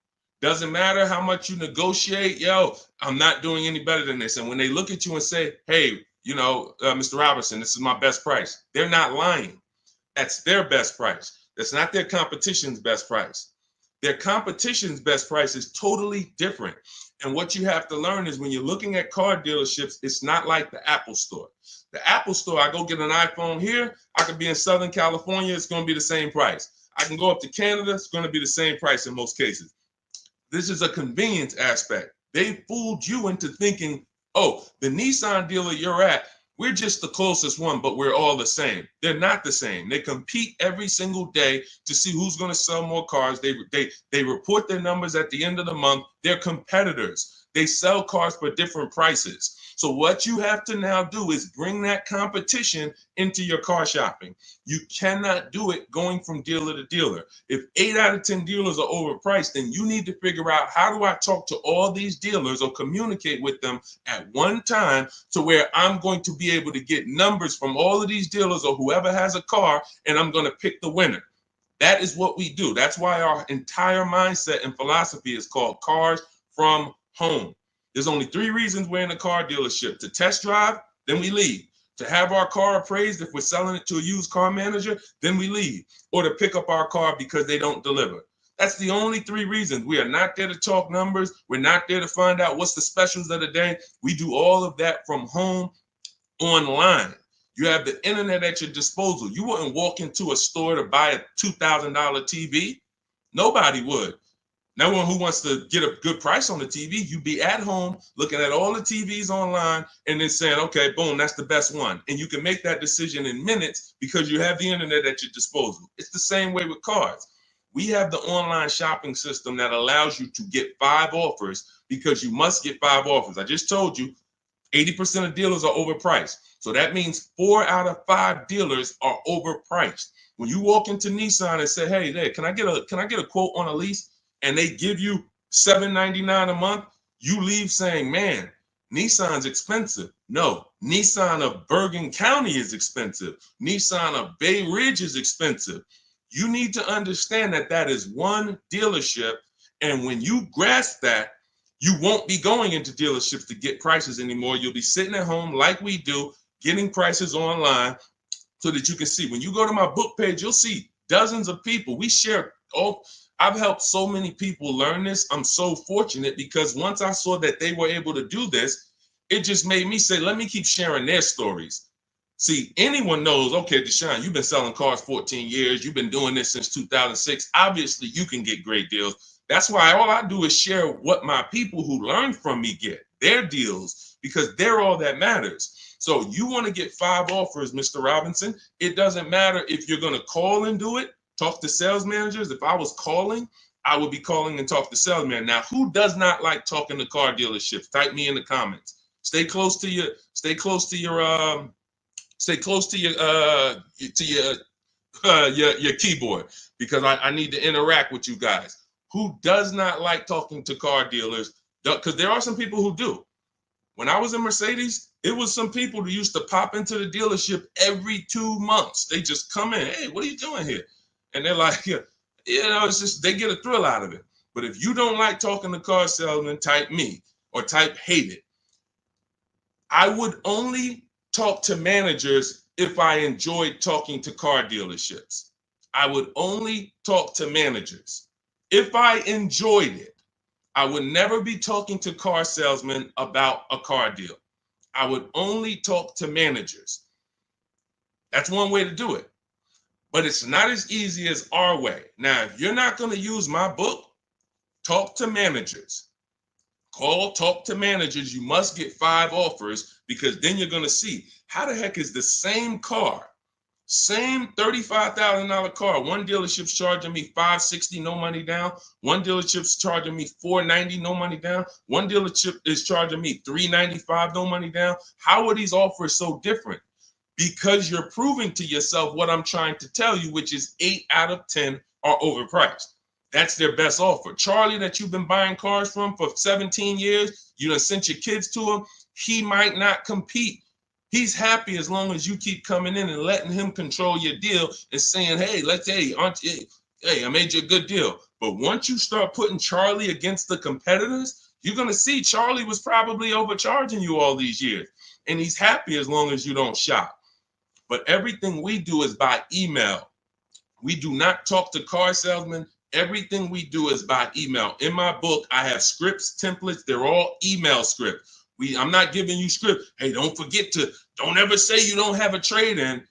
[SPEAKER 1] Doesn't matter how much you negotiate, yo, I'm not doing any better than this. And when they look at you and say, hey, Mr. Robinson, this is my best price, they're not lying. That's their best price. That's not their competition's best price. Their competition's best price is totally different. And what you have to learn is when you're looking at car dealerships, it's not like the Apple store. The Apple store, I go get an iPhone here, I could be in Southern California, it's going to be the same price. I can go up to Canada, it's going to be the same price in most cases. This is a convenience aspect. They fooled you into thinking, oh, the Nissan dealer you're at, we're just the closest one, but we're all the same. They're not the same. They compete every single day to see who's going to sell more cars. They report their numbers at the end of the month. They're competitors. They sell cars for different prices. So what you have to now do is bring that competition into your car shopping. You cannot do it going from dealer to dealer. If 8 out of 10 dealers are overpriced, then you need to figure out, how do I talk to all these dealers or communicate with them at one time to where I'm going to be able to get numbers from all of these dealers or whoever has a car, and I'm going to pick the winner. That is what we do. That's why our entire mindset and philosophy is called Cars from Home. There's only 3 reasons we're in a car dealership: to test drive, then we leave; to have our car appraised if we're selling it to a used car manager, then we leave; or to pick up our car because they don't deliver. That's the only 3 reasons. We are not there to talk numbers. We're not there to find out what's the specials of the day. We do all of that from home, online. You have the internet at your disposal. You wouldn't walk into a store to buy a $2,000 TV. Nobody would. No one who wants to get a good price on the TV, you'd be at home looking at all the TVs online and then saying, okay, boom, that's the best one. And you can make that decision in minutes because you have the internet at your disposal. It's the same way with cars. We have the online shopping system that allows you to get 5 offers because you must get 5 offers. I just told you 80% of dealers are overpriced. So that means 4 out of 5 dealers are overpriced. When you walk into Nissan and say, hey, there, can I get a quote on a lease? And they give you $799 a month, you leave saying, man, Nissan's expensive. No, Nissan of Bergen County is expensive. Nissan of Bay Ridge is expensive. You need to understand that that is one dealership. And when you grasp that, you won't be going into dealerships to get prices anymore. You'll be sitting at home like we do, getting prices online so that you can see. When you go to my book page, you'll see dozens of people. We share all. I've helped so many people learn this. I'm so fortunate because once I saw that they were able to do this, it just made me say, let me keep sharing their stories. See, anyone knows, okay, Deshone, you've been selling cars 14 years. You've been doing this since 2006. Obviously, you can get great deals. That's why all I do is share what my people who learn from me get, their deals, because they're all that matters. So you want to get 5 offers, Mr. Robinson. It doesn't matter if you're going to call and do it. Talk to sales managers. If I was calling, I would be calling and talk to salesmen. Now, who does not like talking to car dealerships? Type me in the comments. Stay close to your keyboard because I need to interact with you guys. Who does not like talking to car dealers? Because there are some people who do. When I was in Mercedes, it was some people who used to pop into the dealership every 2 months. They just come in. Hey, what are you doing here? And they're like, it's just, they get a thrill out of it. But if you don't like talking to car salesmen, type me or type hate it. I would only talk to managers if I enjoyed talking to car dealerships. I would only talk to managers if I enjoyed it. I would never be talking to car salesmen about a car deal. I would only talk to managers. That's one way to do it. But it's not as easy as our way. Now, if you're not going to use my book, talk to managers. Talk to managers. You must get 5 offers because then you're going to see how the heck is the same car, same $35,000 car. One dealership's charging me $560, no money down. One dealership's charging me $490, no money down. One dealership is charging me $395, no money down. How are these offers so different? because you're proving to yourself what I'm trying to tell you, which is 8 out of 10 are overpriced. That's their best offer. Charlie, that you've been buying cars from for 17 years, you done sent your kids to him, he might not compete. He's happy as long as you keep coming in and letting him control your deal and saying, hey, hey, I made you a good deal. But once you start putting Charlie against the competitors, you're going to see Charlie was probably overcharging you all these years. And he's happy as long as you don't shop. But everything we do is by email. We do not talk to car salesmen. Everything we do is by email. In my book, I have scripts, templates. They're all email scripts. I'm not giving you script. Hey, don't ever say you don't have a trade-in.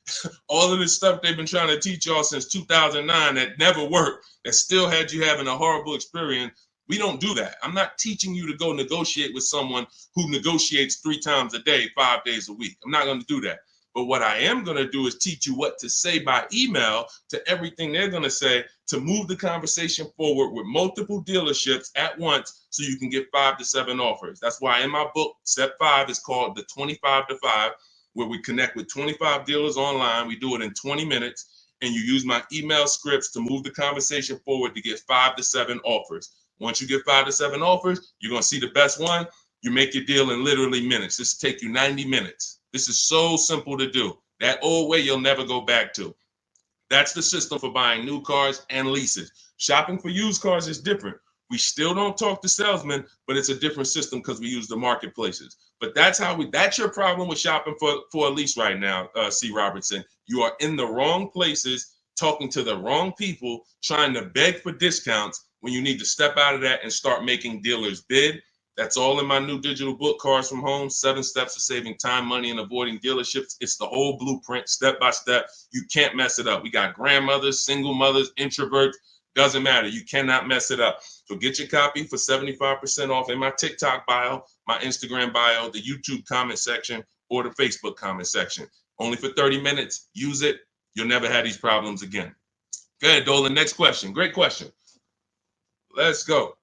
[SPEAKER 1] All of this stuff they've been trying to teach y'all since 2009 that never worked, that still had you having a horrible experience. We don't do that. I'm not teaching you to go negotiate with someone who negotiates 3 times a day, 5 days a week. I'm not going to do that. But what I am going to do is teach you what to say by email to everything they're going to say to move the conversation forward with multiple dealerships at once so you can get 5 to 7 offers. That's why in my book, step 5 is called the 25 to 5, where we connect with 25 dealers online. We do it in 20 minutes, and you use my email scripts to move the conversation forward to get 5 to 7 offers. Once you get 5 to 7 offers, you're going to see the best one. You make your deal in literally minutes. This will take you 90 minutes. This is so simple to do. That old way you'll never go back to. That's the system for buying new cars and leases. Shopping for used cars is different. We still don't talk to salesmen, but it's a different system because we use the marketplaces. But that's your problem with shopping for a lease right now, C. Robertson. You are in the wrong places, talking to the wrong people, trying to beg for discounts when you need to step out of that and start making dealers bid. That's all in my new digital book, Cars from Home, 7 Steps to Saving Time, Money, and Avoiding Dealerships. It's the whole blueprint, step by step. You can't mess it up. We got grandmothers, single mothers, introverts. Doesn't matter. You cannot mess it up. So get your copy for 75% off in my TikTok bio, my Instagram bio, the YouTube comment section, or the Facebook comment section. Only for 30 minutes. Use it. You'll never have these problems again. Go ahead, Dolan. Next question. Great question. Let's go.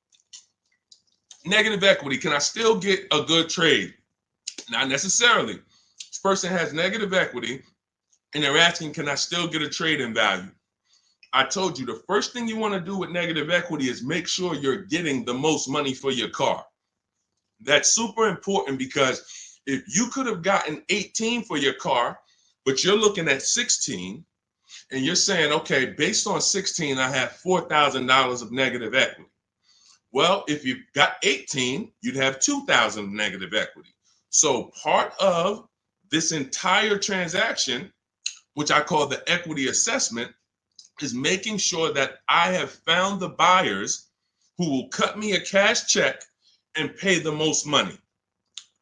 [SPEAKER 1] Negative equity. Can I still get a good trade? Not necessarily. This person has negative equity and they're asking, can I still get a trade in value? I told you the first thing you want to do with negative equity is make sure you're getting the most money for your car. That's super important because if you could have gotten 18 for your car, but you're looking at 16 and you're saying, okay, based on 16, I have $4,000 of negative equity. Well, if you got 18, you'd have 2,000 of negative equity. So part of this entire transaction, which I call the equity assessment, is making sure that I have found the buyers who will cut me a cash check and pay the most money.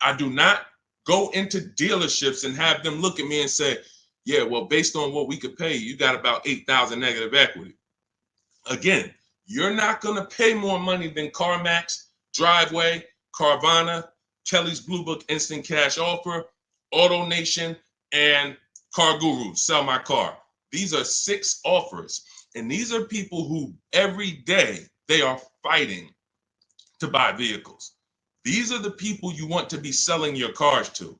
[SPEAKER 1] I do not go into dealerships and have them look at me and say, yeah, well, based on what we could pay, you got about 8,000 negative equity. Again, you're not going to pay more money than CarMax, Driveway, Carvana, Kelly's Blue Book Instant Cash Offer, AutoNation, and Car Guru, Sell My Car. These are 6 offers, and these are people who every day they are fighting to buy vehicles. These are the people you want to be selling your cars to.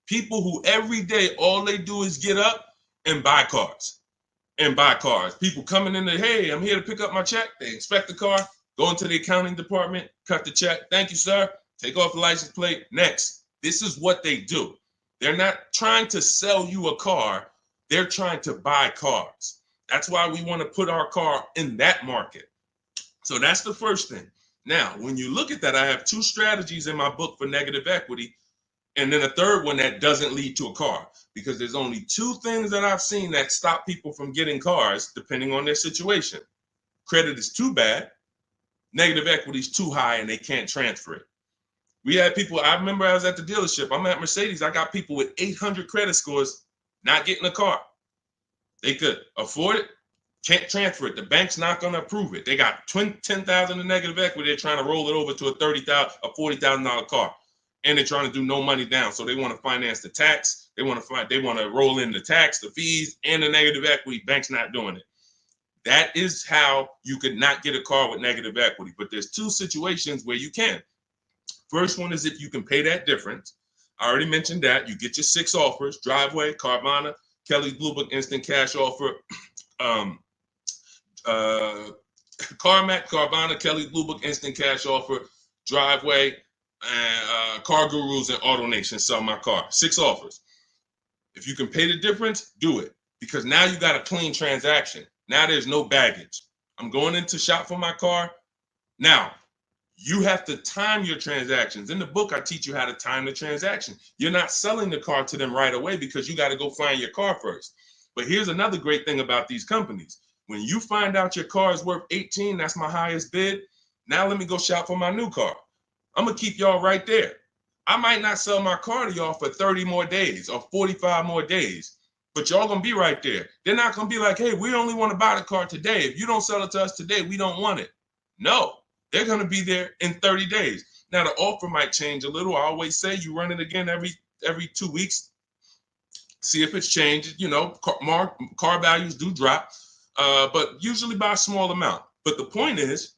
[SPEAKER 1] People who every day all they do is get up and buy cars. People coming in there, hey, I'm here to pick up my check. They inspect the car, go into the accounting department, cut the check. Thank you, sir. Take off the license plate. Next. This is what they do. They're not trying to sell you a car. They're trying to buy cars. That's why we want to put our car in that market. So that's the first thing. Now, when you look at that, I have 2 strategies in my book for negative equity, and then a third one that doesn't lead to a car, because there's only 2 things that I've seen that stop people from getting cars depending on their situation. Credit is too bad, negative equity is too high, and they can't transfer it. We had people, I remember I was at the dealership, I'm at Mercedes, I got people with 800 credit scores not getting a car. They could afford it, can't transfer it. The bank's not going to approve it. They got 10,000 in negative equity. They're trying to roll it over to a $40,000 car, and they're trying to do no money down. So they want to finance the tax. They want to roll in the tax, the fees, and the negative equity. Bank's not doing it. That is how you could not get a car with negative equity. But there's 2 situations where you can. First one is if you can pay that difference. I already mentioned that. You get your 6 offers: Driveway, Carvana, Kelly's Blue Book Instant Cash Offer, CarMax, Carvana, Kelly's Blue Book Instant Cash Offer, Driveway, and Car Gurus and AutoNation Sell My Car. 6 offers. If you can pay the difference, do it, because now you got a clean transaction. Now there's no baggage. I'm going in to shop for my car. Now, you have to time your transactions. In the book, I teach you how to time the transaction. You're not selling the car to them right away because you got to go find your car first. But here's another great thing about these companies. When you find out your car is worth 18, that's my highest bid. Now let me go shop for my new car. I'm going to keep y'all right there. I might not sell my car to y'all for 30 more days or 45 more days, but y'all going to be right there. They're not going to be like, hey, we only want to buy the car today. If you don't sell it to us today, we don't want it. No, they're going to be there in 30 days. Now, the offer might change a little. I always say you run it again every 2 weeks. See if it's changed. You know, car values do drop, but usually by a small amount. But the point is,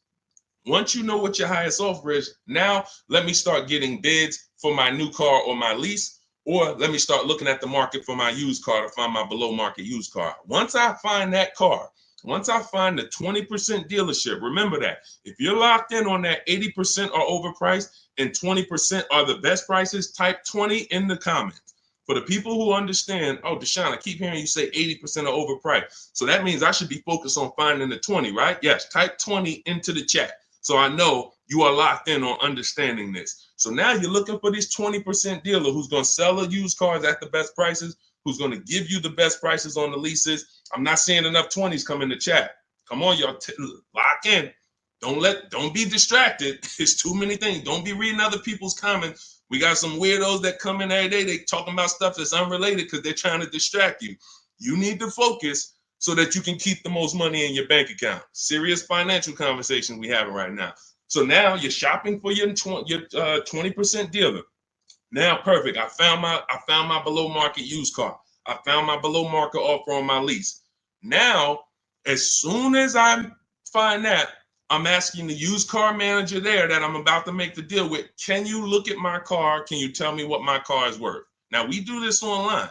[SPEAKER 1] once you know what your highest offer is, now let me start getting bids for my new car or my lease, or let me start looking at the market for my used car to find my below market used car. Once I find that car, once I find the 20% dealership, remember that if you're locked in on that 80% are overpriced and 20% are the best prices, type 20 in the comments. For the people who understand, oh, Deshone, I keep hearing you say 80% are overpriced. So that means I should be focused on finding the 20, right? Yes, type 20 into the chat. So I know you are locked in on understanding this. So now you're looking for this 20% dealer who's going to sell the used cars at the best prices, who's going to give you the best prices on the leases. I'm not seeing enough 20s come in the chat. Come on, y'all, lock in. Don't be distracted. It's too many things. Don't be reading other people's comments. We got some weirdos that come in every day. They talking about stuff that's unrelated because they're trying to distract you. You need to focus so that you can keep the most money in your bank account. Serious financial conversation we having right now. So now you're shopping for your 20% dealer. Now, perfect. I found my below market used car. I found my below market offer on my lease. Now, as soon as I find that, I'm asking the used car manager there that I'm about to make the deal with, can you look at my car? Can you tell me what my car is worth? Now, we do this online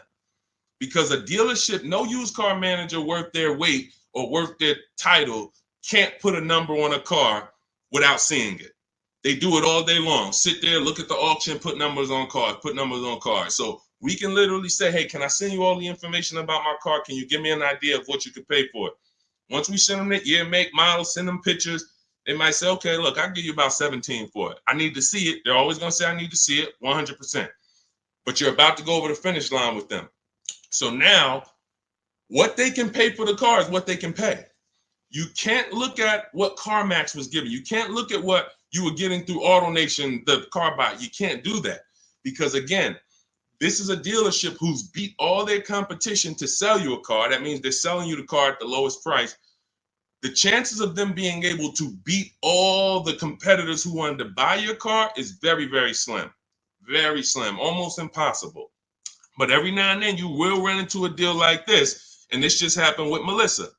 [SPEAKER 1] because a dealership, no used car manager worth their weight or worth their title can't put a number on a car without seeing it. They do it all day long. Sit there, look at the auction, put numbers on cars, So we can literally say, hey, can I send you all the information about my car? Can you give me an idea of what you could pay for it? Once we send them the year, make, model, send them pictures, they might say, okay, look, I'll give you about 17 for it. I need to see it. They're always going to say, I need to see it 100%. But you're about to go over the finish line with them. So now what they can pay for the car is what they can pay. You can't look at what CarMax was giving. You can't look at what you were getting through AutoNation, the car buy. You can't do that because, again, this is a dealership who's beat all their competition to sell you a car. That means they're selling you the car at the lowest price. The chances of them being able to beat all the competitors who wanted to buy your car is very, very slim. Very slim, almost impossible. But every now and then you will run into a deal like this. And this just happened with Melissa.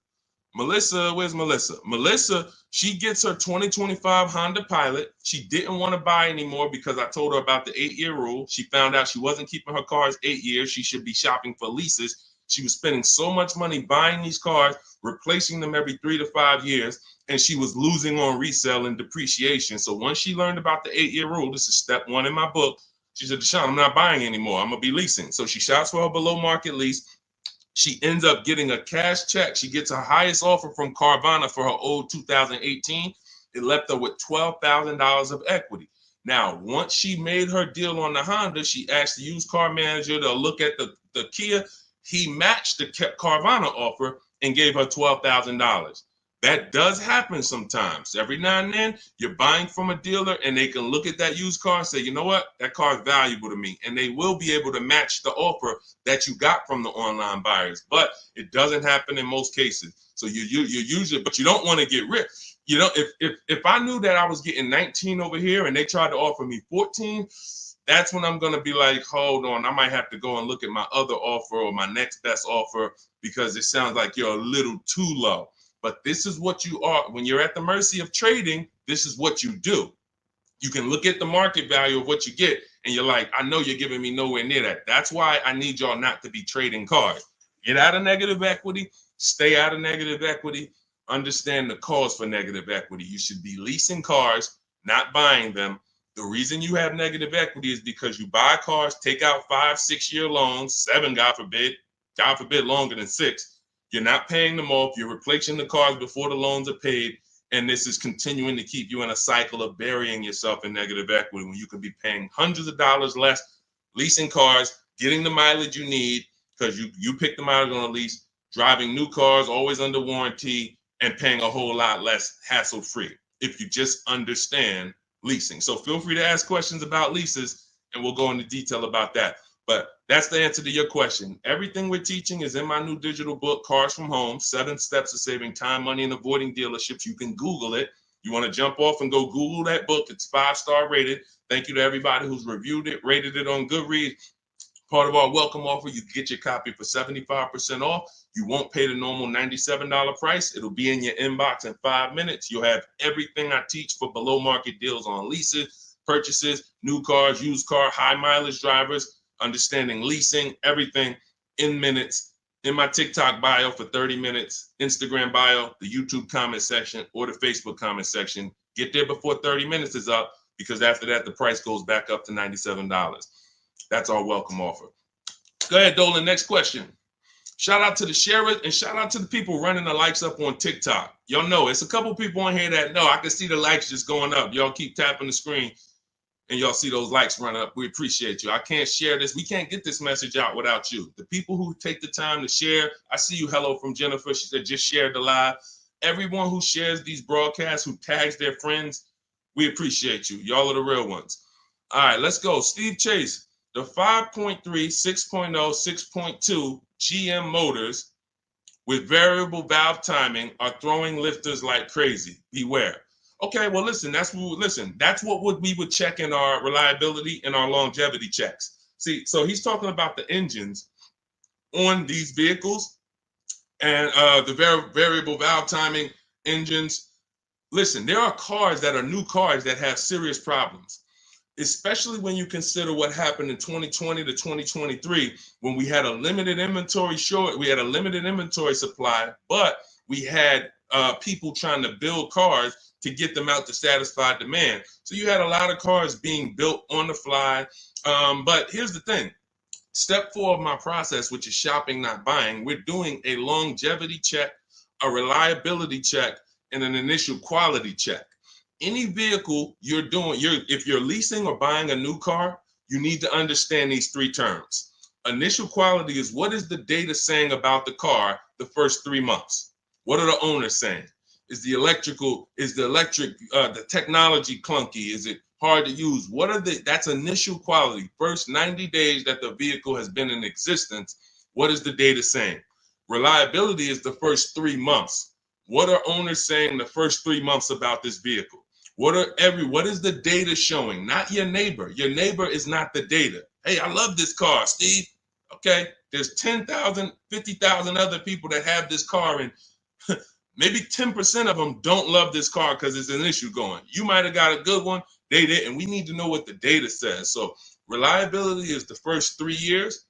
[SPEAKER 1] Where's Melissa? Melissa, she gets her 2025 Honda Pilot. She didn't want to buy anymore because I told her about the 8-year rule. She found out she wasn't keeping her cars 8 years. She should be shopping for leases. She was spending so much money buying these cars, replacing them every 3 to 5 years, and she was losing on resale and depreciation. So once she learned about the 8-year rule, this is step 1 in my book, she said, Deshone, I'm not buying anymore. I'm going to be leasing. So she shops for her below market lease. She ends up getting a cash check. She gets her highest offer from Carvana for her old 2018. It left her with $12,000 of equity. Now, once she made her deal on the Honda, she asked the used car manager to look at the Kia. He matched the Carvana offer and gave her $12,000. That does happen sometimes. Every now and then, you're buying from a dealer and they can look at that used car and say, you know what, that car is valuable to me. And they will be able to match the offer that you got from the online buyers. But it doesn't happen in most cases. So you usually, but you don't want to get rich. You know, if I knew that I was getting 19 over here and they tried to offer me 14, that's when I'm going to be like, hold on, I might have to go and look at my other offer or my next best offer because it sounds like you're a little too low. But this is what you are. When you're at the mercy of trading, this is what you do. You can look at the market value of what you get and you're like, I know you're giving me nowhere near that. That's why I need y'all not to be trading cars. Get out of negative equity, stay out of negative equity, understand the cause for negative equity. You should be leasing cars, not buying them. The reason you have negative equity is because you buy cars, take out 5-6 year loans, 7, God forbid longer than 6. You're not paying them off. You're replacing the cars before the loans are paid. And this is continuing to keep you in a cycle of burying yourself in negative equity when you could be paying hundreds of dollars less, leasing cars, getting the mileage you need because you pick the mileage on a lease, driving new cars, always under warranty, and paying a whole lot less hassle-free if you just understand leasing. So feel free to ask questions about leases, and we'll go into detail about that. But that's the answer to your question. Everything we're teaching is in my new digital book, Cars from Home, 7 Steps to Saving Time, Money, and Avoiding Dealerships. You can Google it. You want to jump off and go Google that book. It's 5-star rated. Thank you to everybody who's reviewed it, rated it on Goodreads. Part of our welcome offer, you get your copy for 75% off. You won't pay the normal $97 price. It'll be in your inbox in 5 minutes. You'll have everything I teach for below market deals on leases, purchases, new cars, used car, high mileage drivers, understanding leasing, everything in minutes. In my TikTok bio for 30 minutes, Instagram bio, the YouTube comment section, or the Facebook comment section. Get there before 30 minutes is up, because after that, the price goes back up to $97. That's our welcome offer. Go ahead, Dolan. Next question. Shout out to the sharers and shout out to the people running the likes up on TikTok. Y'all know it's a couple people on here that know. I can see the likes just going up. Y'all keep tapping the screen and y'all see those likes run up. We appreciate you. I can't share this. We can't get this message out without you. The people who take the time to share. I see you. Hello from Jennifer. She said just shared the live. Everyone who shares these broadcasts, who tags their friends, we appreciate you. Y'all are the real ones. All right, let's go. Steve Chase. The 5.3, 6.0, 6.2 GM motors with variable valve timing are throwing lifters like crazy. Beware. Okay, well, listen, that's what we would check in our reliability and our longevity checks. See, so he's talking about the engines on these vehicles and the variable valve timing engines. Listen, there are cars that are new cars that have serious problems, especially when you consider what happened in 2020 to 2023, when we had a limited inventory supply, but we had people trying to build cars to get them out to satisfy demand. So you had a lot of cars being built on the fly. But here's the thing. Step 4 of my process, which is shopping, not buying, we're doing a longevity check, a reliability check, and an initial quality check. Any vehicle you're doing, if you're leasing or buying a new car, you need to understand these 3 terms. Initial quality is, what is the data saying about the car the first 3 months? What are the owners saying? Is the technology clunky? Is it hard to use? That's initial quality. First 90 days that the vehicle has been in existence, what is the data saying? Reliability is the first 3 months. What are owners saying the first 3 months about this vehicle? What is the data showing? Not your neighbor. Your neighbor is not the data. Hey, I love this car, Steve. Okay, there's 10,000, 50,000 other people that have this car, and maybe 10% of them don't love this car because there's an issue going. You might have got a good one, they didn't. We need to know what the data says. So reliability is the first 3 years.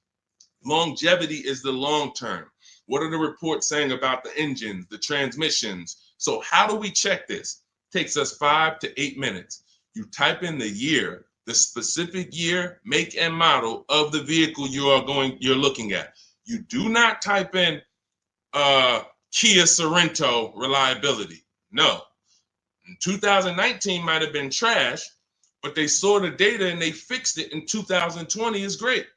[SPEAKER 1] Longevity is the long term. What are the reports saying about the engines, the transmissions? So how do we check this? It takes us 5 to 8 minutes. You type in the year, the specific year, make, and model of the vehicle you're looking at. You do not type in Kia Sorento reliability. No. 2019 might have been trash, but they saw the data and they fixed it in 2020 is great.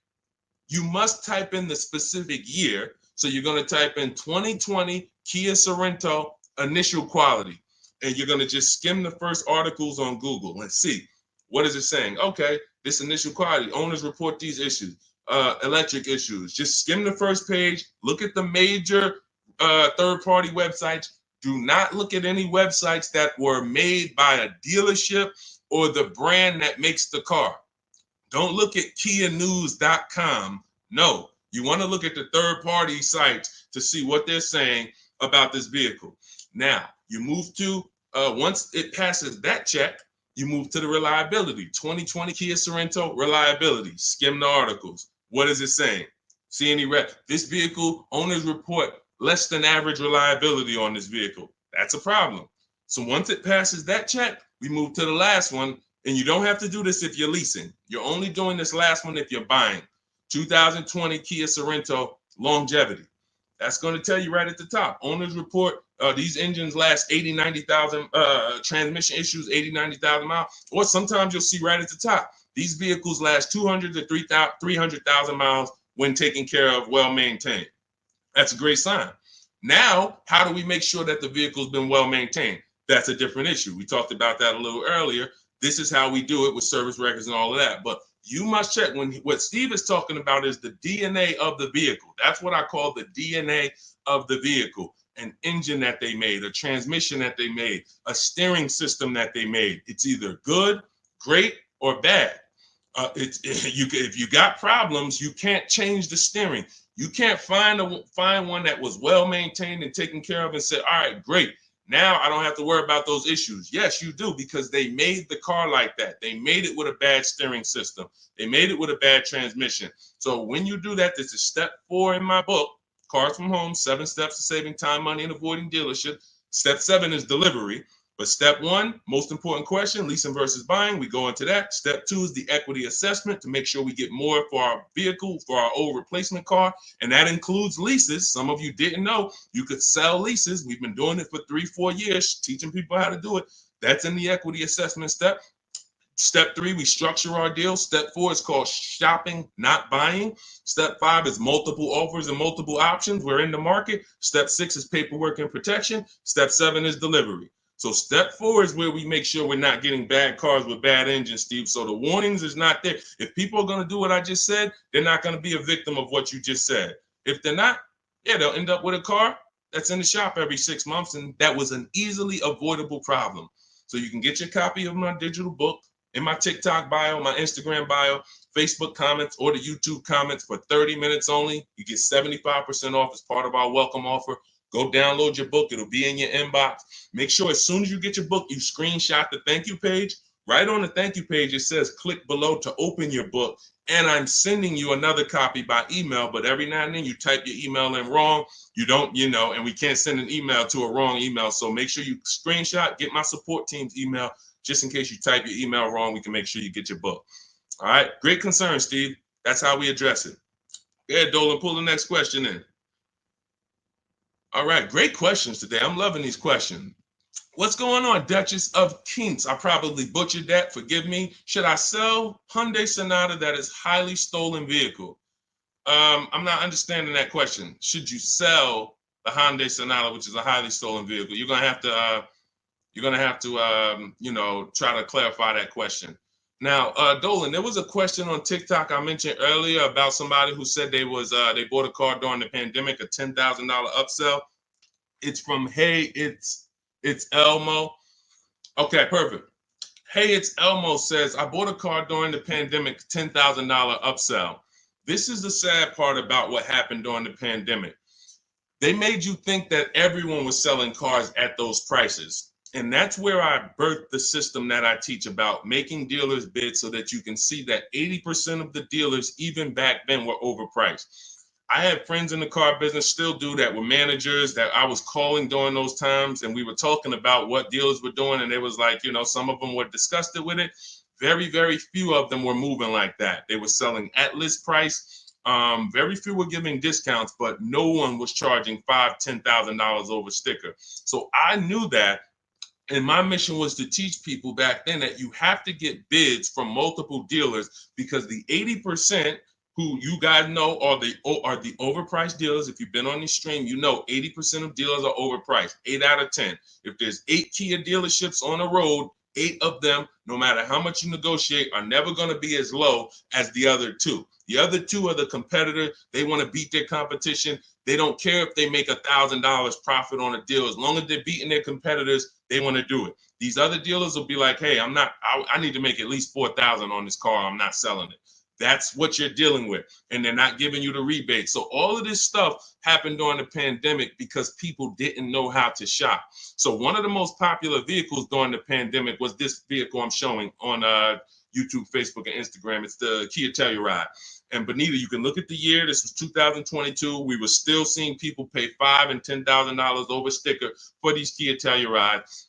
[SPEAKER 1] You must type in the specific year. So you're going to type in 2020 Kia Sorento initial quality, and you're going to just skim the first articles on Google and see what is it saying. Okay, this initial quality, owners report these issues, electric issues. Just skim the first page, look at the major third-party websites. Do not look at any websites that were made by a dealership or the brand that makes the car. Don't look at KiaNews.com. No, you want to look at the third-party sites to see what they're saying about this vehicle. Now, you move to, once it passes that check, You move to the reliability. 2020 Kia Sorento, reliability. Skim the articles. What is it saying? See any red? This vehicle, owners report less than average reliability on this vehicle. That's a problem. So once it passes that check, we move to the last one. And you don't have to do this if you're leasing. You're only doing this last one if you're buying. 2020 Kia Sorento, longevity. That's going to tell you right at the top. Owners report these engines last 80, 90,000, transmission issues, 80, 90,000 miles. Or sometimes you'll see right at the top, these vehicles last 200 to 300,000 miles when taken care of, well maintained. That's a great sign. Now, how do we make sure that the vehicle's been well maintained? That's a different issue. We talked about that a little earlier. This is how we do it with service records and all of that. But you must check what Steve is talking about is the DNA of the vehicle. That's what I call the DNA of the vehicle. An engine that they made, a transmission that they made, a steering system that they made. It's either good, great, or bad. If you got problems, you can't change the steering. You can't find one that was well maintained and taken care of and say, all right, great. Now I don't have to worry about those issues. Yes, you do, because they made the car like that. They made it with a bad steering system. They made it with a bad transmission. So when you do that, this is step 4 in my book, Cars from Home, 7 Steps to Saving Time, Money, and Avoiding Dealership. Step 7 is delivery. But step 1, most important question, leasing versus buying. We go into that. Step 2 is the equity assessment to make sure we get more for our vehicle, for our old replacement car. And that includes leases. Some of you didn't know you could sell leases. We've been doing it for 3-4 years, teaching people how to do it. That's in the equity assessment step. Step 3, we structure our deal. Step 4 is called shopping, not buying. Step 5 is multiple offers and multiple options. We're in the market. Step 6 is paperwork and protection. Step 7 is delivery. So step 4 is where we make sure we're not getting bad cars with bad engines, Steve. So the warnings is not there. If people are going to do what I just said, they're not going to be a victim of what you just said. If they're not, yeah, they'll end up with a car that's in the shop every 6 months. And that was an easily avoidable problem. So you can get your copy of my digital book in my TikTok bio, my Instagram bio, Facebook comments, or the YouTube comments for 30 minutes only. You get 75% off as part of our welcome offer. Go download your book. It'll be in your inbox. Make sure as soon as you get your book, you screenshot the thank you page. Right on the thank you page, it says click below to open your book. And I'm sending you another copy by email. But every now and then you type your email in wrong. You don't, and we can't send an email to a wrong email. So make sure you screenshot, get my support team's email. Just in case you type your email wrong, we can make sure you get your book. All right. Great concern, Steve. That's how we address it. Yeah, Dolan, pull the next question in. All right, great questions today. I'm loving these questions. What's going on, Duchess of Kings? I probably butchered that. Forgive me. Should I sell Hyundai Sonata that is highly stolen vehicle? I'm not understanding that question. Should you sell the Hyundai Sonata, which is a highly stolen vehicle? You're gonna have to, try to clarify that question. Now, Dolan, there was a question on TikTok I mentioned earlier about somebody who said they bought a car during the pandemic, a $10,000 upsell. It's from Hey, it's Elmo. Okay, perfect. Hey, it's Elmo says, I bought a car during the pandemic, $10,000 upsell. This is the sad part about what happened during the pandemic. They made you think that everyone was selling cars at those prices. And that's where I birthed the system that I teach about making dealers bid so that you can see that 80% of the dealers, even back then, were overpriced. I had friends in the car business, still do that, with managers that I was calling during those times. And we were talking about what dealers were doing. And it was like, some of them were disgusted with it. Very, very few of them were moving like that. They were selling at list price. Very few were giving discounts, but no one was charging $5,000, $10,000 over sticker. So I knew that. And my mission was to teach people back then that you have to get bids from multiple dealers, because the 80% who you guys know are the overpriced dealers. If you've been on this stream, 80% of dealers are overpriced, 8 out of 10. If there's 8 Kia dealerships on the road, 8 of them, no matter how much you negotiate, are never going to be as low as the other 2. The other 2 are the competitor. They want to beat their competition. They don't care if they make $1,000 profit on a deal. As long as they're beating their competitors, they want to do it. These other dealers will be like, hey, I need to make at least $4,000 on this car. I'm not selling it. That's what you're dealing with. And they're not giving you the rebate. So all of this stuff happened during the pandemic because people didn't know how to shop. So one of the most popular vehicles during the pandemic was this vehicle I'm showing on YouTube, Facebook, and Instagram. It's the Kia Telluride. And Benita, you can look at the year. This was 2022. We were still seeing people pay $5,000 and $10,000 over sticker for these Kia Tellurides.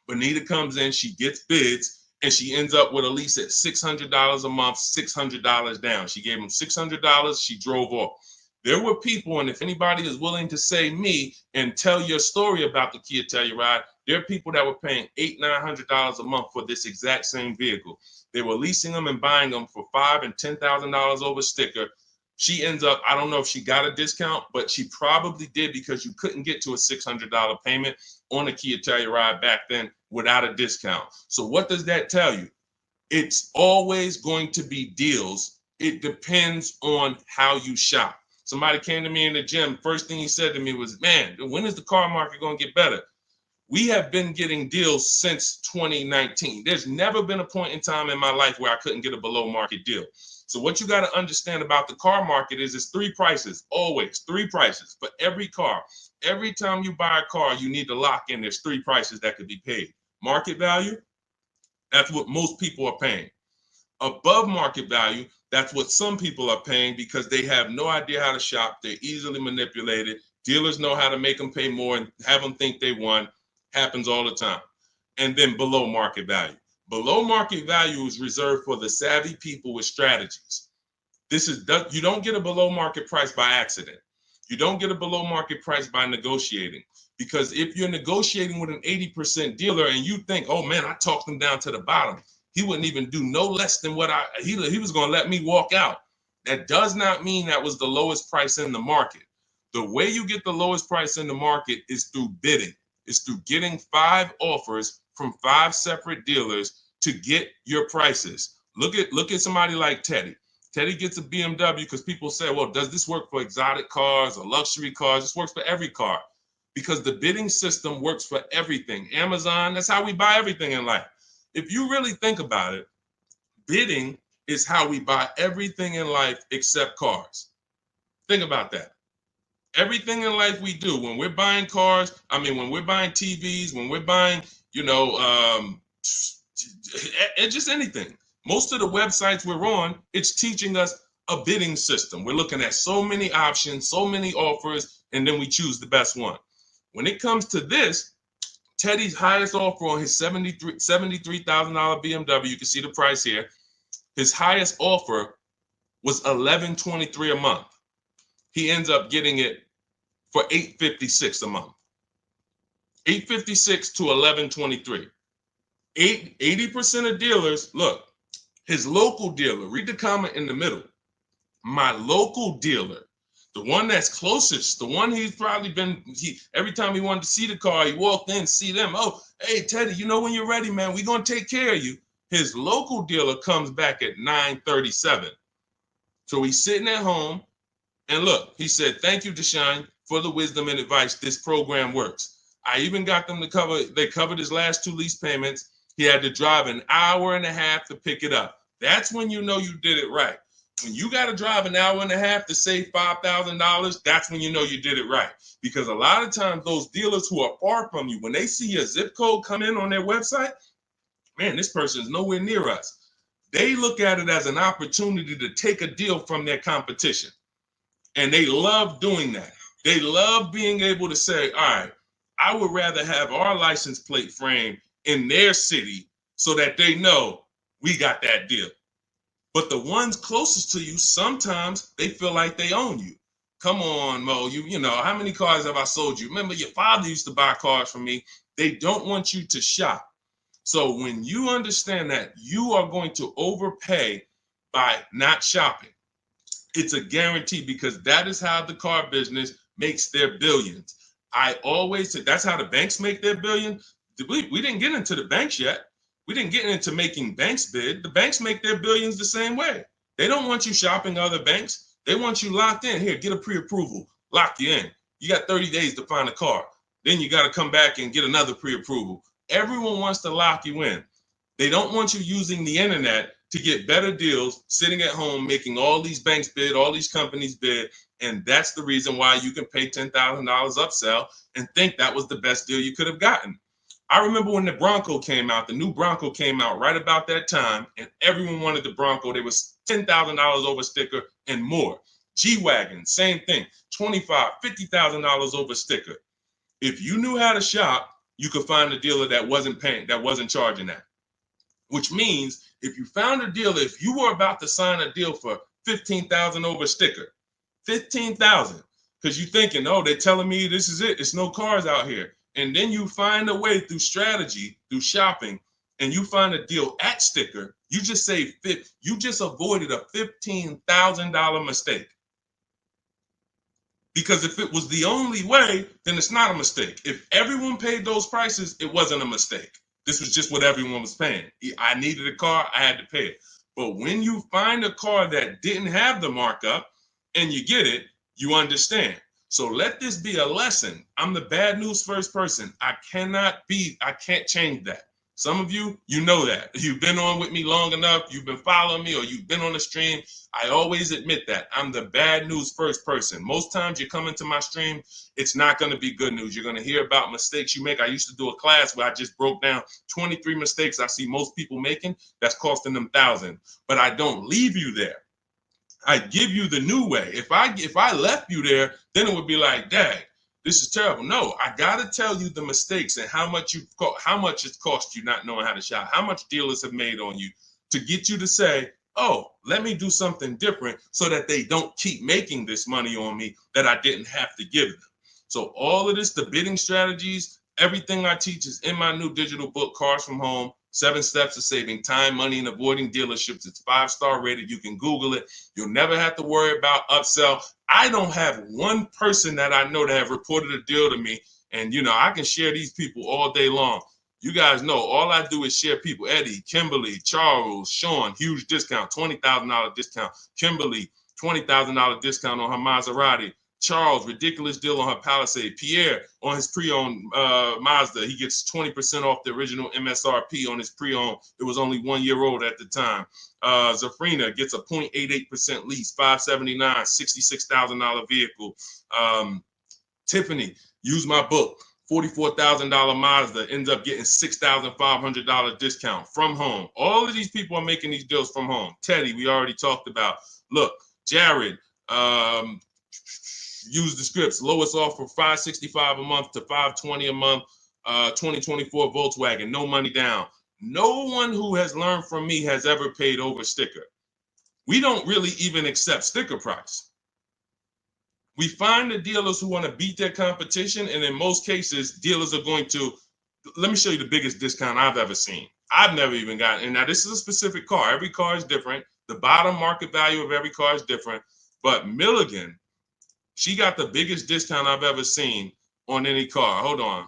[SPEAKER 1] Benita comes in, she gets bids, and she ends up with a lease at $600 a month, $600 down. She gave them $600. She drove off. There were people, and if anybody is willing to say me and tell your story about the Kia Telluride, there are people that were paying $800, $900 a month for this exact same vehicle. They were leasing them and buying them for $5,000 and $10,000 over sticker. She ends up, I don't know if she got a discount, but she probably did because you couldn't get to a $600 payment on a Kia Telluride back then without a discount. So what does that tell you? It's always going to be deals. It depends on how you shop. Somebody came to me in the gym. First thing he said to me was, man, when is the car market going to get better? We have been getting deals since 2019. There's never been a point in time in my life where I couldn't get a below market deal. So what you got to understand about the car market is it's three prices, always three prices for every car. Every time you buy a car, you need to lock in. There's three prices that could be paid. Market value, that's what most people are paying. Above market value, that's what some people are paying because they have no idea how to shop. They're easily manipulated. Dealers know how to make them pay more and have them think they won. Happens all the time. And then below market value. Below market value is reserved for the savvy people with strategies. You don't get a below market price by accident. You don't get a below market price by negotiating. Because if you're negotiating with an 80% dealer and you think, oh man, I talked him down to the bottom, he wouldn't even do no less than what he was going to let me walk out. That does not mean that was the lowest price in the market. The way you get the lowest price in the market is through bidding. It's through getting 5 offers from 5 separate dealers to get your prices. Look at somebody like Teddy. Teddy gets a BMW because people say, well, does this work for exotic cars or luxury cars? This works for every car because the bidding system works for everything. Amazon, that's how we buy everything in life. If you really think about it, bidding is how we buy everything in life except cars. Think about that. Everything in life we do, when we're buying cars, when we're buying TVs, when we're buying, just anything. Most of the websites we're on, it's teaching us a bidding system. We're looking at so many options, so many offers, and then we choose the best one. When it comes to this, Teddy's highest offer on his $73,000 BMW, you can see the price here. His highest offer was $1,123 a month. He ends up getting it for $856 a month. $856 to $1,123. 80% of dealers, look, his local dealer, read the comment in the middle. My local dealer, the one that's closest, the one he's probably been, every time he wanted to see the car, he walked in, see them. Oh, hey, Teddy, when you're ready, man, we're going to take care of you. His local dealer comes back at $937. So he's sitting at home. And look, he said, thank you, Deshone, for the wisdom and advice. This program works. I even got them they covered his last 2 lease payments. He had to drive an hour and a half to pick it up. That's when you know you did it right. When you got to drive an hour and a half to save $5,000, that's when you know you did it right. Because a lot of times those dealers who are far from you, when they see a zip code come in on their website, man, this person is nowhere near us. They look at it as an opportunity to take a deal from their competition. And they love doing that. They love being able to say, all right, I would rather have our license plate frame in their city so that they know we got that deal. But the ones closest to you, sometimes they feel like they own you. Come on, Mo, you know, how many cars have I sold you? Remember, your father used to buy cars from me. They don't want you to shop. So when you understand that you are going to overpay by not shopping, it's a guarantee because that is how the car business makes their billions. I always say that's how the banks make their billion. We didn't get into the banks yet. We didn't get into making banks bid. The banks make their billions the same way. They don't want you shopping other banks. They want you locked in. Here, get a pre-approval. Lock you in. You got 30 days to find a car. Then you got to come back and get another pre-approval. Everyone wants to lock you in. They don't want you using the internet to get better deals, sitting at home, making all these banks bid, all these companies bid. And that's the reason why you can pay $10,000 upsell and think that was the best deal you could have gotten. I remember when the Bronco came out, the new Bronco came out right about that time, and everyone wanted the Bronco. There was $10,000 over sticker and more. G-Wagon, same thing, $25,000, $50,000 over sticker. If you knew how to shop, you could find a dealer that wasn't paying, that wasn't charging that. Which means if you found a dealer, if you were about to sign a deal for $15,000 over sticker, $15,000, because you're thinking, oh, they're telling me this is it. It's no cars out here. And then you find a way through strategy, through shopping, and you find a deal at sticker, you just saved you just avoided a $15,000 mistake. Because if it was the only way, then it's not a mistake. If everyone paid those prices, it wasn't a mistake. This was just what everyone was paying. I needed a car, I had to pay it. But when you find a car that didn't have the markup and you get it, you understand. So let this be a lesson. I'm the bad news first person. I can't change that. Some of you, you know that. You've been on with me long enough, you've been following me, or you've been on the stream. I always admit that. I'm the bad news first person. Most times you come into my stream, it's not going to be good news. You're going to hear about mistakes you make. I used to do a class where I just broke down 23 mistakes I see most people making that's costing them thousands. But I don't leave you there. I give you the new way. If I left you there, then it would be like, dang, this is terrible. No, I gotta tell you the mistakes and how much it's cost you not knowing how to shop, how much dealers have made on you to get you to say, oh, let me do something different so that they don't keep making this money on me that I didn't have to give them. So all of this, the bidding strategies, everything I teach is in my new digital book, Cars from Home, 7 Steps to Saving Time, Money, and Avoiding Dealerships. It's 5-star rated. You can Google it. You'll never have to worry about upsell. I don't have one person that I know that have reported a deal to me. And, I can share these people all day long. You guys know all I do is share people. Eddie, Kimberly, Charles, Sean, huge discount, $20,000 discount. Kimberly, $20,000 discount on her Maserati. Charles, ridiculous deal on her Palisade. Pierre, on his pre-owned Mazda, he gets 20% off the original MSRP on his pre-owned. It was only 1 year old at the time. Zafrina gets a 0.88% lease, $579, $66,000 vehicle. Tiffany, use my book, $44,000 Mazda, ends up getting $6,500 discount from home. All of these people are making these deals from home. Teddy, we already talked about. Look, Jared, use the scripts. Lowest offer $565 a month to $520 a month. 2024 Volkswagen, no money down. No one who has learned from me has ever paid over sticker. We don't really even accept sticker price. We find the dealers who want to beat their competition, and in most cases, dealers are going to, let me show you the biggest discount I've ever seen. I've never even gotten, and now this is a specific car. Every car is different. The bottom market value of every car is different. But Milligan, she got the biggest discount I've ever seen on any car. Hold on.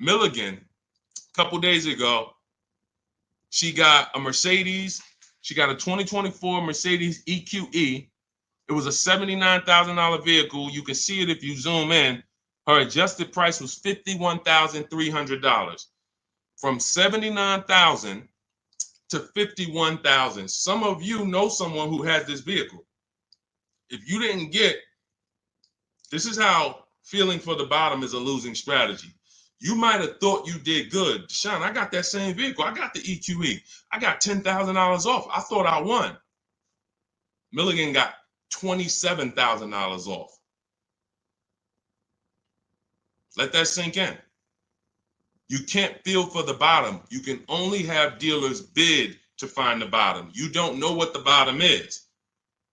[SPEAKER 1] Milligan, a couple days ago, she got a Mercedes. She got a 2024 Mercedes EQE. It was a $79,000 vehicle. You can see it if you zoom in. Her adjusted price was $51,300. From $79,000 to $51,000. Some of you know someone who has this vehicle. If you didn't get, this is how feeling for the bottom is a losing strategy. You might have thought you did good. Deshone, I got that same vehicle. I got the EQE. I got $10,000 off. I thought I won. Milligan got $27,000 off. Let that sink in. You can't feel for the bottom. You can only have dealers bid to find the bottom. You don't know what the bottom is.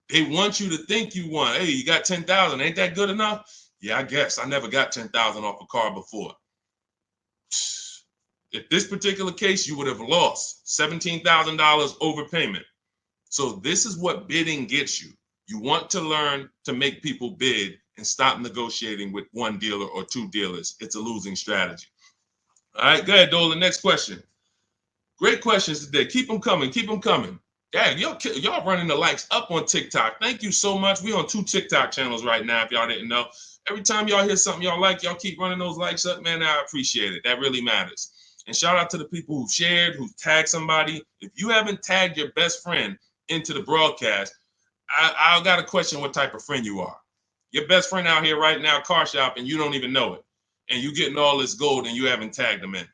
[SPEAKER 1] They want you to think you won. Hey, you got 10,000. Ain't that good enough? Yeah, I guess. I never got 10,000 off a car before. If this particular case, you would have lost $17,000 overpayment. So this is what bidding gets you. You want to learn to make people bid and stop negotiating with one dealer or two dealers. It's a losing strategy. All right, go ahead, Dolan. Next question. Great questions today. Keep them coming. Keep them coming. Dang, y'all running the likes up on TikTok. Thank you so much. We on 2 TikTok channels right now, if y'all didn't know. Every time y'all hear something y'all like, y'all keep running those likes up, man. I appreciate it. That really matters. And shout out to the people who shared, who tagged somebody. If you haven't tagged your best friend into the broadcast, I got to question what type of friend you are. Your best friend out here right now, car shop, and you don't even know it. And you getting all this gold and you haven't tagged them in.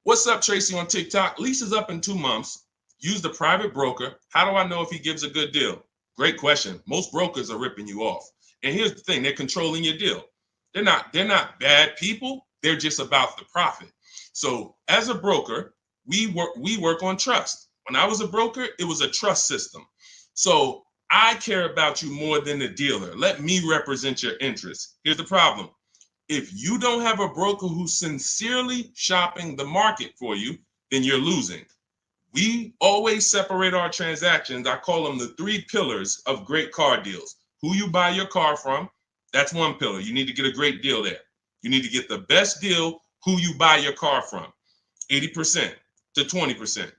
[SPEAKER 1] What's up, Tracy on TikTok? Lease is up in 2 months. Use the private broker. How do I know if he gives a good deal? Great question. Most brokers are ripping you off. And here's the thing, they're controlling your deal. They're not bad people. They're just about the profit. So as a broker, we work on trust. When I was a broker, it was a trust system. So I care about you more than the dealer. Let me represent your interests. Here's the problem. If you don't have a broker who's sincerely shopping the market for you, then you're losing. We always separate our transactions. I call them the 3 pillars of great car deals. Who you buy your car from, that's one pillar. You need to get a great deal there. You need to get the best deal, who you buy your car from, 80% to 20%.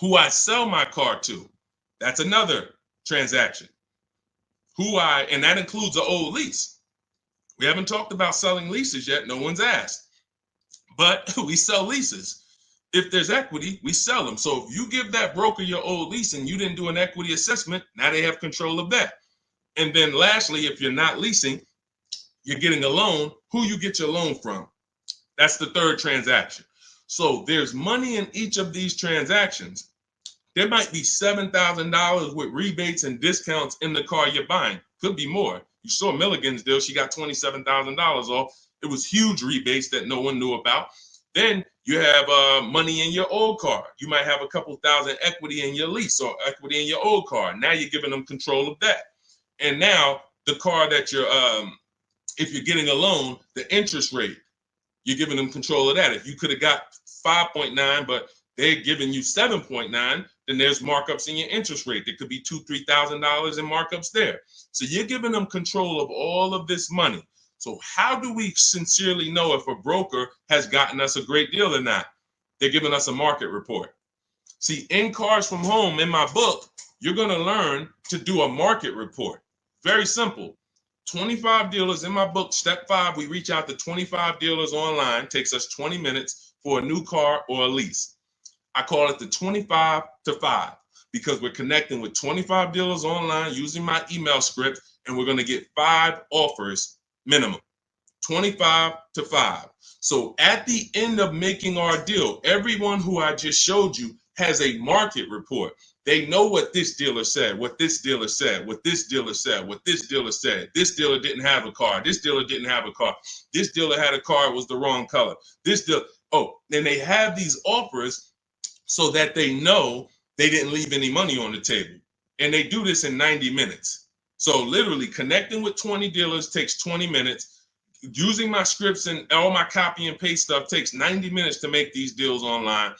[SPEAKER 1] Who I sell my car to, that's another transaction. And that includes an old lease. We haven't talked about selling leases yet. No one's asked. But we sell leases. If there's equity, we sell them. So if you give that broker your old lease and you didn't do an equity assessment, now they have control of that. And then lastly, if you're not leasing, you're getting a loan, who you get your loan from. That's the 3rd transaction. So there's money in each of these transactions. There might be $7,000 with rebates and discounts in the car you're buying. Could be more. You saw Milligan's deal. She got $27,000 off. It was huge rebates that no one knew about. Then you have money in your old car. You might have a couple thousand equity in your lease or equity in your old car. Now you're giving them control of that. And now the car that you're, if you're getting a loan, the interest rate, you're giving them control of that. If you could have got 5.9, but they're giving you 7.9, then there's markups in your interest rate. There could be $2,000, $3,000 in markups there. So you're giving them control of all of this money. So how do we sincerely know if a broker has gotten us a great deal or not? They're giving us a market report. See, in Cars from Home, in my book, you're going to learn to do a market report. Very simple. 25 dealers in my book, step 5, we reach out to 25 dealers online. Takes us 20 minutes for a new car or a lease. I call it the 25 to 5 because we're connecting with 25 dealers online using my email script, and we're going to get 5 offers minimum. 25 to 5. So at the end of making our deal, everyone who I just showed you has a market report. They know what this dealer said, what this dealer said, what this dealer said, what this dealer said. This dealer didn't have a car. This dealer didn't have a car. This dealer had a car, it was the wrong color. This dealer, then they have these offers so that they know they didn't leave any money on the table. And they do this in 90 minutes. So literally connecting with 20 dealers takes 20 minutes. Using my scripts and all my copy and paste stuff takes 90 minutes to make these deals online.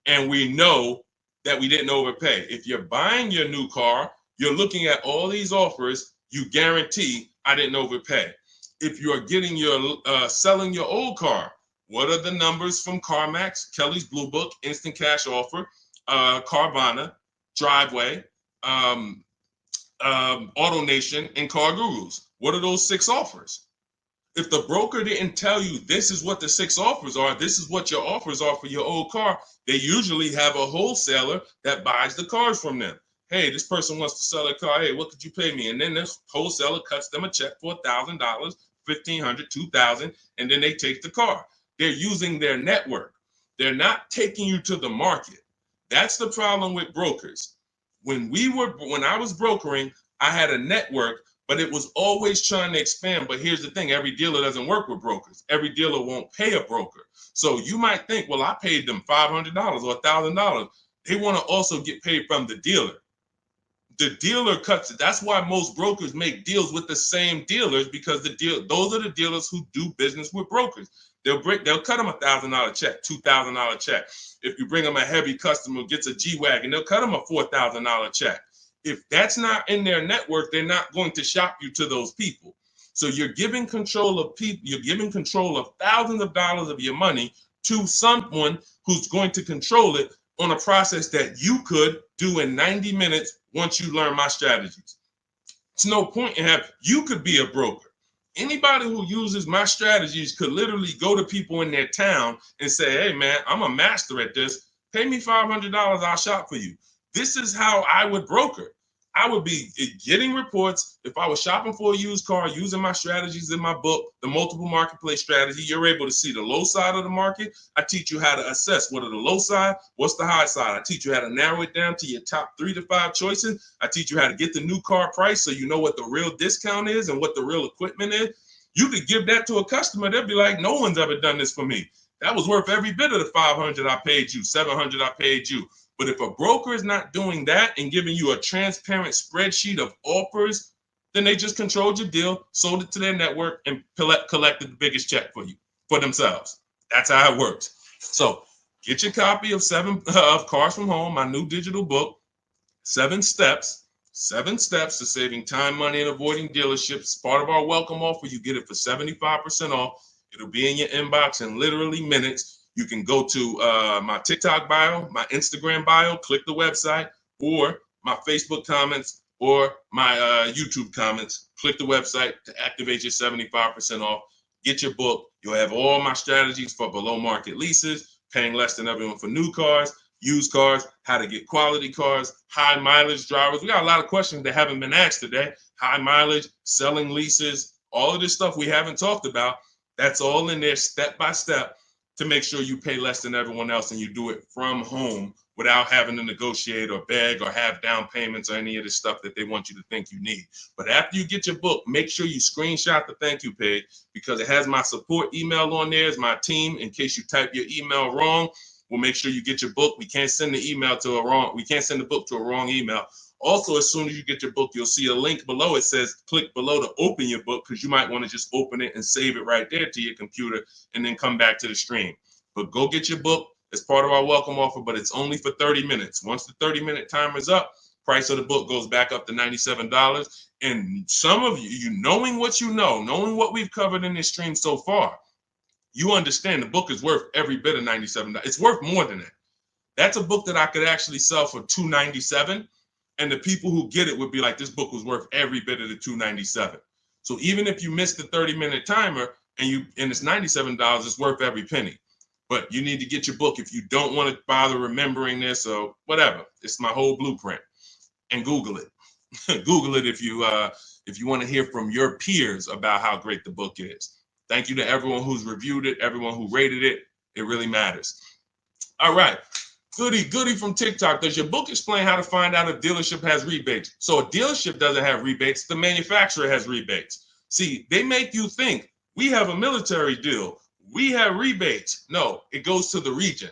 [SPEAKER 1] And we know that we didn't overpay. If you're buying your new car, you're looking at all these offers, you guarantee I didn't overpay. If you're getting your selling your old car, what are the numbers from CarMax, Kelly's Blue Book, Instant Cash Offer, Carvana, Driveway, AutoNation, and Car Gurus? What are those 6 offers? If the broker didn't tell you this is what the 6 offers are, this is what your offers are for your old car, they usually have a wholesaler that buys the cars from them. Hey, this person wants to sell a car. Hey, what could you pay me? And then this wholesaler cuts them a check for $1,000, $1,500, $2,000, and then they take the car. They're using their network. They're not taking you to the market. That's the problem with brokers. When I was brokering, I had a network, but it was always trying to expand. But here's the thing, every dealer doesn't work with brokers. Every dealer won't pay a broker. So you might think, well, I paid them $500 or $1,000. They want to also get paid from the dealer. The dealer cuts it. That's why most brokers make deals with the same dealers, because those are the dealers who do business with brokers. They'll cut them $1,000 check, $2,000 check. If you bring them a heavy customer who gets a G-Wagon, they'll cut them a $4,000 check. If that's not in their network, they're not going to shop you to those people. So you're giving control of people, you're giving control of thousands of dollars of your money to someone who's going to control it on a process that you could do in 90 minutes once you learn my strategies. It's no point in you could be a broker. Anybody who uses my strategies could literally go to people in their town and say, hey, man, I'm a master at this. Pay me $500, I'll shop for you. This is how I would broker. I would be getting reports. If I was shopping for a used car, using my strategies in my book, the multiple marketplace strategy, you're able to see the low side of the market. I teach you how to assess what are the low side, what's the high side. I teach you how to narrow it down to your top 3 to 5 choices. I teach you how to get the new car price so you know what the real discount is and what the real equipment is. You could give that to a customer. They'll be like, no one's ever done this for me. That was worth every bit of the $500 I paid you, $700 I paid you. But if a broker is not doing that and giving you a transparent spreadsheet of offers, then they just controlled your deal, sold it to their network, and collected the biggest check for you, for themselves. That's how it works. So get your copy of Cars from Home, my new digital book, 7 steps to saving time, money, and avoiding dealerships. Part of our welcome offer. You get it for 75% off. It'll be in your inbox in literally minutes. You can go to my TikTok bio, my Instagram bio, click the website, or my Facebook comments, or my YouTube comments. Click the website to activate your 75% off. Get your book. You'll have all my strategies for below market leases, paying less than everyone for new cars, used cars, how to get quality cars, high mileage drivers. We got a lot of questions that haven't been asked today. High mileage, selling leases, all of this stuff we haven't talked about. That's all in there step by step to make sure you pay less than everyone else and you do it from home without having to negotiate or beg or have down payments or any of the stuff that they want you to think you need. But after you get your book, make sure you screenshot the thank you page because it has my support email on there as my team. In case you type your email wrong, we'll make sure you get your book. We can't send the book to a wrong email. Also, as soon as you get your book, you'll see a link below. It says click below to open your book because you might want to just open it and save it right there to your computer and then come back to the stream. But go get your book. It's part of our welcome offer, but it's only for 30 minutes. Once the 30-minute timer is up, price of the book goes back up to $97. And some of you knowing what you know, knowing what we've covered in this stream so far, you understand the book is worth every bit of $97. It's worth more than that. That's a book that I could actually sell for $297. And the people who get it would be like, this book was worth every bit of the $297. So even if you miss the 30-minute timer and it's $97, it's worth every penny. But you need to get your book if you don't want to bother remembering this or whatever. It's my whole blueprint. And Google it. Google it if you want to hear from your peers about how great the book is. Thank you to everyone who's reviewed it, everyone who rated it. It really matters. All right. Goody from TikTok. Does your book explain how to find out if dealership has rebates? So a dealership doesn't have rebates. The manufacturer has rebates. See, they make you think we have a military deal. We have rebates. No, it goes to the region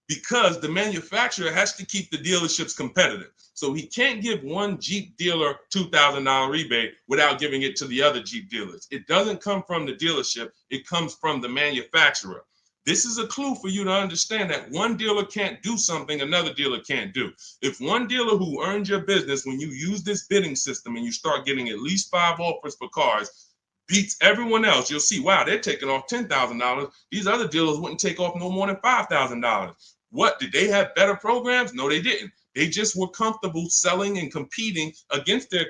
[SPEAKER 1] because the manufacturer has to keep the dealerships competitive. So he can't give one Jeep dealer $2,000 rebate without giving it to the other Jeep dealers. It doesn't come from the dealership. It comes from the manufacturer. This is a clue for you to understand that one dealer can't do something another dealer can't do. If one dealer who earned your business, when you use this bidding system and you start getting at least 5 offers for cars, beats everyone else, you'll see, wow, they're taking off $10,000. These other dealers wouldn't take off no more than $5,000. What, did they have better programs? No, they didn't. They just were comfortable selling and competing against their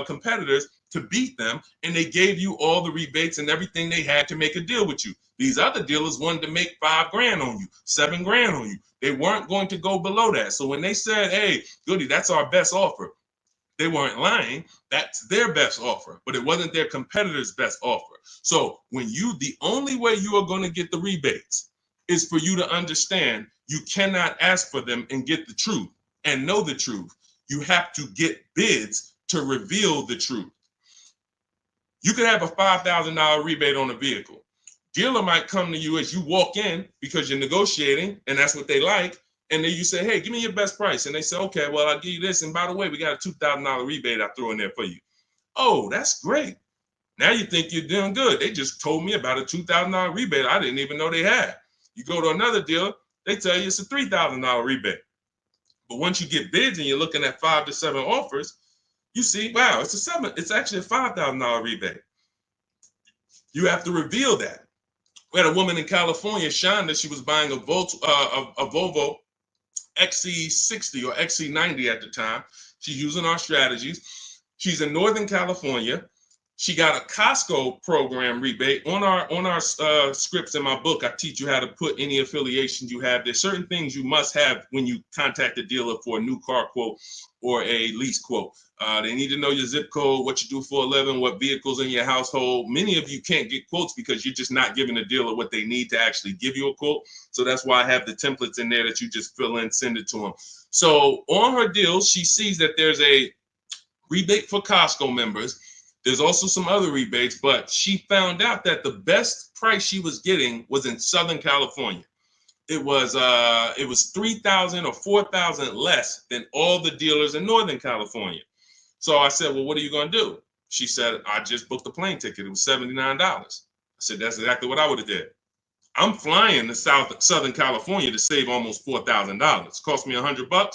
[SPEAKER 1] competitors to beat them, and they gave you all the rebates and everything they had to make a deal with you. These other dealers wanted to make $5,000 on you, $7,000 on you. They weren't going to go below that. So when they said, hey, Goody, that's our best offer, they weren't lying. That's their best offer, but it wasn't their competitor's best offer. So the only way you are going to get the rebates is for you to understand you cannot ask for them and get the truth and know the truth. You have to get bids to reveal the truth. You could have a $5,000 rebate on a vehicle. Dealer might come to you as you walk in because you're negotiating and that's what they like. And then you say, hey, give me your best price. And they say, okay, well, I'll give you this. And by the way, we got a $2,000 rebate I threw in there for you. Oh, that's great. Now you think you're doing good. They just told me about a $2,000 rebate I didn't even know they had. You go to another dealer, they tell you it's a $3,000 rebate. But once you get bids and you're looking at 5 to 7 offers, you see, wow, it's actually a $5,000 rebate. You have to reveal that. We had a woman in California, Shonda, she was buying a Volvo XC60 or XC90 at the time. She's using our strategies. She's in Northern California. She got a Costco program rebate on our scripts in my book. I teach you how to put any affiliations you have. There's certain things you must have when you contact a dealer for a new car quote or a lease quote. They need to know your zip code, what you do for a living, what vehicles in your household. Many of you can't get quotes because you're just not giving the dealer what they need to actually give you a quote. So that's why I have the templates in there that you just fill in, send it to them. So on her deals, she sees that there's a rebate for Costco members. There's also some other rebates, but she found out that the best price she was getting was in Southern California. It was 3,000 or 4,000 less than all the dealers in Northern California. So I said, well, what are you going to do? She said, I just booked a plane ticket. It was $79. I said, that's exactly what I would have did. I'm flying to Southern California to save almost $4,000. Cost me $100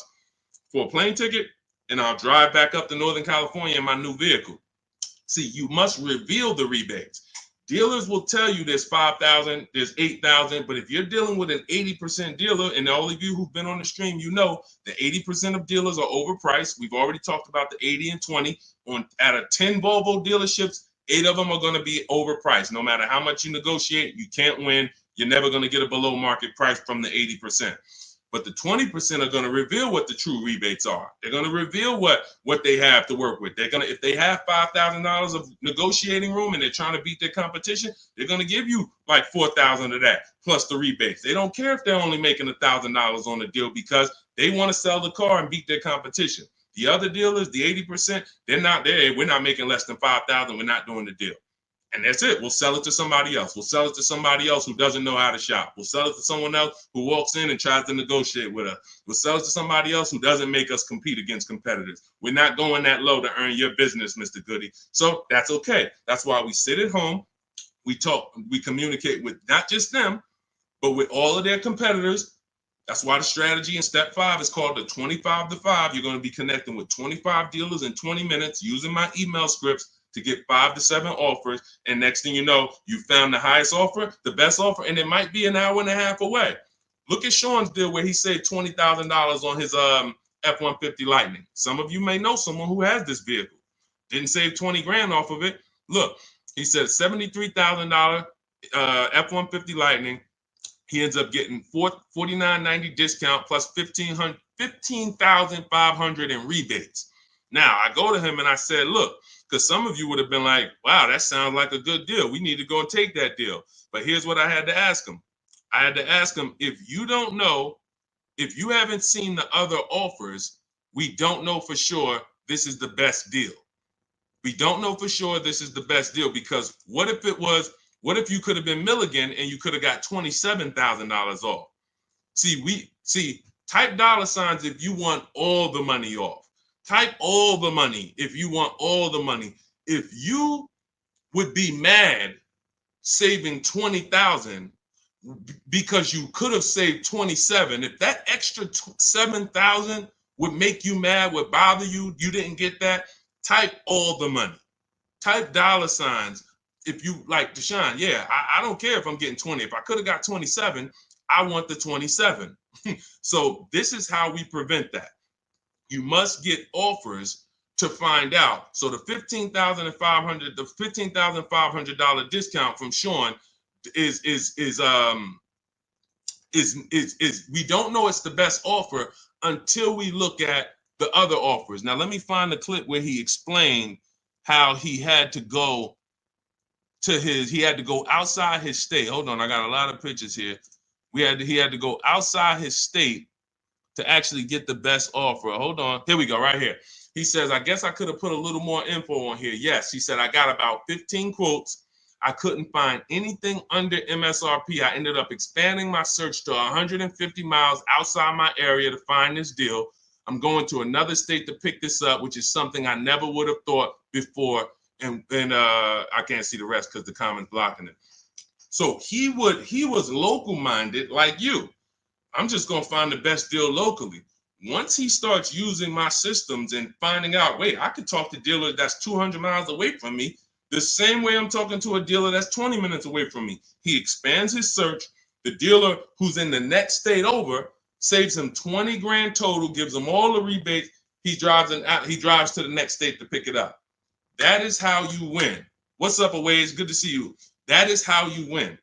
[SPEAKER 1] for a plane ticket, and I'll drive back up to Northern California in my new vehicle. See, you must reveal the rebates. Dealers will tell you there's 5,000, there's 8,000, but if you're dealing with an 80% dealer, and all of you who've been on the stream, you know the 80% of dealers are overpriced. We've already talked about the 80 and 20. Out of 10 Volvo dealerships, 8 of them are going to be overpriced. No matter how much you negotiate, you can't win. You're never going to get a below market price from the 80%. But the 20% are going to reveal what the true rebates are. They're going to reveal what they have to work with. They're going to, if they have $5,000 of negotiating room and they're trying to beat their competition, they're going to give you like $4,000 of that plus the rebates. They don't care if they're only making $1,000 on the deal because they want to sell the car and beat their competition. The other dealers, the 80%, they're not there. We're not making less than $5,000. We're not doing the deal. And that's it. We'll sell it to somebody else. We'll sell it to somebody else who doesn't know how to shop. We'll sell it to someone else who walks in and tries to negotiate with us. We'll sell it to somebody else who doesn't make us compete against competitors. We're not going that low to earn your business, Mr. Goody. So that's okay. That's why we sit at home. We talk, we communicate with not just them, but with all of their competitors. That's why the strategy in step 5 is called the 25 to 5. You're going to be connecting with 25 dealers in 20 minutes using my email scripts to get 5 to 7 offers. And next thing you know, you found the highest offer, the best offer, and it might be an hour and a half away. Look at Sean's deal where he saved $20,000 on his F-150 Lightning. Some of you may know someone who has this vehicle. Didn't save 20 grand off of it. Look, he said $73,000 F-150 Lightning. He ends up getting $49.90 discount plus $15,500 in rebates. Now, I go to him and I said, look, because some of you would have been like, wow, that sounds like a good deal. We need to go and take that deal. But here's what I had to ask him. I had to ask him, if you don't know, if you haven't seen the other offers, we don't know for sure this is the best deal. We don't know for sure this is the best deal because what if you could have been Milligan and you could have got $27,000 off? Type dollar signs if you want all the money off. Type all the money if you want all the money. If you would be mad saving 20,000 because you could have saved 27, if that extra 7,000 would make you mad, would bother you, you didn't get that, type all the money. Type dollar signs if you like Deshone. Yeah, I don't care if I'm getting 20. If I could have got 27, I want the 27. So this is how we prevent that. You must get offers to find out. So the $15,500 discount from Sean is we don't know it's the best offer until we look at the other offers. Now let me find the clip where he explained how he had to go outside his state. Hold on, I got a lot of pictures here. He had to go outside his state to actually get the best offer. Hold on. Here we go, right here. He says, I guess I could have put a little more info on here. Yes, he said, I got about 15 quotes. I couldn't find anything under MSRP. I ended up expanding my search to 150 miles outside my area to find this deal. I'm going to another state to pick this up, which is something I never would have thought before. And I can't see the rest because the comment's blocking it. So he was local minded like you. I'm just going to find the best deal locally. Once he starts using my systems and finding out, wait, I could talk to a dealer that's 200 miles away from me the same way I'm talking to a dealer that's 20 minutes away from me. He expands his search. The dealer who's in the next state over saves him 20 grand total, gives him all the rebates. He drives to the next state to pick it up. That is how you win. What's up, Aways? Good to see you. That is how you win.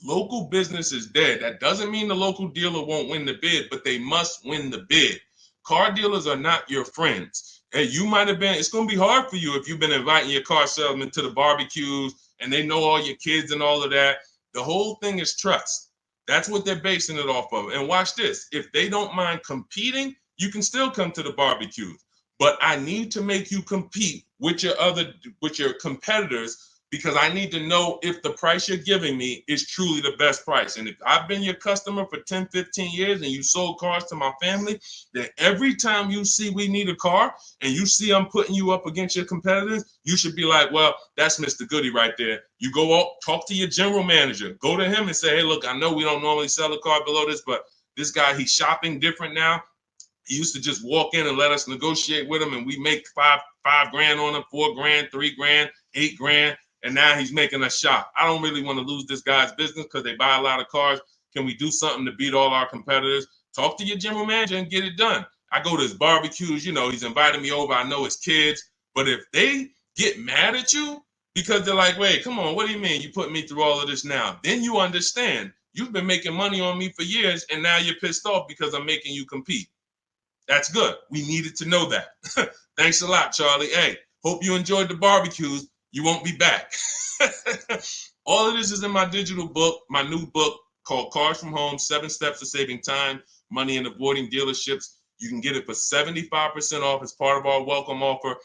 [SPEAKER 1] Local business is dead. That doesn't mean the local dealer won't win the bid, but they must win the bid. Car dealers are not your friends. Hey, you might have been, it's going to be hard for you if you've been inviting your car salesman to the barbecues and they know all your kids and all of that. The whole thing is trust. That's what they're basing it off of. And watch this. If they don't mind competing, you can still come to the barbecues. But I need to make you compete with your competitors, because I need to know if the price you're giving me is truly the best price. And if I've been your customer for 10, 15 years and you sold cars to my family, then every time you see we need a car and you see I'm putting you up against your competitors, you should be like, well, that's Mr. Goody right there. You go out, talk to your general manager, go to him and say, hey, look, I know we don't normally sell a car below this, but this guy, he's shopping different now. He used to just walk in and let us negotiate with him, and we make five grand on him, 4 grand, 3 grand, 8 grand. And now he's making us shop. I don't really want to lose this guy's business because they buy a lot of cars. Can we do something to beat all our competitors? Talk to your general manager and get it done. I go to his barbecues, he's invited me over. I know his kids. But if they get mad at you because they're like, wait, come on, what do you mean you put me through all of this now? Then you understand. You've been making money on me for years, and now you're pissed off because I'm making you compete. That's good. We needed to know that. Thanks a lot, Charlie. Hey, hope you enjoyed the barbecues. You won't be back. All of this is in my digital book, my new book called Cars from Home, 7 Steps to Saving Time, Money, and Avoiding Dealerships. You can get it for 75% off as part of our welcome offer.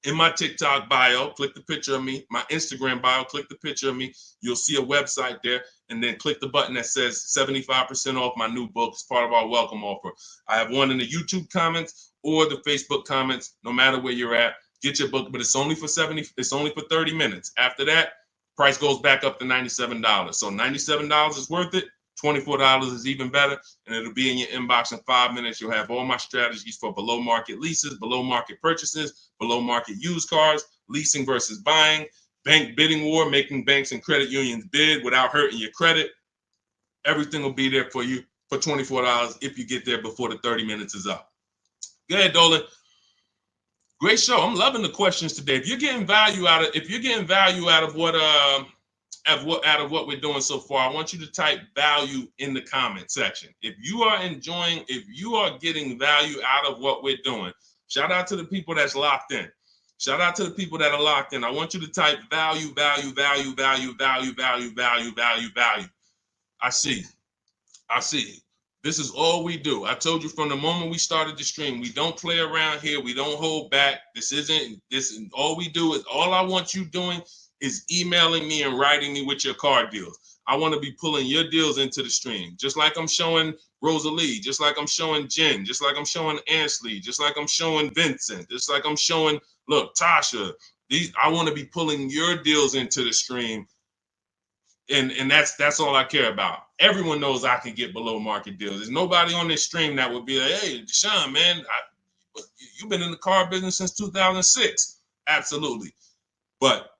[SPEAKER 1] In my TikTok bio, click the picture of me. My Instagram bio, click the picture of me. You'll see a website there, and then click the button that says 75% off my new book as part of our welcome offer. I have one in the YouTube comments or the Facebook comments, no matter where you're at. Get your book, but it's only for 30 minutes. After that, price goes back up to $97. So $97 is worth it. $24 is even better, and it'll be in your inbox in 5 minutes. You'll have all my strategies for below market leases, below market purchases, below market used cars, leasing versus buying, bank bidding war, making banks and credit unions bid without hurting your credit. Everything will be there for you for $24 if you get there before the 30 minutes is up. Go ahead, Dolan. Great show. I'm loving the questions today. If you're getting value out of what we're doing so far, I want you to type value in the comment section. If you are getting value out of what we're doing, shout out to the people that's locked in. Shout out to the people that are locked in. I want you to type value, value, value, value, value, value, value, value, value. I see. This is all we do. I told you from the moment we started the stream, we don't play around here. We don't hold back. All we do is, all I want you doing is emailing me and writing me with your car deals. I want to be pulling your deals into the stream, just like I'm showing Rosalie, just like I'm showing Jen, just like I'm showing Ansley, just like I'm showing Vincent, just like I'm showing, look, Tasha. I want to be pulling your deals into the stream. And that's all I care about. Everyone knows I can get below market deals. There's nobody on this stream that would be like, hey, Deshone, man, you've been in the car business since 2006. Absolutely. But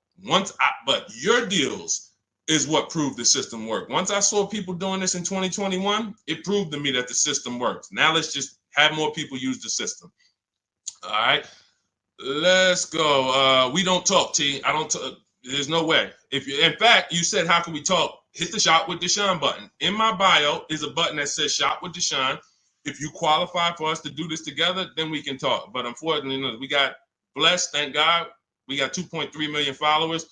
[SPEAKER 1] your deals is what proved the system worked. Once I saw people doing this in 2021, it proved to me that the system works. Now let's just have more people use the system. All right, let's go. We don't talk, T. I don't talk. There's no way. In fact, you said, how can we talk? Hit the Shop with Deshone button. In my bio is a button that says Shop with Deshone. If you qualify for us to do this together, then we can talk. But unfortunately, we got blessed, thank God. We got 2.3 million followers.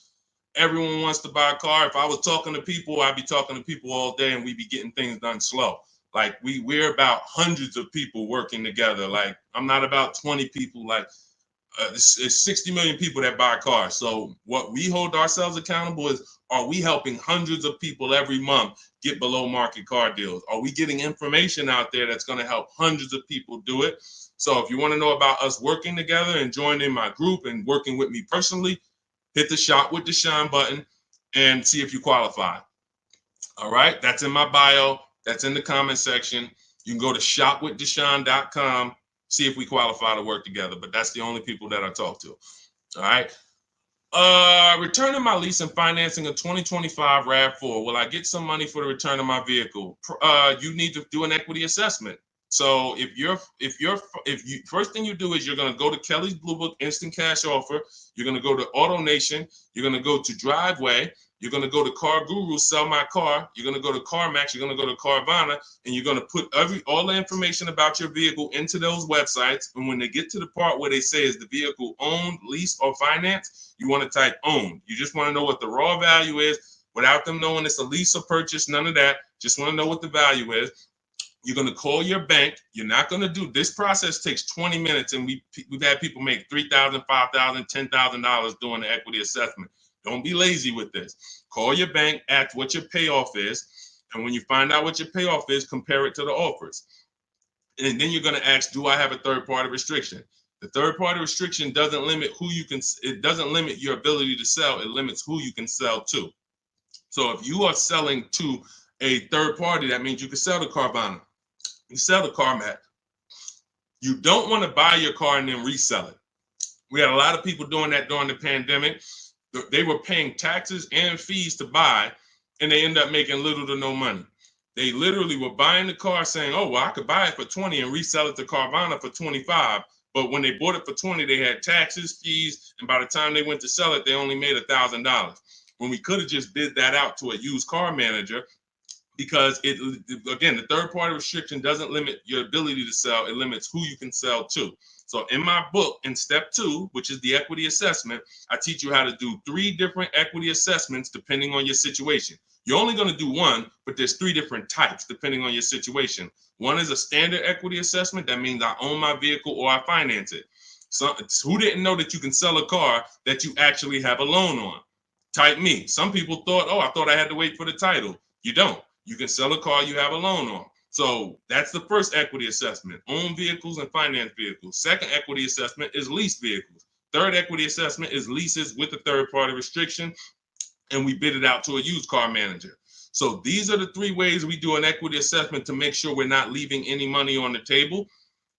[SPEAKER 1] Everyone wants to buy a car. If I was talking to people, I'd be talking to people all day and we'd be getting things done slow. Like we're about hundreds of people working together. Like I'm not about 20 people. Like it's 60 million people that buy cars. So what we hold ourselves accountable is, are we helping hundreds of people every month get below market car deals? Are we getting information out there that's going to help hundreds of people do it? So if you want to know about us working together and joining my group and working with me personally, hit the Shop with Deshone button and see if you qualify. All right, that's in my bio. That's in the comment section. You can go to shopwithdeshone.com. See if we qualify to work together, but that's the only people that I talk to. All right. Returning my lease and financing a 2025 RAV4. Will I get some money for the return of my vehicle? You need to do an equity assessment. So if you first thing you do is you're going to go to Kelly's Blue Book Instant Cash Offer. You're going to go to Auto Nation. You're going to go to Driveway. You're going to go to Car Guru, Sell My Car. You're going to go to CarMax. You're going to go to Carvana, and you're going to put all the information about your vehicle into those websites. And when they get to the part where they say is the vehicle owned, leased, or financed, you want to type owned. You just want to know what the raw value is without them knowing it's a lease or purchase. None of that. Just want to know what the value is. You're going to call your bank. You're not going to do this process takes 20 minutes, and we've had people make $3,000, $5,000, $10,000 doing the equity assessment. Don't be lazy with this. Call your bank, ask what your payoff is, and when you find out what your payoff is, compare it to the offers. And then you're going to ask, do I have a third-party restriction? The third-party restriction doesn't limit who you can. It doesn't limit your ability to sell. It limits who you can sell to. So if you are selling to a third party, that means you can sell to Carvana. You sell to CarMax. You don't want to buy your car and then resell it. We had a lot of people doing that during the pandemic. They were paying taxes and fees to buy, and they end up making little to no money. They literally were buying the car saying, oh, well, I could buy it for 20 and resell it to Carvana for 25. But when they bought it for 20, they had taxes, fees, and by the time they went to sell it, they only made $1,000. When we could have just bid that out to a used car manager, because again, the third party restriction doesn't limit your ability to sell. It limits who you can sell to. So in my book, in step 2, which is the equity assessment, I teach you how to do 3 different equity assessments depending on your situation. You're only going to do one, but there's 3 different types depending on your situation. One is a standard equity assessment. That means I own my vehicle or I finance it. So who didn't know that you can sell a car that you actually have a loan on? Type me. Some people thought, oh, I thought I had to wait for the title. You don't. You can sell a car you have a loan on. So that's the first equity assessment, own vehicles and finance vehicles. Second equity assessment is lease vehicles. Third equity assessment is leases with a third party restriction, and we bid it out to a used car manager. So these are the 3 ways we do an equity assessment to make sure we're not leaving any money on the table.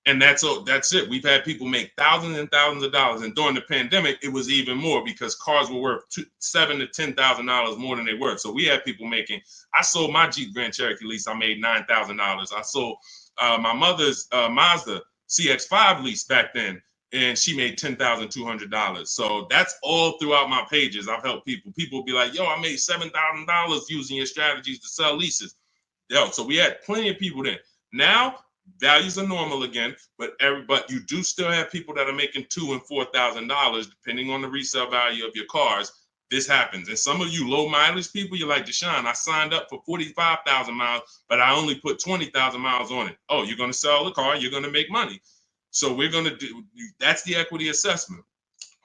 [SPEAKER 1] And that's it. We've had people make thousands and thousands of dollars. And during the pandemic, it was even more because cars were worth $7,000 to $10,000 more than they were. So we had people making, I sold my Jeep Grand Cherokee lease. I made $9,000. I sold my mother's Mazda CX-5 lease back then, and she made $10,200. So that's all throughout my pages. I've helped people. People be like, yo, I made $7,000 using your strategies to sell leases. Yo, so we had plenty of people then. Now, values are normal again, but you do still have people that are making $2,000 and $4,000 depending on the resale value of your cars. This happens, and some of you low mileage people, you're like, Deshone, I signed up for 45,000 miles, but I only put 20,000 miles on it. Oh, you're going to sell the car, you're going to make money. So we're going to do that's the equity assessment.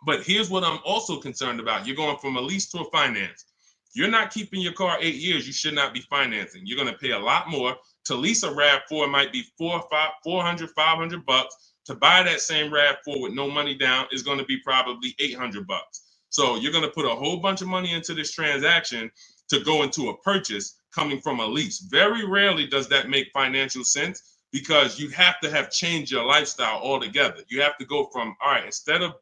[SPEAKER 1] But here's what I'm also concerned about: you're going from a lease to a finance. You're not keeping your car 8 years. You should not be financing. You're going to pay a lot more. To lease a RAV4 might be $400, $500. To buy that same RAV4 with no money down is going to be probably $800. So you're going to put a whole bunch of money into this transaction to go into a purchase coming from a lease. Very rarely does that make financial sense because you have to have changed your lifestyle altogether. You have to go from, all right, instead of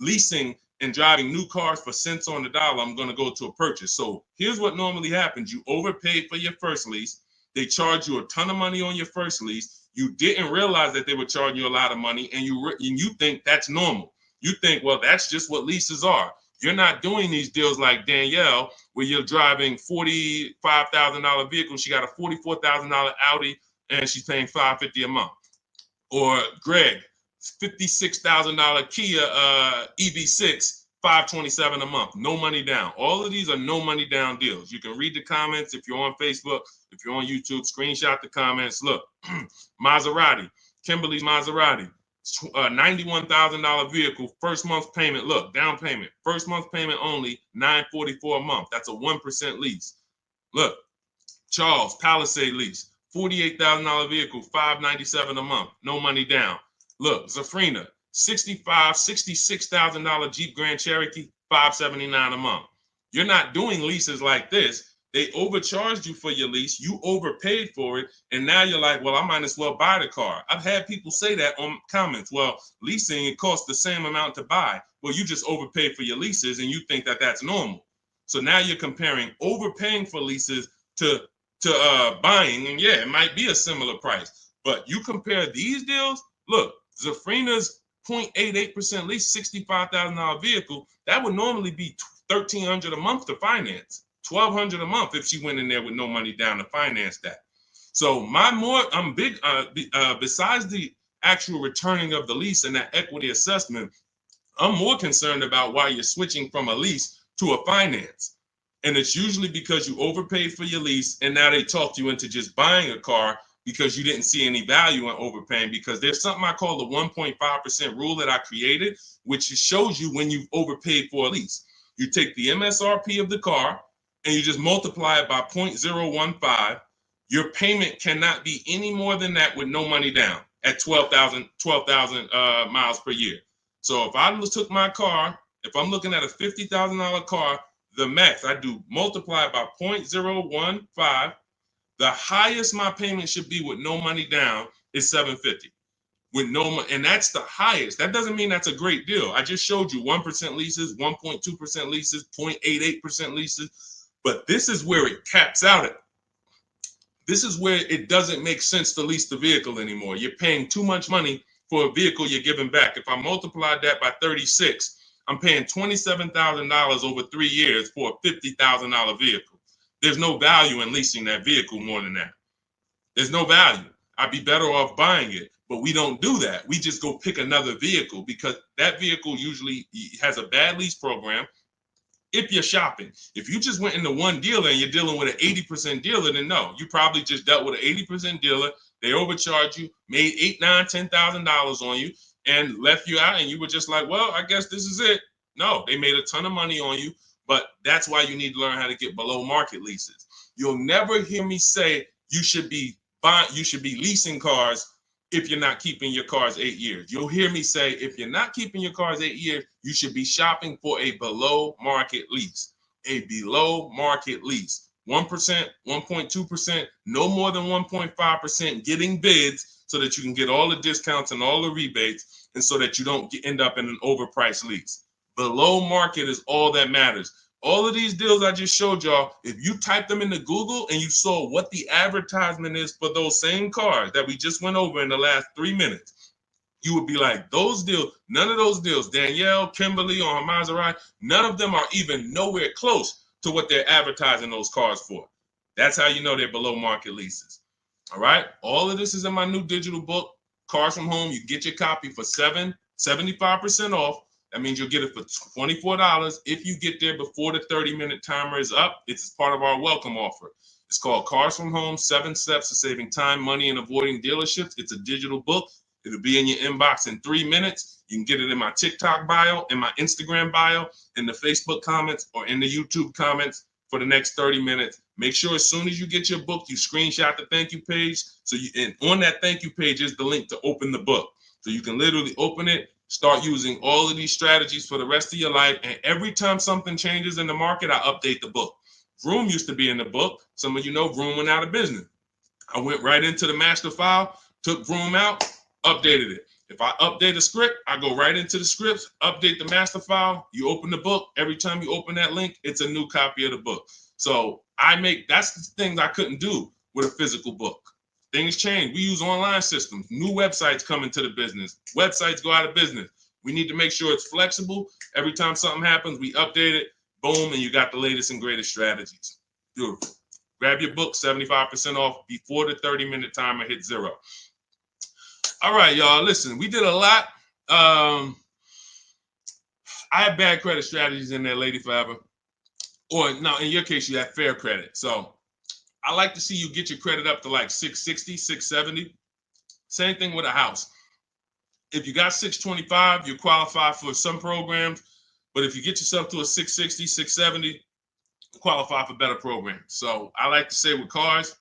[SPEAKER 1] leasing and driving new cars for cents on the dollar, I'm going to go to a purchase. So here's what normally happens. You overpaid for your first lease. They charge you a ton of money on your first lease. You didn't realize that they were charging you a lot of money, and you think that's normal. You think, well, that's just what leases are. You're not doing these deals like Danielle, where you're driving $45,000 vehicle. She got a $44,000 Audi, and she's paying $550 a month. Or Greg, $56,000 Kia EV6. $527 a month, no money down. All of these are no money down deals. You can read the comments if you're on Facebook, if you're on YouTube, screenshot the comments. Look, Maserati, Kimberly's Maserati, $91,000 vehicle, first month's payment. Look, down payment, first month's payment only, $944 a month. That's a 1% lease. Look, Charles, Palisade lease, $48,000 vehicle, $597 a month, no money down. Look, Zafrina, $66,000 Jeep Grand Cherokee, $579 a month. You're not doing leases like this. They overcharged you for your lease. You overpaid for it. And now you're like, well, I might as well buy the car. I've had people say that on comments. Well, leasing, it costs the same amount to buy. Well, you just overpaid for your leases and you think that that's normal. So now you're comparing overpaying for leases to buying. And yeah, it might be a similar price. But you compare these deals, look, Zafrina's 0.88% lease, $65,000 vehicle, that would normally be $1,300 a month to finance, $1,200 a month if she went in there with no money down to finance that. So I'm big, besides the actual returning of the lease and that equity assessment, I'm more concerned about why you're switching from a lease to a finance. And it's usually because you overpaid for your lease and now they talked you into just buying a car because you didn't see any value in overpaying, because there's something I call the 1.5% rule that I created, which shows you when you've overpaid for a lease. You take the MSRP of the car and you just multiply it by 0.015. Your payment cannot be any more than that with no money down at 12,000 miles per year. So if I took my car, if I'm looking at a $50,000 car, the max I do multiply by 0.015. The highest my payment should be with no money down is $750. With no money, and that's the highest. That doesn't mean that's a great deal. I just showed you 1% leases, 1.2% leases, 0.88% leases, but this is where it caps out at. This is where it doesn't make sense to lease the vehicle anymore. You're paying too much money for a vehicle you're giving back. If I multiplied that by 36, I'm paying $27,000 over 3 years for a $50,000 vehicle. There's no value in leasing that vehicle more than that. There's no value. I'd be better off buying it, but we don't do that. We just go pick another vehicle because that vehicle usually has a bad lease program. If you're shopping, if you just went into one dealer and you're dealing with an 80% dealer, then no, you probably just dealt with an 80% dealer. They overcharged you, made $8,000, $9,000, $10,000 on you, and left you out. And you were just like, well, I guess this is it. No, they made a ton of money on you, but that's why you need to learn how to get below market leases. You'll never hear me say you should be leasing cars if you're not keeping your cars 8 years. You'll hear me say, if you're not keeping your cars 8 years, you should be shopping for a below market lease. A below market lease. 1%, 1.2%, no more than 1.5%, getting bids so that you can get all the discounts and all the rebates, and so that you don't end up in an overpriced lease. Below market is all that matters. All of these deals I just showed y'all, if you type them into Google and you saw what the advertisement is for those same cars that we just went over in the last 3 minutes, you would be like, those deals, none of those deals, Danielle, Kimberly, or Maserati, none of them are even nowhere close to what they're advertising those cars for. That's how you know they're below market leases. All right. All of this is in my new digital book, Cars from Home. You get your copy for 75% off. That means you'll get it for $24 if you get there before the 30-minute timer is up. It's part of our welcome offer. It's called Cars from Home, 7 Steps to Saving Time, Money, and Avoiding Dealerships. It's a digital book. It'll be in your inbox in 3 minutes. You can get it in my TikTok bio, in my Instagram bio, in the Facebook comments, or in the YouTube comments for the next 30 minutes. Make sure as soon as you get your book, you screenshot the thank you page. And on that thank you page is the link to open the book. So you can literally open it, start using all of these strategies for the rest of your life. And every time something changes in the market, I update the book. Vroom used to be in the book. Some of you know Vroom went out of business. I went right into the master file, took Vroom out, updated it. If I update a script, I go right into the scripts, update the master file. You open the book. Every time you open that link, it's a new copy of the book. So that's the things I couldn't do with a physical book. Things change. We use online systems. New websites come into the business. Websites go out of business. We need to make sure it's flexible. Every time something happens, we update it. Boom, and you got the latest and greatest strategies. Beautiful. Grab your book, 75% off before the 30-minute timer hits 0. All right, y'all. Listen, we did a lot. I have bad credit strategies in there, Lady Forever. Or no, in your case, you have fair credit. So I like to see you get your credit up to like 660, 670. Same thing with a house. If you got 625, you qualify for some programs. But if you get yourself to a 660, 670, you qualify for better programs. So I like to say with cars,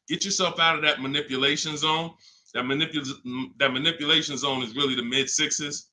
[SPEAKER 1] get yourself out of that manipulation zone. That manipulation zone is really the mid-6s.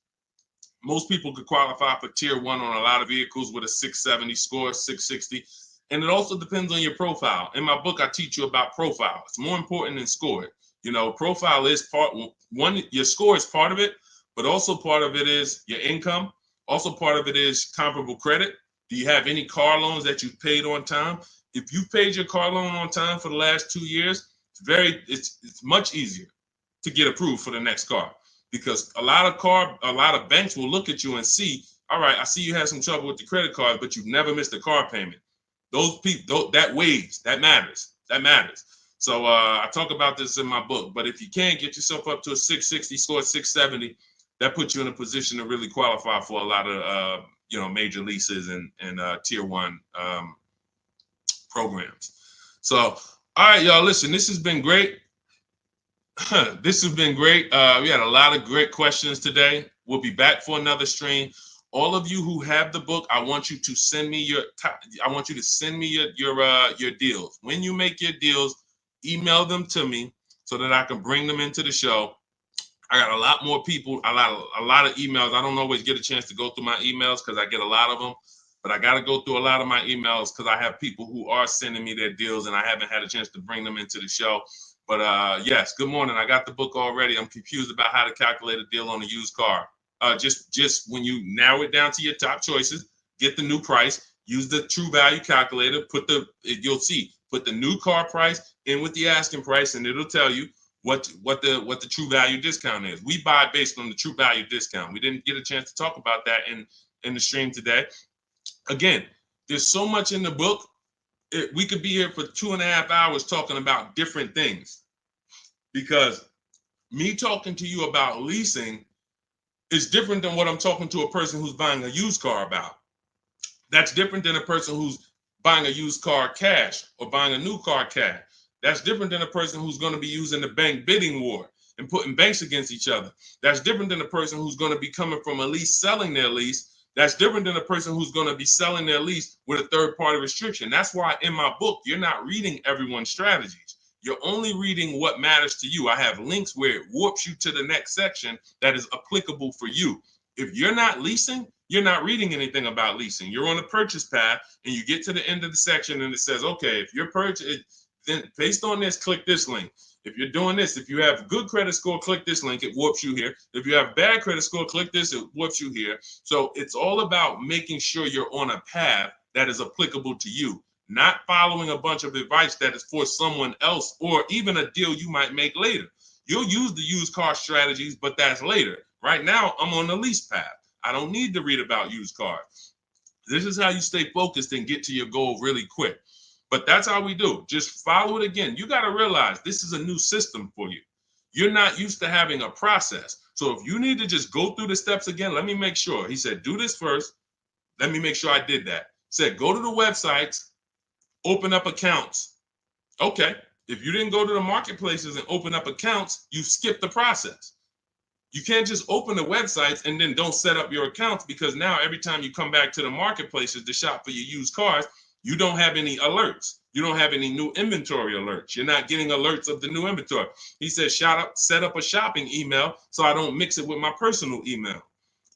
[SPEAKER 1] Most people could qualify for tier 1 on a lot of vehicles with a 670 score, 660. And it also depends on your profile. In my book, I teach you about profile. It's more important than score. You know, profile is part one. Your score is part of it, but also part of it is your income. Also part of it is comparable credit. Do you have any car loans that you've paid on time? If you've paid your car loan on time for the last 2 years, It's much easier to get approved for the next car, because a lot of banks will look at you and see, all right, I see you had some trouble with the credit card, but you've never missed a car payment. Those people, that weighs, that matters. So I talk about this in my book. But if you can get yourself up to a 660 score, 670, that puts you in a position to really qualify for a lot of major leases and tier one programs. So, all right, y'all, listen, this has been great. This has been great. We had a lot of great questions today. We'll be back for another stream. All of you who have the book, I want you to send me your deals. When you make your deals, email them to me so that I can bring them into the show. I got a lot more people, a lot of emails. I don't always get a chance to go through my emails because I get a lot of them, but I got to go through a lot of my emails because I have people who are sending me their deals and I haven't had a chance to bring them into the show. But yes, good morning. I got the book already. I'm confused about how to calculate a deal on a used car. Just when you narrow it down to your top choices, get the new price, use the true value calculator, put the new car price in with the asking price, and it'll tell you what the true value discount is. We buy based on the true value discount. We didn't get a chance to talk about that in the stream today. Again, there's so much in the book. We could be here for 2.5 hours talking about different things, because me talking to you about leasing is different than what I'm talking to a person who's buying a used car about. That's different than a person who's buying a used car cash or buying a new car cash. That's different than a person who's going to be using the bank bidding war and putting banks against each other. That's different than a person who's going to be coming from a lease, selling their lease. That's different than a person who's going to be selling their lease with a third-party restriction. That's why in my book, you're not reading everyone's strategies. You're only reading what matters to you. I have links where it warps you to the next section that is applicable for you. If you're not leasing, you're not reading anything about leasing. You're on a purchase path and you get to the end of the section and it says, okay, if you're purchasing, then based on this, click this link. If you're doing this, if you have good credit score, click this link, it warps you here. If you have bad credit score, click this, it warps you here. So it's all about making sure you're on a path that is applicable to you, not following a bunch of advice that is for someone else or even a deal you might make later. You'll use the used car strategies, but that's later. Right now, I'm on the lease path. I don't need to read about used cars. This is how you stay focused and get to your goal really quick. But that's how we do. Just follow it again. You got to realize this is a new system for you. You're not used to having a process. So if you need to just go through the steps again, let me make sure. He said, do this first. Let me make sure I did that. Said, go to the websites, open up accounts. Okay. If you didn't go to the marketplaces and open up accounts, you skipped the process. You can't just open the websites and then don't set up your accounts, because now every time you come back to the marketplaces to shop for your used cars, you don't have any alerts. You don't have any new inventory alerts. You're not getting alerts of the new inventory. He says, set up a shopping email so I don't mix it with my personal email.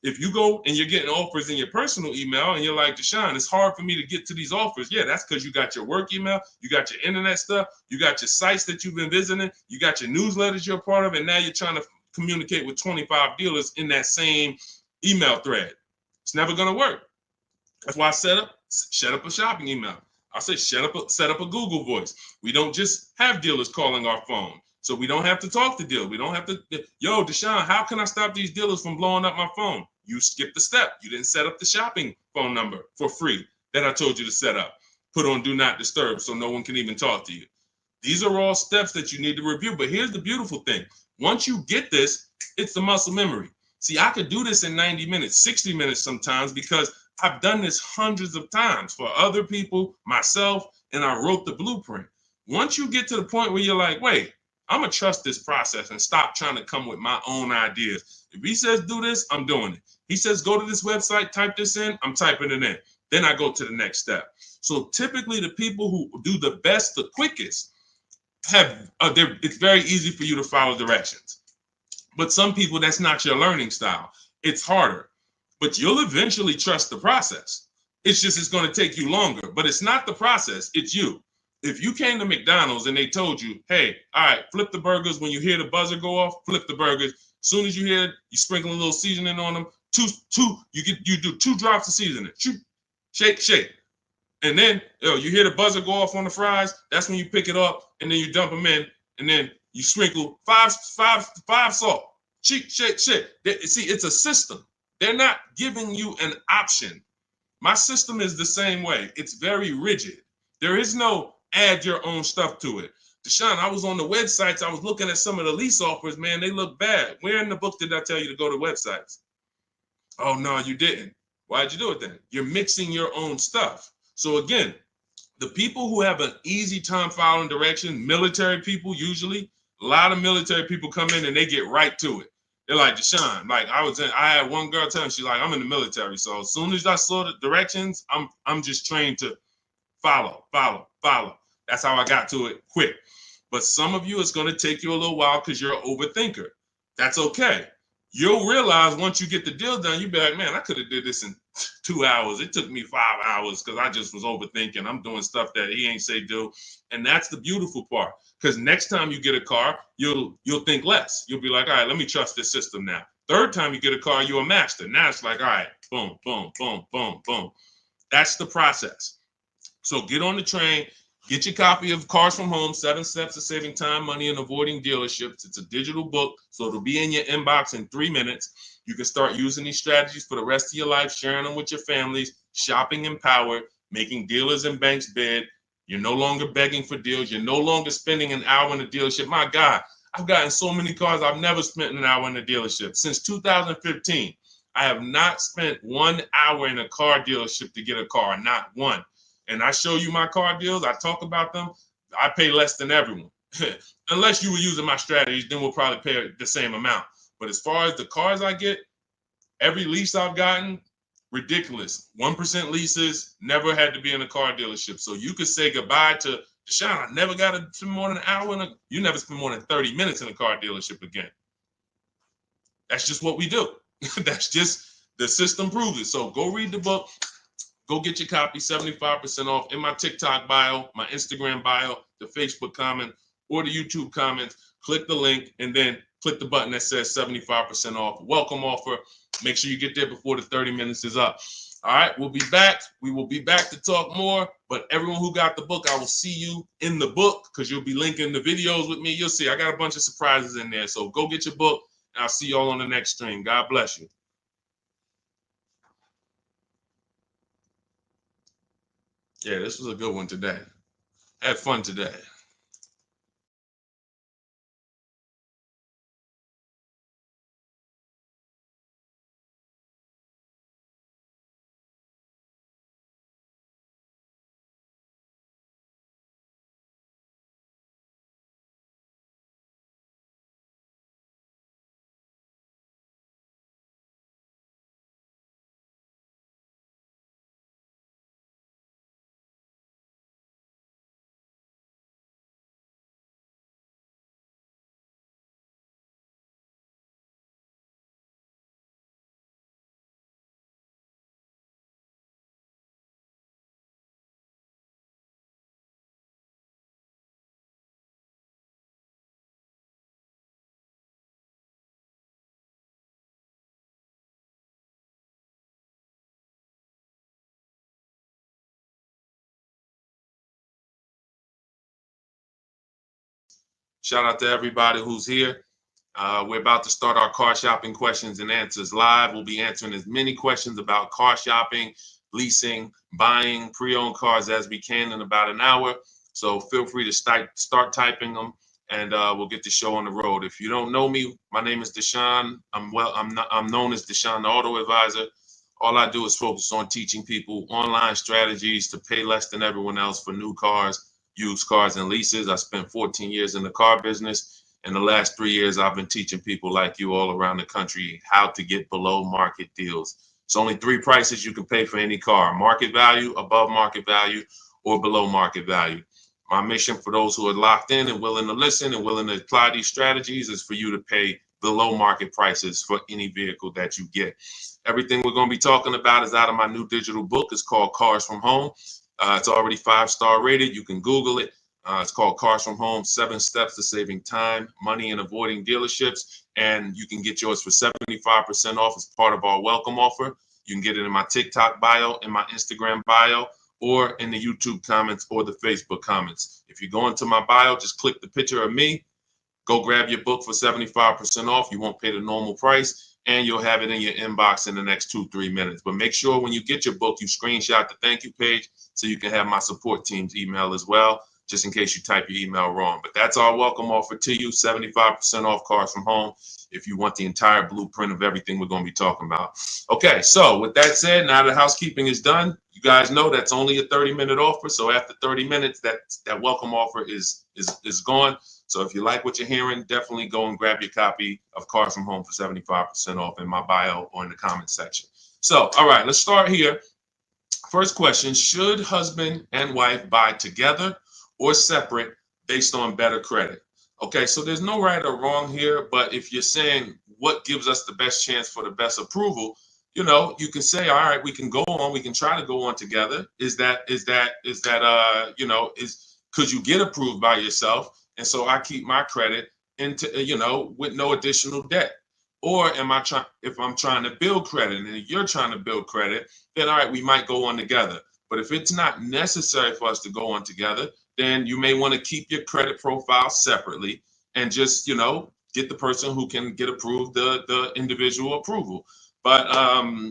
[SPEAKER 1] If you go and you're getting offers in your personal email and you're like, Deshone, it's hard for me to get to these offers. Yeah, that's because you got your work email, you got your internet stuff, you got your sites that you've been visiting, you got your newsletters you're a part of, and now you're trying to communicate with 25 dealers in that same email thread. It's never going to work. That's why I set up a shopping email. I say set up a Google Voice. We don't just have dealers calling our phone, so we don't have to talk to dealers. We don't have to, yo, Deshone, how can I stop these dealers from blowing up my phone? You skipped the step. You didn't set up the shopping phone number for free that I told you to set up. Put on do not disturb so no one can even talk to you. These are all steps that you need to review. But here's the beautiful thing. Once you get this, it's the muscle memory. See, I could do this in 90 minutes, 60 minutes sometimes, because I've done this hundreds of times for other people, myself, and I wrote the blueprint. Once you get to the point where you're like, wait, I'm going to trust this process and stop trying to come with my own ideas. If he says do this, I'm doing it. He says go to this website, type this in, I'm typing it in. Then I go to the next step. So typically the people who do the best, the quickest, it's very easy for you to follow directions. But some people, that's not your learning style. It's harder. But you'll eventually trust the process. It's going to take you longer. But it's not the process, it's you. If you came to McDonald's and they told you, hey, all right, flip the burgers. When you hear the buzzer go off, flip the burgers. As soon as you hear it, you sprinkle a little seasoning on them. You do 2 drops of seasoning. Shake. And then you hear the buzzer go off on the fries. That's when you pick it up and then you dump them in. and then you sprinkle five salt. Shit. See, it's a system. They're not giving you an option. My system is the same way. It's very rigid. There is no add your own stuff to it. Deshone, I was on the websites. I was looking at some of the lease offers. Man, they look bad. Where in the book did I tell you to go to websites? Oh, no, you didn't. Why'd you do it then? You're mixing your own stuff. So again, the people who have an easy time following direction, military people usually, a lot of military people come in and they get right to it. They're like, Deshone, like I had one girl tell me, she's like, I'm in the military. So as soon as I saw the directions, I'm just trained to follow. That's how I got to it quick. But some of you, it's going to take you a little while because you're an overthinker. That's okay. You'll realize once you get the deal done, you'll be like, man, I could have did this in 2 hours. It took me 5 hours because I just was overthinking. I'm doing stuff that he ain't say do. And that's the beautiful part. Because next time you get a car, you'll think less. You'll be like, all right, let me trust this system now. Third time you get a car, you're a master. Now it's like, all right, boom, boom, boom, boom, boom. That's the process. So get on the train. Get your copy of Cars from Home, 7 Steps to Saving Time, Money, and Avoiding Dealerships. It's a digital book, so it'll be in your inbox in 3 minutes. You can start using these strategies for the rest of your life, sharing them with your families, shopping empowered, making dealers and banks bid. You're no longer begging for deals. You're no longer spending an hour in a dealership. My God, I've gotten so many cars. I've never spent an hour in a dealership. Since 2015, I have not spent 1 hour in a car dealership to get a car, not one. And I show you my car deals, I talk about them, I pay less than everyone. Unless you were using my strategies, then we'll probably pay the same amount. But as far as the cars I get, every lease I've gotten, ridiculous. 1% leases, never had to be in a car dealership. So you could say goodbye to Deshone, I never got to spend more than an hour you never spend more than 30 minutes in a car dealership again. That's just what we do. That's just, the system proves it. So go read the book. Go get your copy, 75% off in my TikTok bio, my Instagram bio, the Facebook comment, or the YouTube comments. Click the link and then click the button that says 75% off. Welcome offer. Make sure you get there before the 30 minutes is up. All right, we'll be back. We will be back to talk more. But everyone who got the book, I will see you in the book because you'll be linking the videos with me. You'll see I got a bunch of surprises in there. So go get your book, and I'll see you all on the next stream. God bless you. Yeah, this was a good one today. Had fun today. Shout out to everybody who's here. We're about to start our car shopping questions and answers live. We'll be answering as many questions about car shopping, leasing, buying, pre-owned cars as we can in about an hour. So feel free to start typing them, and we'll get the show on the road. If you don't know me, my name is Deshone. I'm known as Deshone, the Auto Advisor. All I do is focus on teaching people online strategies to pay less than everyone else for new cars, used cars, and leases. I spent 14 years in the car business. In the last 3 years, I've been teaching people like you all around the country how to get below market deals. It's only 3 prices you can pay for any car: market value, above market value, or below market value. My mission for those who are locked in and willing to listen and willing to apply these strategies is for you to pay below market prices for any vehicle that you get. Everything we're going to be talking about is out of my new digital book. It's called Cars from Home. It's already 5-star rated. You can Google it. It's called Cars from Home, 7 Steps to Saving Time, Money, and Avoiding Dealerships. And you can get yours for 75% off as part of our welcome offer. You can get it in my TikTok bio, in my Instagram bio, or in the YouTube comments or the Facebook comments. If you go into my bio, just click the picture of me. Go grab your book for 75% off. You won't pay the normal price, and you'll have it in your inbox in the next 2-3 minutes. But make sure when you get your book, you screenshot the thank you page so you can have my support team's email as well, just in case you type your email wrong. But that's our welcome offer to you, 75% off Cars from Home, if you want the entire blueprint of everything we're going to be talking about. Okay, so with that said, now the housekeeping is done. You guys know that's only a 30-minute offer. So after 30 minutes, that welcome offer is gone. So if you like what you're hearing, definitely go and grab your copy of Cars from Home for 75% off in my bio or in the comment section. So, all right, let's start here. First question, should husband and wife buy together or separate based on better credit? Okay, so there's no right or wrong here, but if you're saying what gives us the best chance for the best approval, you know, you can say, all right, we can go on, we can try to go on together. Could you get approved by yourself? And so I keep my credit into, with no additional debt. Or if I'm trying to build credit and you're trying to build credit, then all right, we might go on together. But if it's not necessary for us to go on together, then you may want to keep your credit profile separately and just, get the person who can get approved the individual approval. But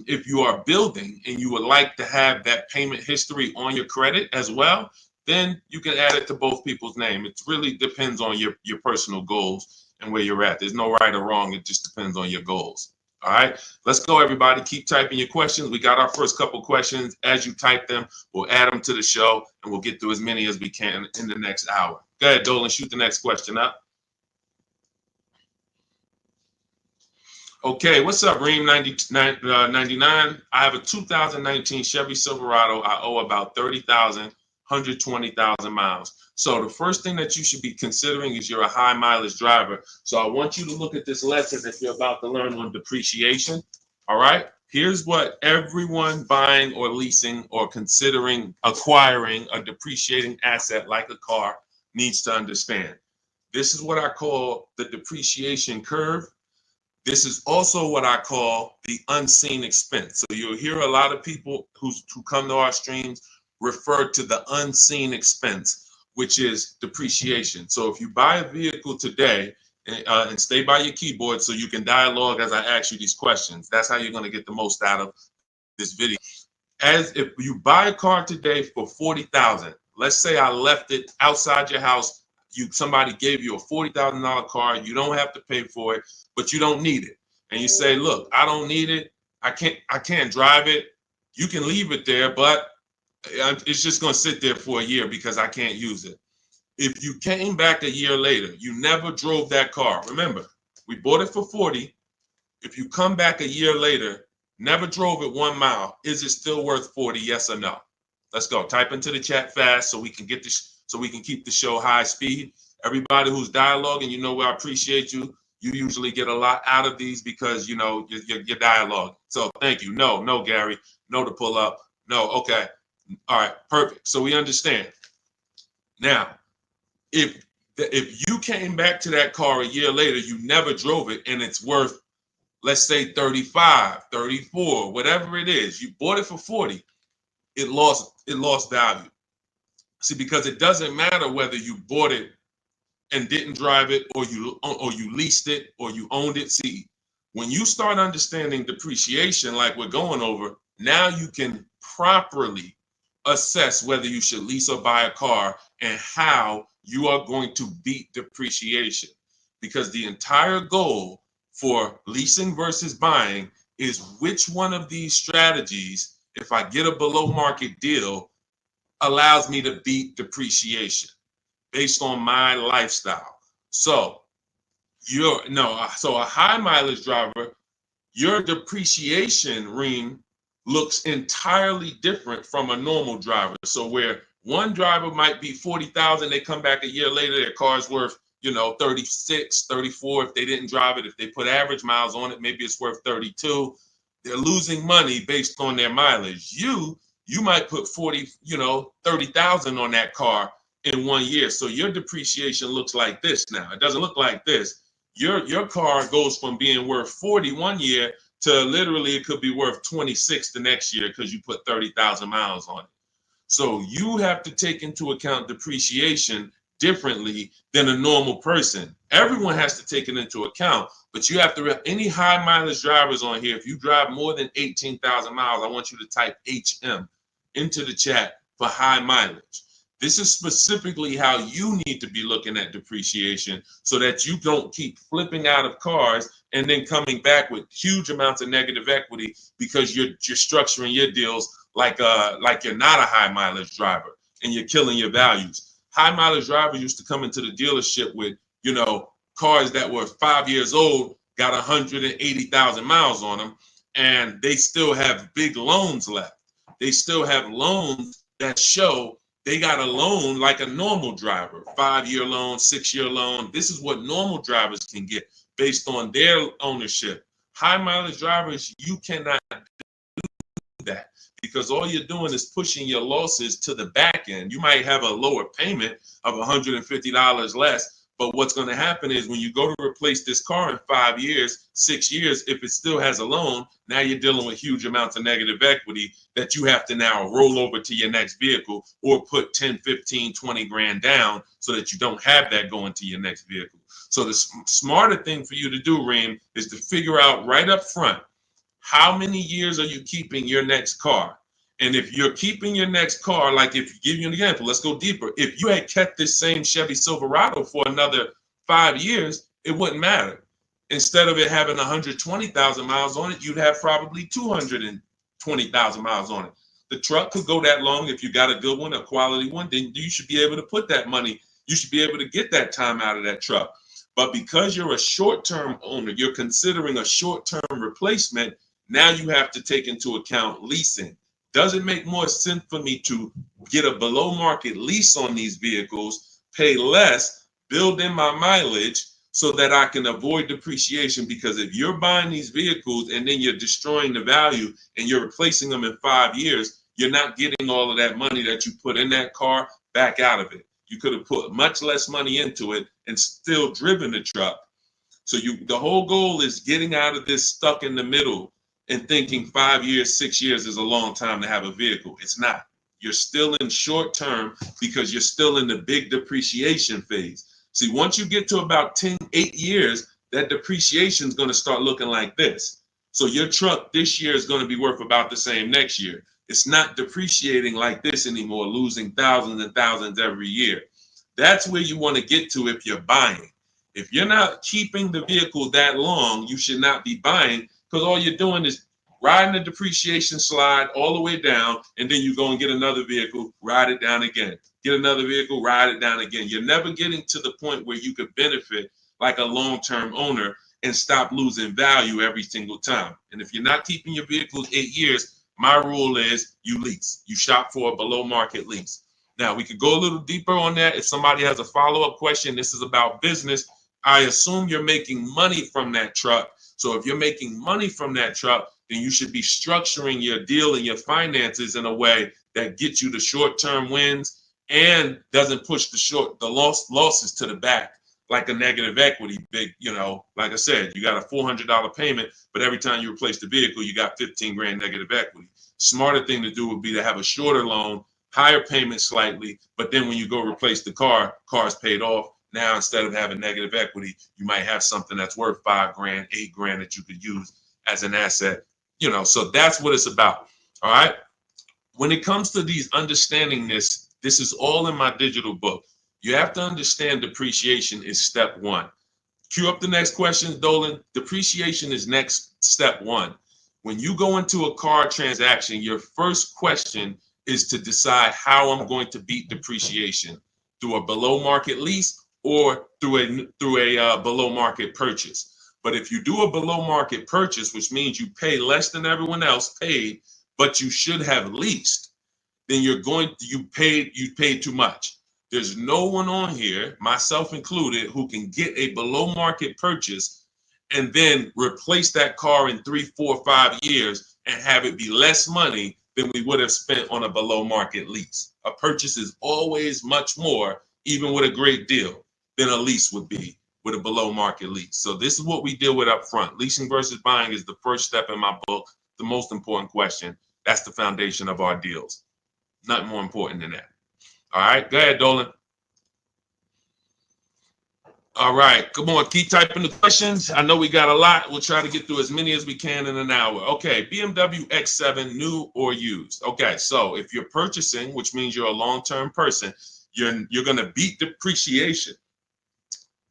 [SPEAKER 1] if you are building and you would like to have that payment history on your credit as well, then you can add it to both people's name. It really depends on your personal goals and where you're at. There's no right or wrong. It just depends on your goals. All right, let's go, everybody. Keep typing your questions. We got our first couple questions. As you type them, we'll add them to the show, and we'll get through as many as we can in the next hour. Go ahead, Dolan, shoot the next question up. Okay, what's up, Reem 99? I have a 2019 Chevy Silverado. I owe about 30,000, 120,000 miles. So the first thing that you should be considering is you're a high mileage driver. So I want you to look at this lesson that you're about to learn on depreciation. All right, here's what everyone buying or leasing or considering acquiring a depreciating asset like a car needs to understand. This is what I call the depreciation curve. This is also what I call the unseen expense. So you'll hear a lot of people who come to our streams refer to the unseen expense, which is depreciation. So if you buy a vehicle today, and stay by your keyboard so you can dialogue as I ask you these questions. That's how you're going to get the most out of this video. As if you buy a car today for 40,000, let's say I left it outside your house. Somebody gave you a $40,000 car. You don't have to pay for it, but you don't need it. And you say, look, I don't need it. I can't drive it. You can leave it there, but it's just going to sit there for a year because I can't use it. If you came back a year later, you never drove that car. Remember, we bought it for 40. If you come back a year later, never drove it 1 mile, is it still worth 40? Yes or no? Let's go. Type into the chat fast so we can get this, so we can keep the show high speed. Everybody who's dialoguing, I appreciate you. You usually get a lot out of these because your dialogue. So thank you. No, Gary. No to pull up. No. Okay. All right. Perfect. So we understand. Now, if you came back to that car a year later, you never drove it, and it's worth, let's say 35, 34, whatever it is, you bought it for 40, it lost value. See, because it doesn't matter whether you bought it and didn't drive it, or you leased it, or you owned it. See, when you start understanding depreciation like we're going over, now you can properly assess whether you should lease or buy a car and how you are going to beat depreciation. Because the entire goal for leasing versus buying is which one of these strategies, if I get a below market deal, allows me to beat depreciation based on my lifestyle. So so a high mileage driver, your depreciation ring looks entirely different from a normal driver. So where one driver might be 40,000, they come back a year later, their car's worth, 36, 34. If they didn't drive it, if they put average miles on it, maybe it's worth 32. They're losing money based on their mileage. You might put 30,000 on that car in 1 year. So your depreciation looks like this now. It doesn't look like this. Your car goes from being worth 40 1 year to literally it could be worth 26 the next year because you put 30,000 miles on it. So you have to take into account depreciation differently than a normal person. Everyone has to take it into account, but you have to, any high mileage drivers on here, if you drive more than 18,000 miles, I want you to type HM into the chat for high mileage. This is specifically how you need to be looking at depreciation so that you don't keep flipping out of cars and then coming back with huge amounts of negative equity because you're structuring your deals like you're not a high mileage driver and you're killing your values. High mileage drivers used to come into the dealership with, cars that were 5 years old, got 180,000 miles on them, and they still have big loans left. They still have loans that show they got a loan like a normal driver, 5-year loan, 6-year loan. This is what normal drivers can get based on their ownership. High mileage drivers, you cannot do that because all you're doing is pushing your losses to the back end. You might have a lower payment of $150 less, but what's going to happen is when you go to replace this car in 5 years, 6 years, if it still has a loan, now you're dealing with huge amounts of negative equity that you have to now roll over to your next vehicle or put 10, 15, 20 grand down so that you don't have that going to your next vehicle. So the smarter thing for you to do, Reem, is to figure out right up front, how many years are you keeping your next car? And if you're keeping your next car, like if you give you an example, let's go deeper. If you had kept this same Chevy Silverado for another 5 years, it wouldn't matter. Instead of it having 120,000 miles on it, you'd have probably 220,000 miles on it. The truck could go that long. If you got a good one, a quality one, then you should be able to put that money. You should be able to get that time out of that truck. But because you're a short-term owner, you're considering a short-term replacement. Now you have to take into account leasing. Does it make more sense for me to get a below market lease on these vehicles, pay less, build in my mileage so that I can avoid depreciation? Because if you're buying these vehicles and then you're destroying the value and you're replacing them in 5 years, you're not getting all of that money that you put in that car back out of it. You could have put much less money into it and still driven the truck. So the whole goal is getting out of this stuck in the middle and thinking 5 years, 6 years is a long time to have a vehicle. It's not. You're still in short term because you're still in the big depreciation phase. See, once you get to about 8 years, that depreciation is going to start looking like this. So your truck this year is going to be worth about the same next year. It's not depreciating like this anymore, losing thousands and thousands every year. That's where you want to get to if you're buying. If you're not keeping the vehicle that long, you should not be buying, because all you're doing is riding the depreciation slide all the way down, and then you go and get another vehicle, ride it down again. Get another vehicle, ride it down again. You're never getting to the point where you could benefit like a long-term owner and stop losing value every single time. And if you're not keeping your vehicles 8 years, my rule is you lease. You shop for a below-market lease. Now, we could go a little deeper on that. If somebody has a follow-up question, this is about business. I assume you're making money from that truck. So if you're making money from that truck, then you should be structuring your deal and your finances in a way that gets you the short-term wins and doesn't push the losses to the back like a negative equity. Like I said, you got a $400 payment, but every time you replace the vehicle, you got 15 grand negative equity. Smarter thing to do would be to have a shorter loan, higher payment slightly, but then when you go replace the car's paid off. Now, instead of having negative equity, you might have something that's worth 5 grand, 8 grand that you could use as an asset. So that's what it's about. All right. When it comes to these understanding this is all in my digital book. You have to understand depreciation is step one. Cue up the next question, Dolan. Depreciation is next step one. When you go into a car transaction, your first question is to decide how I'm going to beat depreciation, through a below market lease or through a below market purchase. But if you do a below market purchase, which means you pay less than everyone else paid, but you should have leased, then you paid too much. There's no one on here, myself included, who can get a below market purchase and then replace that car in 3, 4, 5 years and have it be less money than we would have spent on a below market lease. A purchase is always much more, even with a great deal, than a lease would be with a below market lease. So this is what we deal with up front. Leasing versus buying is the first step in my book, the most important question. That's the foundation of our deals. Nothing more important than that. All right, go ahead, Dolan. All right, come on, keep typing the questions. I know we got a lot. We'll try to get through as many as we can in an hour. Okay, BMW X7, new or used. Okay, so if you're purchasing, which means you're a long-term person, you're going to beat depreciation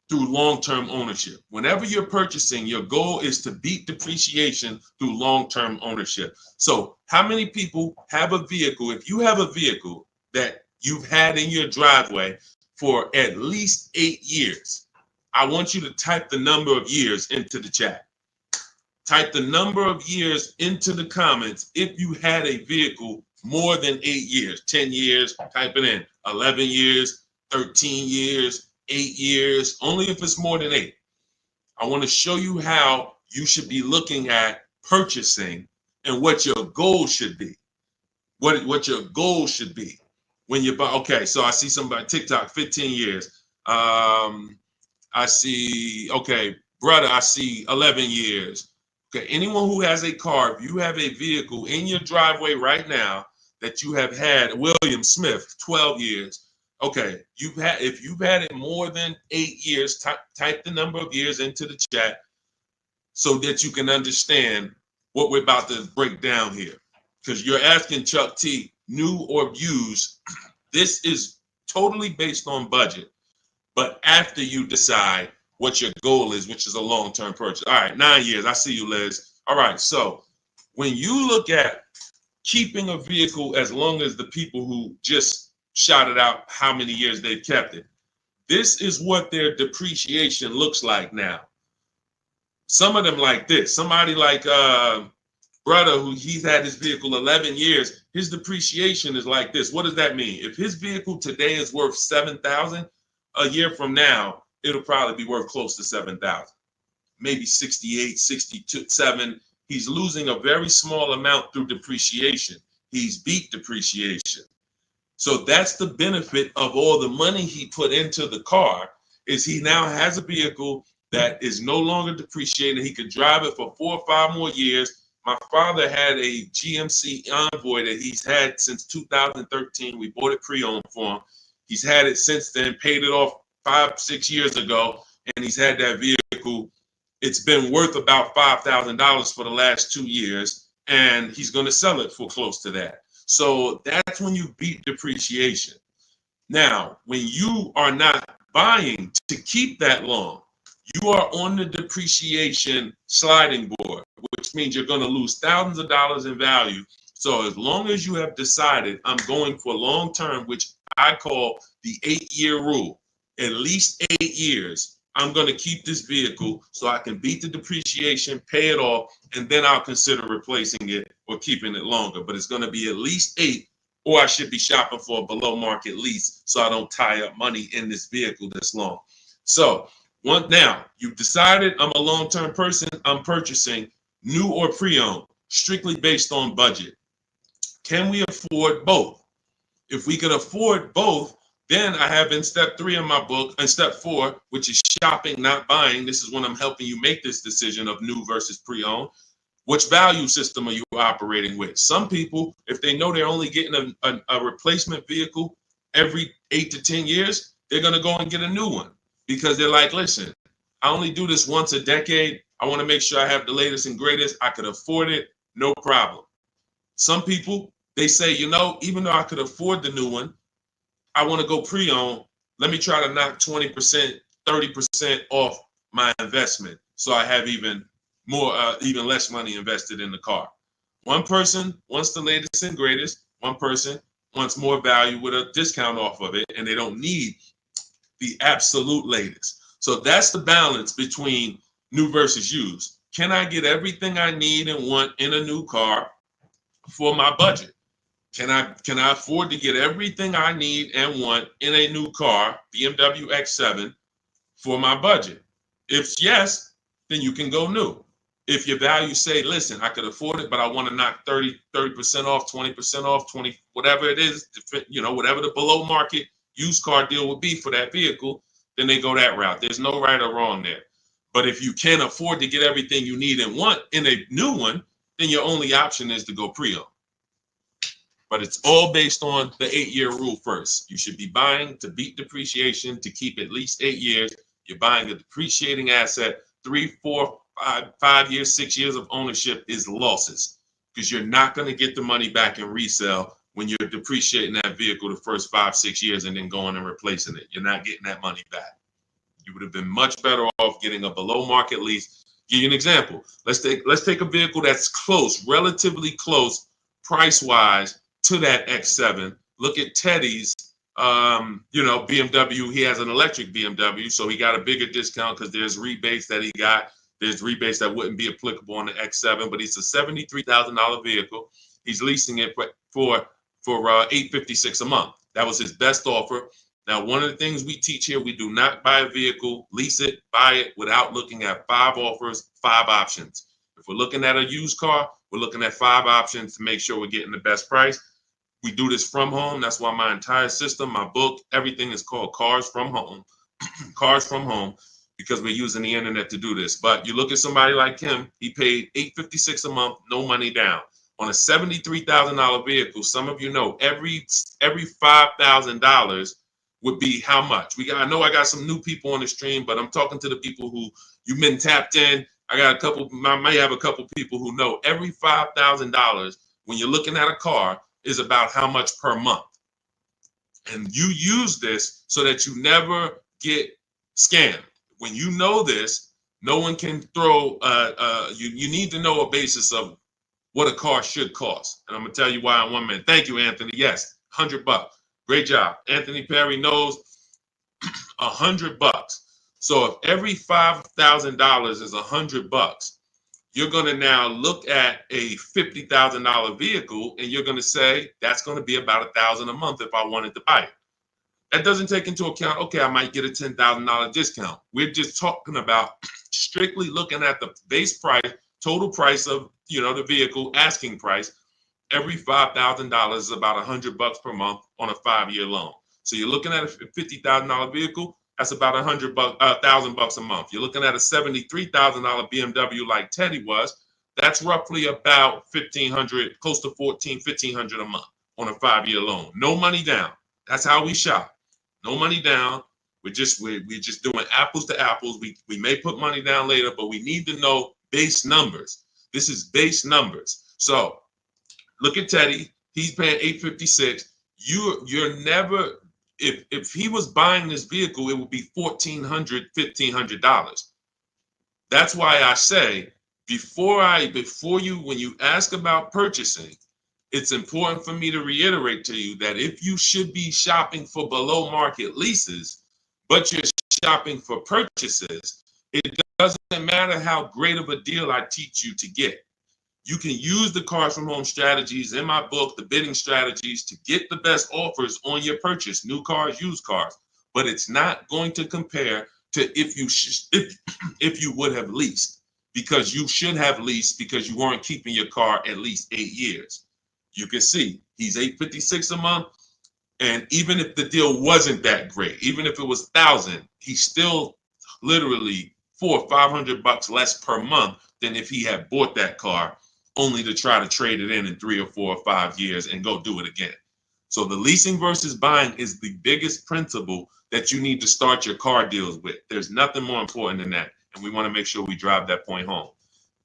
[SPEAKER 1] through long-term ownership. Whenever you're purchasing, your goal is to beat depreciation through long-term ownership. So how many people have a vehicle? If you have a vehicle that you've had in your driveway for at least 8 years, I want you to type the number of years into the chat. Type the number of years into the comments if you had a vehicle more than 8 years, 10 years, type it in, 11 years, 13 years, 8 years, only if it's more than 8. I want to show you how you should be looking at purchasing and what your goal should be. What your goal should be when you buy. Okay, so I see somebody TikTok 15 years. I see, okay, brother, I see 11 years. Okay, anyone who has a car, if you have a vehicle in your driveway right now that you have had, William Smith, 12 years. Okay, if you've had it more than 8 years, type the number of years into the chat so that you can understand what we're about to break down here. Because you're asking Chuck T, new or used. This is totally based on budget. But after you decide what your goal is, which is a long-term purchase. All right, 9 years. I see you, Liz. All right, so when you look at keeping a vehicle as long as the people who just shouted out how many years they've kept it, this is what their depreciation looks like now. Some of them like this. Somebody like brother who he's had his vehicle 11 years, his depreciation is like this. What does that mean? If his vehicle today is worth $7,000, a year from now, it'll probably be worth close to 7,000, maybe 68, 62, 7. He's losing a very small amount through depreciation. He's beat depreciation. So that's the benefit of all the money he put into the car, is he now has a vehicle that is no longer depreciated. He could drive it for 4 or 5 more years. My father had a GMC Envoy that he's had since 2013. We bought it pre-owned for him. He's had it since then, paid it off 5, 6 years ago, and he's had that vehicle. It's been worth about $5,000 for the last 2 years, and he's going to sell it for close to that. So that's when you beat depreciation. Now, when you are not buying to keep that long, you are on the depreciation sliding board, which means you're going to lose thousands of dollars in value. So as long as you have decided I'm going for long term, which I call the 8-year rule, at least 8 years, I'm going to keep this vehicle so I can beat the depreciation, pay it off, and then I'll consider replacing it or keeping it longer. But it's going to be at least 8, or I should be shopping for a below market lease so I don't tie up money in this vehicle this long. So now you've decided I'm a long-term person, I'm purchasing new or pre-owned, strictly based on budget. Can we afford both? If we can afford both, then I have in step 3 in my book, and step 4, which is shopping, not buying. This is when I'm helping you make this decision of new versus pre-owned. Which value system are you operating with? Some people, if they know they're only getting a replacement vehicle every 8 to 10 years, they're going to go and get a new one because they're like, listen, I only do this once a decade. I want to make sure I have the latest and greatest. I could afford it, no problem. Some people, they say, you know, even though I could afford the new one, I want to go pre-owned. Let me try to knock 20%, 30% off my investment so I have even less money invested in the car. One person wants the latest and greatest. One person wants more value with a discount off of it, and they don't need the absolute latest. So that's the balance between new versus used. Can I get everything I need and want in a new car for my budget? Can I afford to get everything I need and want in a new car, BMW X7, for my budget? If yes, then you can go new. If your value say, listen, I could afford it, but I want to knock 30% off, 20% off, 20, whatever it is, whatever the below market used car deal would be for that vehicle, then they go that route. There's no right or wrong there. But if you can't afford to get everything you need and want in a new one, then your only option is to go pre-owned. But it's all based on the 8-year rule first. You should be buying to beat depreciation to keep at least 8 years. You're buying a depreciating asset. 3, 4, 5 years, 6 years of ownership is losses because you're not going to get the money back in resale when you're depreciating that vehicle the first 5, 6 years and then going and replacing it. You're not getting that money back. You would have been much better off getting a below market lease. Give you an example. Let's take a vehicle that's close, relatively close, price wise to that X7. Look at Teddy's, BMW. He has an electric BMW, so he got a bigger discount because there's rebates that he got. There's rebates that wouldn't be applicable on the X7, but it's a $73,000 vehicle. He's leasing it for $856 a month. That was his best offer. Now, one of the things we teach here, we do not buy a vehicle, lease it, buy it without looking at 5 offers, 5 options. If we're looking at a used car, we're looking at 5 options to make sure we're getting the best price. We do this from home. That's why my entire system, my book, everything is called Cars from Home. Cars from Home, because we're using the internet to do this. But you look at somebody like him, he paid $856 a month, no money down. On a $73,000 vehicle, some of you know every $5,000 would be how much? I know I got some new people on the stream, but I'm talking to the people who you've been tapped in. I may have a couple people who know every $5,000 when you're looking at a car is about how much per month. And you use this so that you never get scammed. When you know this, no one can throw, you need to know a basis of what a car should cost. And I'm gonna tell you why in 1 minute. Thank you, Anthony. Yes, $100. Great job. Anthony Perry knows $100. So if every $5,000 is $100, you're going to now look at a $50,000 vehicle and you're going to say that's going to be about $1,000 a month if I wanted to buy it. That doesn't take into account, okay, I might get a $10,000 discount. We're just talking about strictly looking at the base price, total price of the vehicle, asking price. Every $5,000 is about $100 per month on a 5-year loan. So you're looking at a $50,000 vehicle, that's about $1,000 a month. You're looking at a $73,000 BMW like Teddy was, that's roughly about $1,500, close to $1,500 a month on a 5-year loan. No money down. That's how we shop. No money down. We're just doing apples to apples. We may put money down later, but we need to know base numbers. This is base numbers. So look at Teddy. He's paying $856. You're never, if he was buying this vehicle, it would be $1,400, $1,500. That's why I say when you ask about purchasing, it's important for me to reiterate to you that if you should be shopping for below market leases, but you're shopping for purchases, it doesn't matter how great of a deal I teach you to get. You can use the Cars from Home strategies in my book, the bidding strategies, to get the best offers on your purchase, new cars, used cars. But it's not going to compare to if you would have leased, because you should have leased because you weren't keeping your car at least 8 years. You can see he's $856 a month, and even if the deal wasn't that great, even if it was $1,000, he's still literally $400 or $500 less per month than if he had bought that car only to try to trade it in 3 or 4 or 5 years and go do it again. So the leasing versus buying is the biggest principle that you need to start your car deals with. There's nothing more important than that, and we want to make sure we drive that point home.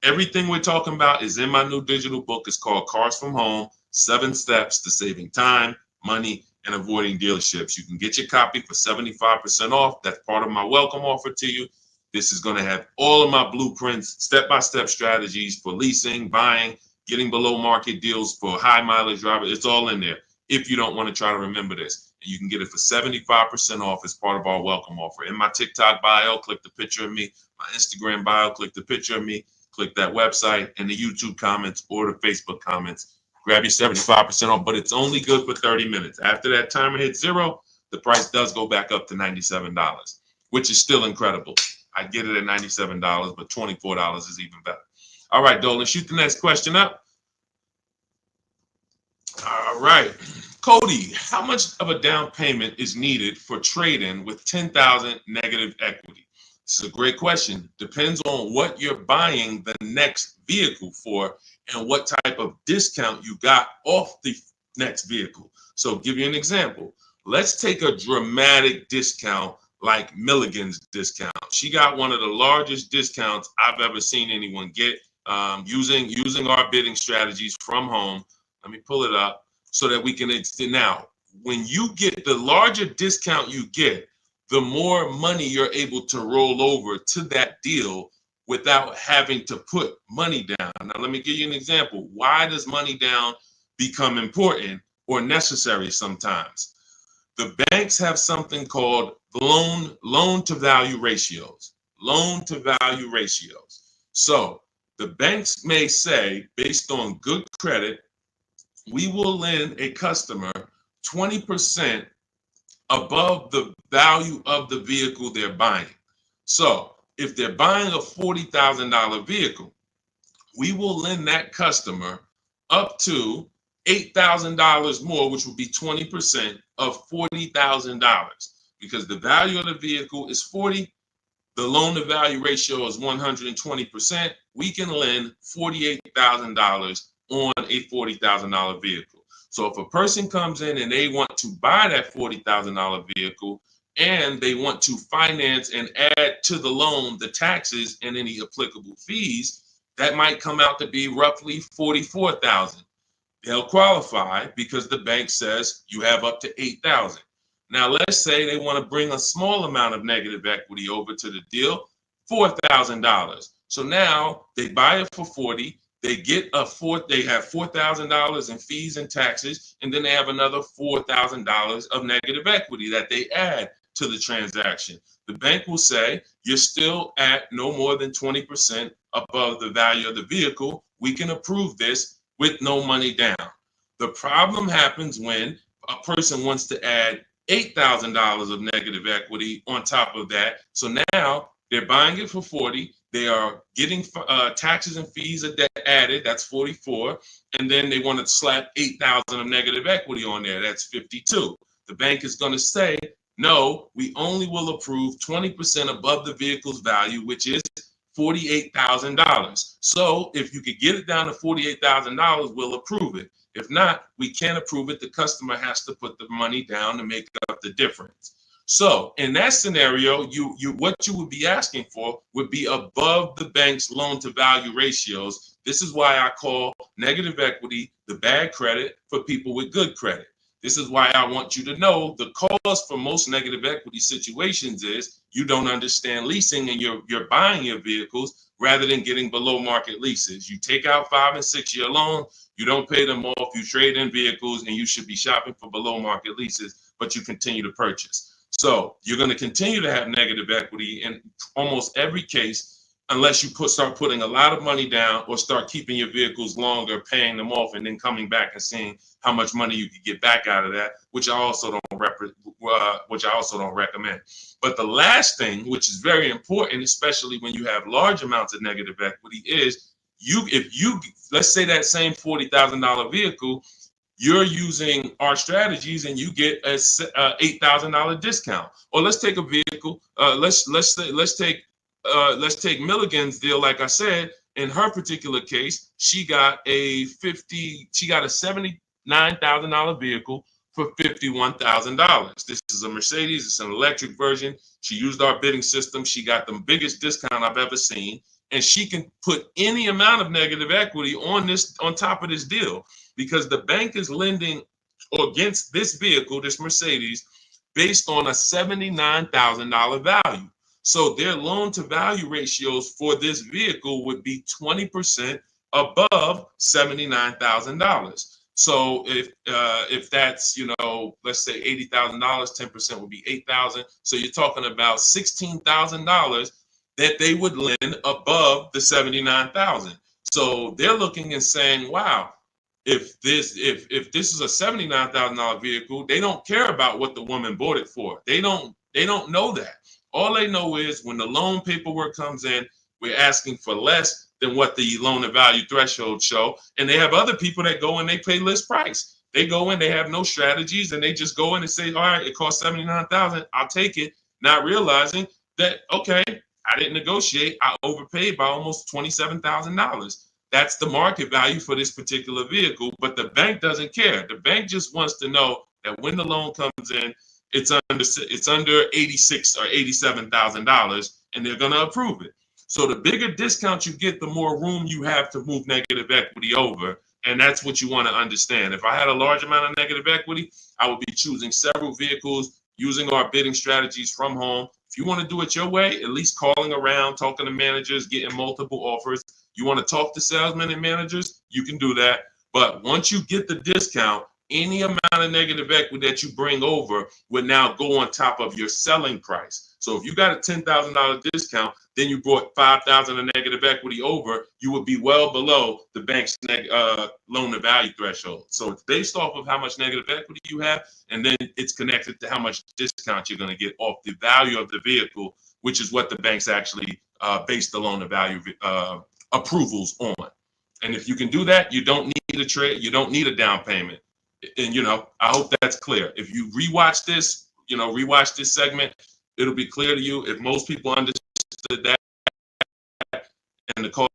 [SPEAKER 1] Everything we're talking about is in my new digital book. It's called Cars from Home, 7 Steps to Saving Time, Money, and Avoiding Dealerships. You can get your copy for 75% off. That's part of my welcome offer to you. This is going to have all of my blueprints, step-by-step strategies for leasing, buying, getting below market deals for high mileage drivers. It's all in there if you don't want to try to remember this. And you can get it for 75% off as part of our welcome offer. In my TikTok bio, click the picture of me. My Instagram bio, click the picture of me. Click that website, and the YouTube comments or the Facebook comments. Grab your 75% off, but it's only good for 30 minutes. After that timer hits 0, the price does go back up to $97, which is still incredible. I get it at $97, but $24 is even better. All right, Dolan, shoot the next question up. All right. Cody, how much of a down payment is needed for trade-in with $10,000 negative equity? This is a great question. Depends on what you're buying the next vehicle for and what type of discount you got off the next vehicle. So give you an example. Let's take a dramatic discount like Milligan's discount. She got one of the largest discounts I've ever seen anyone get using our bidding strategies from home. Let me pull it up so that we can now. When you get the larger discount you get, the more money you're able to roll over to that deal without having to put money down. Now, let me give you an example. Why does money down become important or necessary sometimes? The banks have something called loan to value ratios. Loan to value ratios. So the banks may say, based on good credit, we will lend a customer 20% above the value of the vehicle they're buying. So if they're buying a $40,000 vehicle, we will lend that customer up to $8,000 more, which would be 20% of $40,000. Because the value of the vehicle is 40, the loan to value ratio is 120%. We can lend $48,000 on a $40,000 vehicle. So if a person comes in and they want to buy that $40,000 vehicle and they want to finance and add to the loan the taxes and any applicable fees, that might come out to be roughly $44,000. They'll qualify because the bank says you have up to $8,000. Now, let's say they want to bring a small amount of negative equity over to the deal, $4,000. So now they buy it for 40. They get they have $4,000 in fees and taxes, and then they have another $4,000 of negative equity that they add to the transaction. The bank will say you're still at no more than 20% above the value of the vehicle. We can approve this with no money down. The problem happens when a person wants to add $8,000 of negative equity on top of that. So now they're buying it for 40. They are getting taxes and fees added. That's 44. And then they want to slap 8,000 of negative equity on there. That's 52. The bank is going to say, no, we only will approve 20% above the vehicle's value, which is $48,000. So if you could get it down to $48,000, we'll approve it. If not, we can't approve it. The customer has to put the money down to make up the difference. So in that scenario, what you would be asking for would be above the bank's loan to value ratios. This is why I call negative equity the bad credit for people with good credit. This is why I want you to know the cause for most negative equity situations is you don't understand leasing and you're buying your vehicles rather than getting below market leases. You take out 5 and 6 year loans, you don't pay them off, you trade in vehicles, and you should be shopping for below market leases, but you continue to purchase. So you're going to continue to have negative equity in almost every case unless you start putting a lot of money down or start keeping your vehicles longer, paying them off, and then coming back and seeing how much money you could get back out of that, which I also don't recommend. But the last thing, which is very important, especially when you have large amounts of negative equity, is let's say that same $40,000 vehicle, you're using our strategies and you get a $8,000 discount. Or let's take a vehicle. Let's take Milligan's deal. Like I said, in her particular case, she got a $79,000 vehicle for $51,000. This is a Mercedes. It's an electric version. She used our bidding system. She got the biggest discount I've ever seen, and she can put any amount of negative equity on top of this deal because the bank is lending against this vehicle, this Mercedes, based on a $79,000 value. So their loan to value ratios for this vehicle would be 20% above $79,000. So if that's, let's say $80,000, 10% would be $8,000. So you're talking about $16,000 that they would lend above the $79,000. So they're looking and saying, wow, if this is a $79,000 vehicle, they don't care about what the woman bought it for. They don't know that. All they know is when the loan paperwork comes in, we're asking for less than what the loan to value threshold show. And they have other people that go and they pay list price. They go in, they have no strategies, and they just go in and say, all right, it costs $79,000, I'll take it, not realizing that, okay, I didn't negotiate. I overpaid by almost $27,000. That's the market value for this particular vehicle, but the bank doesn't care. The bank just wants to know that when the loan comes in, it's under 86 or $87,000, and they're going to approve it. So the bigger discount you get, the more room you have to move negative equity over, and that's what you want to understand. If I had a large amount of negative equity, I would be choosing several vehicles, using our bidding strategies from home. If you want to do it your way, at least calling around, talking to managers, getting multiple offers. You want to talk to salesmen and managers, you can do that. But once you get the discount, any amount of negative equity that you bring over would now go on top of your selling price. So if you got a $10,000 discount, then you brought $5,000 of negative equity over, you would be well below the bank's loan to value threshold. So it's based off of how much negative equity you have, and then it's connected to how much discount you're going to get off the value of the vehicle, which is what the banks actually base the loan to value approvals on. And if you can do that, you don't need a trade, you don't need a down payment. And I hope that's clear. If you rewatch this, rewatch this segment, it'll be clear to you. If most people understood that and the cost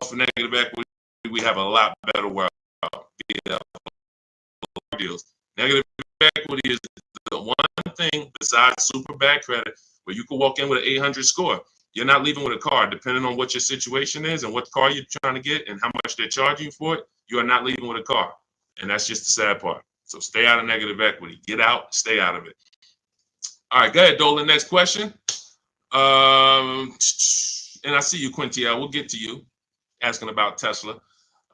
[SPEAKER 1] for negative equity, we have a lot better world. Deals. Negative equity is the one thing besides super bad credit where you can walk in with an 800 score. You're not leaving with a car, depending on what your situation is and what car you're trying to get and how much they're charging you for it. You are not leaving with a car. And that's just the sad part. So stay out of negative equity. Get out, stay out of it. All right, go ahead, Dolan. Next question. And I see you, Quintia. We'll get to you asking about Tesla.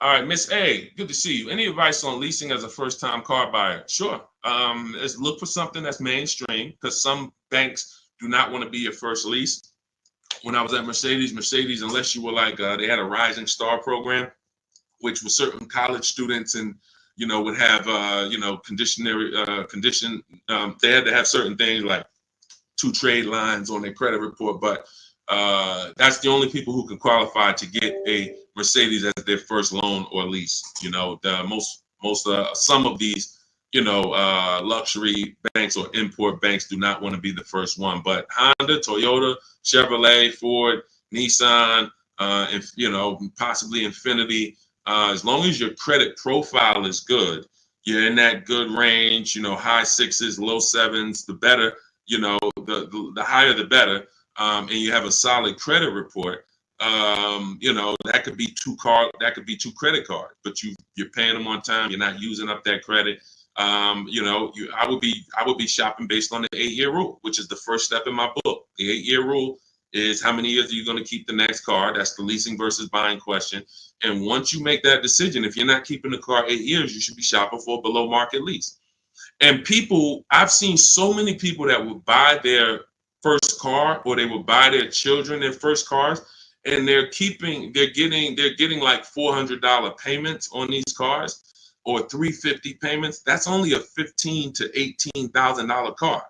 [SPEAKER 1] All right, Miss A, good to see you. Any advice on leasing as a first-time car buyer? Sure. Let's look for something that's mainstream because some banks do not want to be your first lease. When I was at Mercedes, unless you were like, they had a Rising Star program, which was certain college students and, would have, condition. They had to have certain things like 2 trade lines on their credit report, but that's the only people who can qualify to get a Mercedes as their first loan or lease. Some of these, luxury banks or import banks do not want to be the first one, but Honda, Toyota, Chevrolet, Ford, Nissan, and possibly Infiniti, as long as your credit profile is good, you're in that good range, high 6s, low 7s, the better, the higher the better, and you have a solid credit report, that could be 2 credit cards, but you're paying them on time, you're not using up that credit. I would be shopping based on the 8-year rule, which is the first step in my book. The 8-year rule is how many years are you going to keep the next car? That's the leasing versus buying question. And once you make that decision, if you're not keeping the car 8 years, you should be shopping for a below market lease. And I've seen so many people that would buy their first car or they would buy their children their first cars, and they're getting like $400 payments on these cars or $350 payments. That's only a $15,000 to $18,000 car.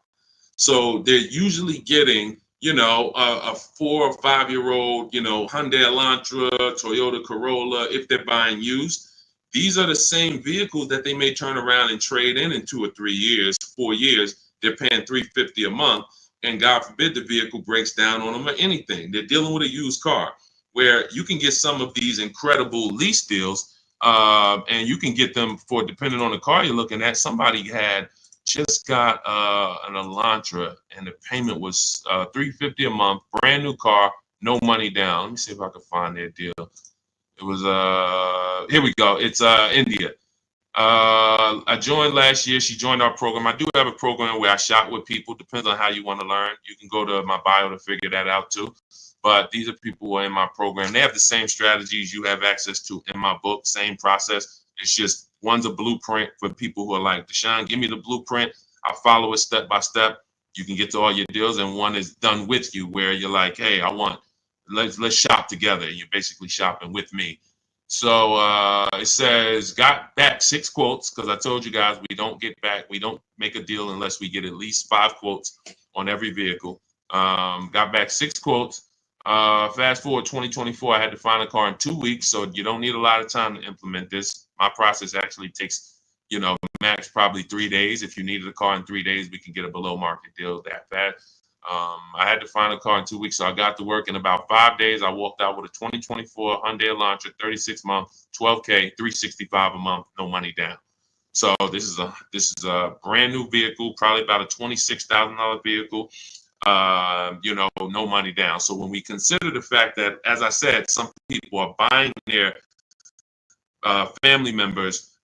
[SPEAKER 1] So they're usually getting, a 4 or 5-year-old, Hyundai Elantra, Toyota Corolla, if they're buying used. These are the same vehicles that they may turn around and trade in 2 or 3 years, 4 years. They're paying $350 a month, and God forbid the vehicle breaks down on them or anything. They're dealing with a used car, where you can get some of these incredible lease deals, and you can get them for, depending on the car you're looking at. Somebody had just got an Elantra, and the payment was $350 a month, brand new car, no money down. Let me see if I can find their deal. It was here we go. It's India. I joined last year. She joined our program. I do have a program where I shop with people. Depends on how you want to learn. You can go to my bio to figure that out too. But these are people who are in my program. They have the same strategies you have access to in my book, same process. It's just one's a blueprint for people who are like, Deshone, give me the blueprint. I'll follow it step by step. You can get to all your deals. And one is done with you, where you're like, hey, let's shop together. You're basically shopping with me. So it says, got back 6 quotes, because I told you guys we don't make a deal unless we get at least 5 quotes on every vehicle. Got back 6 quotes. Fast forward 2024, I had to find a car in 2 weeks, so you don't need a lot of time to implement this. My process actually takes, max probably 3 days. If you needed a car in 3 days, we can get a below market deal that fast. I had to find a car in 2 weeks, so I got to work in about 5 days. I walked out with a 2024 Hyundai Elantra, 36 month, 12K, 365 a month, no money down. So this is a brand new vehicle, probably about a $26,000 vehicle. You know, no money down. So when we consider the fact that, as I said, some people are buying their family members,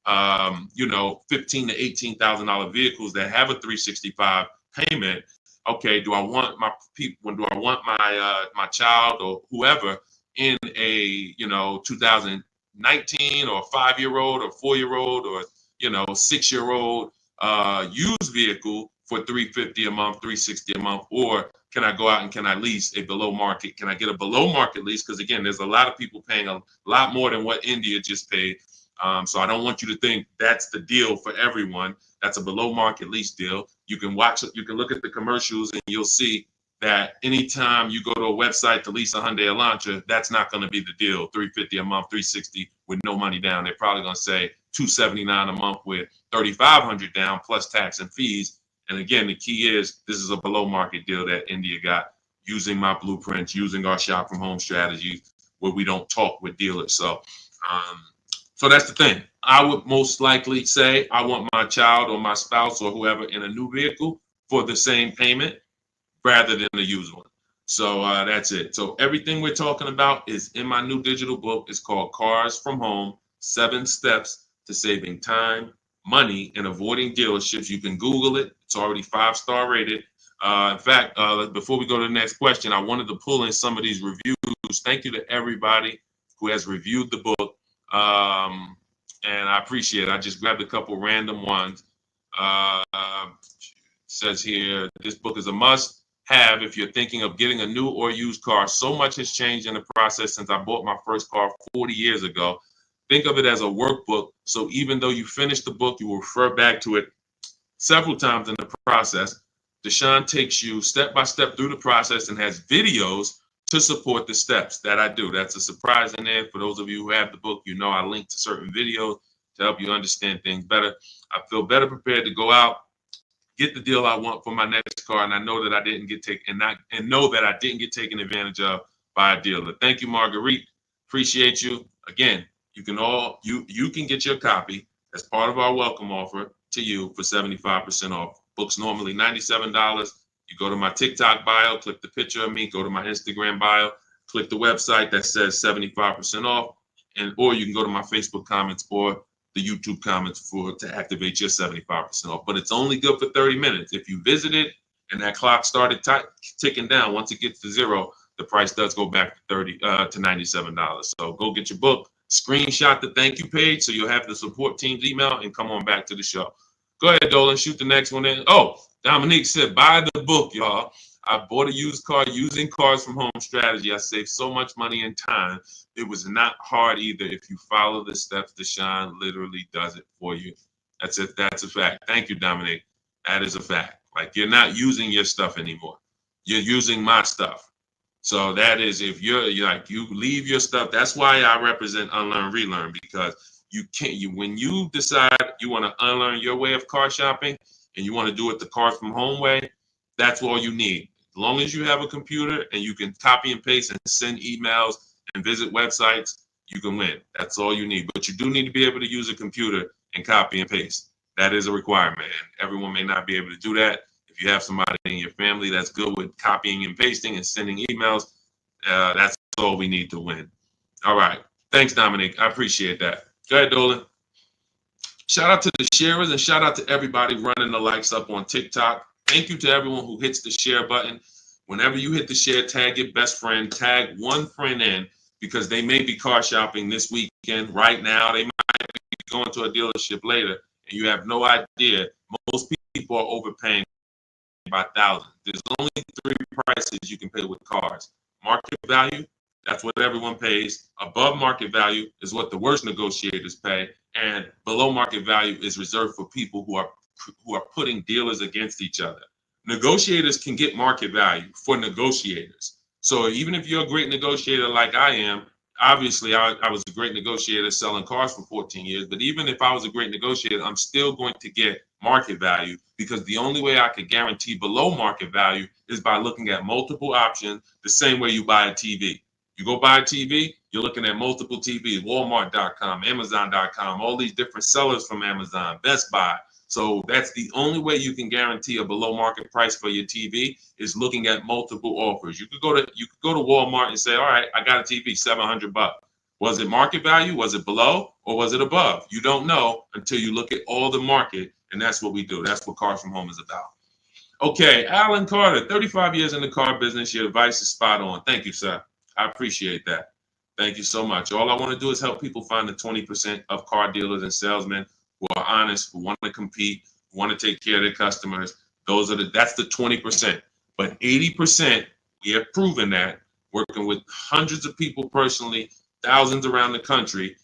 [SPEAKER 1] you know, $15,000 to $18,000 vehicles that have a 365 payment. Okay, do I want my people? Do I want my my child or whoever in a, you know, 2019 or 5-year-old or 4-year-old or, you know, 6-year-old used vehicle for $350 a month, $360 a month, or can I go out and can I lease a below market? Can I get a below market lease? Because again, there's a lot of people paying a lot more than what India just paid. So I don't want you to think that's the deal for everyone. That's a below market lease deal. You can look at the commercials and you'll see that anytime you go to a website to lease a Hyundai Elantra, that's not going to be the deal. $350 a month, $360 with no money down. They're probably going to say $279 a month with $3,500 down plus tax and fees. And again, the key is this is a below market deal that India got using my blueprints, using our shop from home strategy where we don't talk with dealers. So that's the thing. I would most likely say I want my child or my spouse or whoever in a new vehicle for the same payment rather than a used one. So that's it. So everything we're talking about is in my new digital book. It's called Cars from Home, 7 Steps to Saving Time, Money, and Avoiding Dealerships. You can Google it. It's already 5-star rated. In fact, before we go to the next question, I wanted to pull in some of these reviews. Thank you to everybody who has reviewed the book. And I appreciate it. I just grabbed a couple random ones. Says here, this book is a must have if you're thinking of getting a new or used car. So much has changed in the process since I bought my first car 40 years ago. Think of it as a workbook. So even though you finish the book, you will refer back to it several times in the process. Deshone takes you step by step through the process and has videos to support the steps that I do. That's a surprise in there. For those of you who have the book, you know I link to certain videos to help you understand things better. I feel better prepared to go out, get the deal I want for my next car, and I know that I didn't get taken advantage of by a dealer. Thank you, Marguerite. Appreciate you. Again, you can get your copy as part of our welcome offer to you for 75% off. Books normally $97. You go to my TikTok bio, click the picture of me, go to my Instagram bio, click the website that says 75% off, or you can go to my Facebook comments or the YouTube comments to activate your 75% off. But it's only good for 30 minutes. If you visit it and that clock started ticking down, once it gets to 0, the price does go back to $97. So go get your book, screenshot the thank you page so you'll have the support team's email, and come on back to the show. Go ahead, Dolan, shoot the next one in. Oh, Dominique said, buy the book, y'all. I bought a used car using Cars from Home strategy. I saved so much money and time. It was not hard either. If you follow the steps, Deshone literally does it for you. That's it. That's a fact. Thank you, Dominique. That is a fact. Like, you're not using your stuff anymore. You're using my stuff. So that is, if you leave your stuff. That's why I represent Unlearn, Relearn, because when you decide you want to unlearn your way of car shopping and you want to do it the Cars from Home way, that's all you need. As long as you have a computer and you can copy and paste and send emails and visit websites, you can win. That's all you need. But you do need to be able to use a computer and copy and paste. That is a requirement. And everyone may not be able to do that. If you have somebody in your family that's good with copying and pasting and sending emails, that's all we need to win. All right. Thanks, Dominic. I appreciate that. Go ahead, Dolan. Shout out to the sharers and shout out to everybody running the likes up on TikTok. Thank you to everyone who hits the share button. Whenever you hit the share, tag your best friend, tag one friend in, because they may be car shopping this weekend. Right now, they might be going to a dealership later, and you have no idea. Most people are overpaying by thousands. There's only 3 prices you can pay with cars. Market value, that's what everyone pays. Above market value is what the worst negotiators pay. And below market value is reserved for people who are putting dealers against each other. Negotiators can get market value for negotiators. So even if you're a great negotiator like I am, obviously I was a great negotiator selling cars for 14 years, but even if I was a great negotiator, I'm still going to get market value, because the only way I could guarantee below market value is by looking at multiple options, the same way you buy a TV. You go buy a TV, you're looking at multiple TVs, Walmart.com, Amazon.com, all these different sellers from Amazon, Best Buy. So that's the only way you can guarantee a below market price for your TV, is looking at multiple offers. You could go to Walmart and say, all right, I got a TV, $700. Was it market value? Was it below? Or was it above? You don't know until you look at all the market, and that's what we do. That's what Cars from Home is about. Okay, Alan Carter, 35 years in the car business. Your advice is spot on. Thank you, sir. I appreciate that. Thank you so much. All I want to do is help people find the 20% of car dealers and salesmen who are honest, who want to compete, who want to take care of their customers. That's the 20%. But 80%, we have proven that, working with hundreds of people personally, thousands around the country,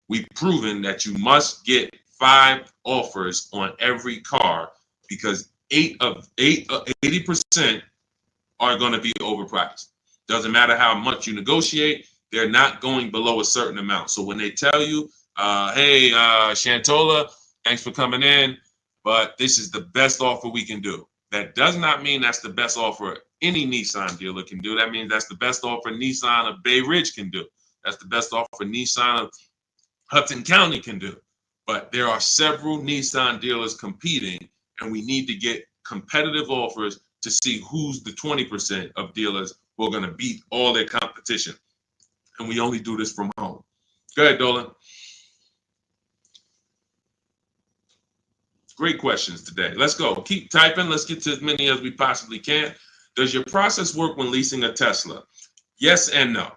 [SPEAKER 1] we've proven that you must get 5 offers on every car, because 80% are going to be overpriced. Doesn't matter how much you negotiate, they're not going below a certain amount. So when they tell you, hey, Shantola, thanks for coming in, but this is the best offer we can do, that does not mean that's the best offer any Nissan dealer can do. That means that's the best offer Nissan of Bay Ridge can do. That's the best offer Nissan of Hudson County can do. But there are several Nissan dealers competing, and we need to get competitive offers to see who's the 20% of dealers who are going to beat all their competition. And we only do this from home. Go ahead, Dolan. Great questions today. Let's go. Keep typing. Let's get to as many as we possibly can. Does your process work when leasing a Tesla? Yes and no.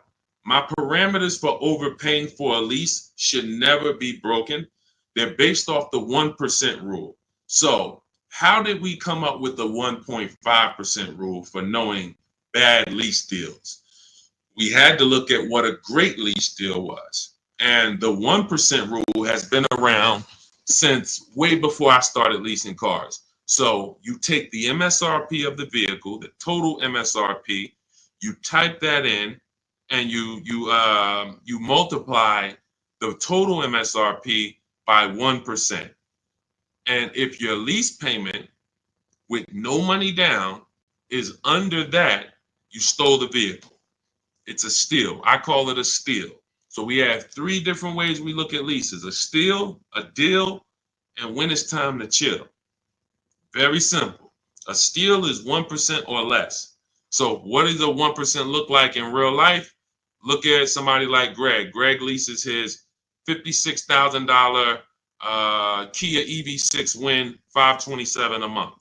[SPEAKER 1] My parameters for overpaying for a lease should never be broken. They're based off the 1% rule. So how did we come up with the 1.5% rule for knowing bad lease deals? We had to look at what a great lease deal was. And the 1% rule has been around since way before I started leasing cars. So you take the MSRP of the vehicle, the total MSRP, you type that in, and you multiply the total MSRP by 1%. And if your lease payment with no money down is under that, you stole the vehicle. It's a steal. I call it a steal. So we have 3 different ways we look at leases: a steal, a deal, and when it's time to chill. Very simple. A steal is 1% or less. So what does a 1% look like in real life? Look at somebody like Greg. Greg leases his $56,000 Kia EV6 Win, $527 a month.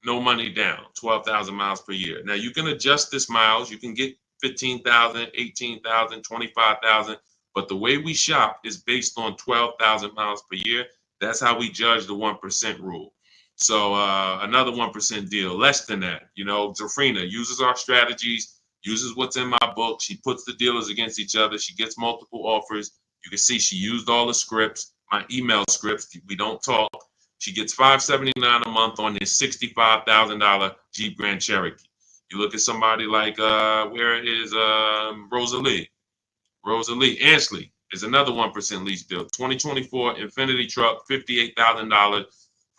[SPEAKER 1] No money down, 12,000 miles per year. Now you can adjust this miles. You can get 15,000, 18,000, 25,000. But the way we shop is based on 12,000 miles per year. That's how we judge the 1% rule. So another 1% deal, less than that. You know, Zafrina uses our strategies, uses what's in my book. She puts the dealers against each other. She gets multiple offers. You can see she used all the scripts, my email scripts. We don't talk. She gets $579 a month on this $65,000 Jeep Grand Cherokee. You look at somebody like, where is Rosalie? Rosalie Ansley is another 1% lease deal. 2024 Infinity truck, $58,000,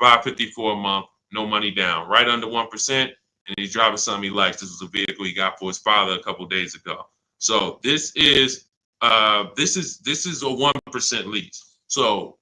[SPEAKER 1] $554 a month, no money down, right under 1%. And he's driving something he likes. This was a vehicle he got for his father a couple days ago. So this is a 1% lease. So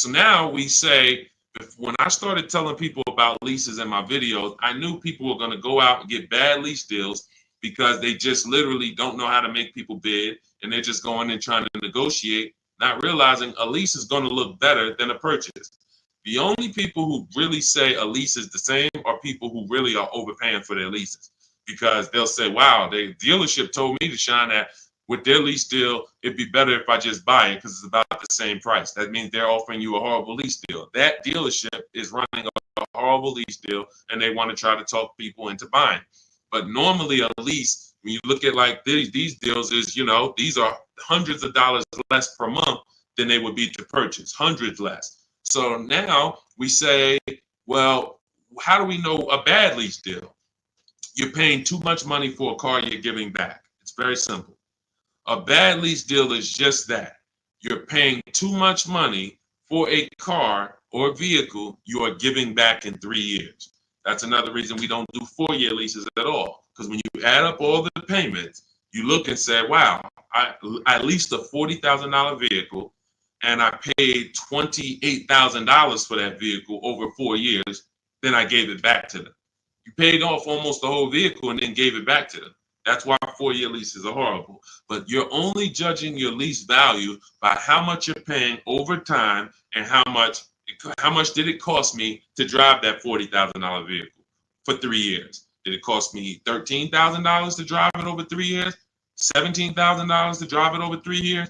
[SPEAKER 1] now we say, when I started telling people about leases in my videos, I knew people were going to go out and get bad lease deals because they just literally don't know how to make people bid, and they're just going in trying to negotiate, not realizing a lease is going to look better than a purchase. The only people who really say a lease is the same are people who really are overpaying for their leases, because they'll say, wow, the dealership told me to shine that with their lease deal, it'd be better if I just buy it because it's about the same price. That means they're offering you a horrible lease deal. That dealership is running a horrible lease deal, and they want to try to talk people into buying. But normally a lease, when you look at like these deals, is, you know, these are hundreds of dollars less per month than they would be to purchase, hundreds less. So now we say, well, how do we know a bad lease deal? You're paying too much money for a car you're giving back. It's very simple. A bad lease deal is just that. You're paying too much money for a car or vehicle you are giving back in 3 years. That's another reason we don't do 4-year leases at all. Because when you add up all the payments, you look and say, wow, I leased a $40,000 vehicle and I paid $28,000 for that vehicle over 4 years. Then I gave it back to them. You paid off almost the whole vehicle and then gave it back to them. That's why 4-year leases are horrible. But you're only judging your lease value by how much you're paying over time and how much did it cost me to drive that $40,000 vehicle for 3 years. Did it cost me $13,000 to drive it over 3 years? $17,000 to drive it over 3 years?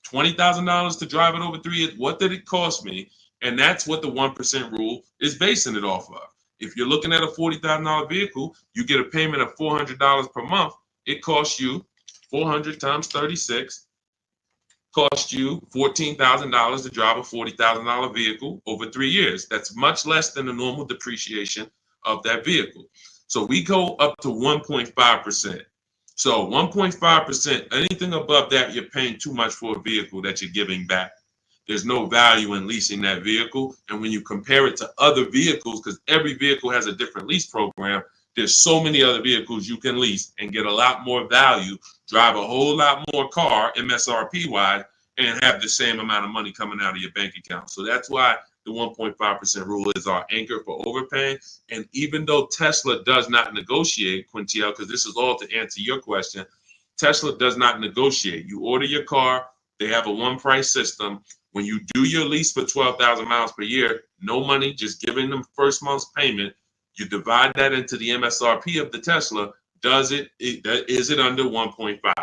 [SPEAKER 1] $20,000 to drive it over 3 years? What did it cost me? And that's what the 1% rule is basing it off of. If you're looking at a $40,000 vehicle, you get a payment of $400 per month. It costs you 400 times 36, cost you $14,000 to drive a $40,000 vehicle over 3 years. That's much less than the normal depreciation of that vehicle. So we go up to 1.5%. So 1.5%, anything above that, you're paying too much for a vehicle that you're giving back. There's no value in leasing that vehicle. And when you compare it to other vehicles, because every vehicle has a different lease program, there's so many other vehicles you can lease and get a lot more value, drive a whole lot more car MSRP wise, and have the same amount of money coming out of your bank account. So that's why the 1.5% rule is our anchor for overpaying. And even though Tesla does not negotiate, Quintiel, because this is all to answer your question, Tesla does not negotiate. You order your car, they have a one price system. When you do your lease for 12,000 miles per year, no money, just giving them first month's payment. You divide that into the MSRP of the Tesla. Is it under 1.5?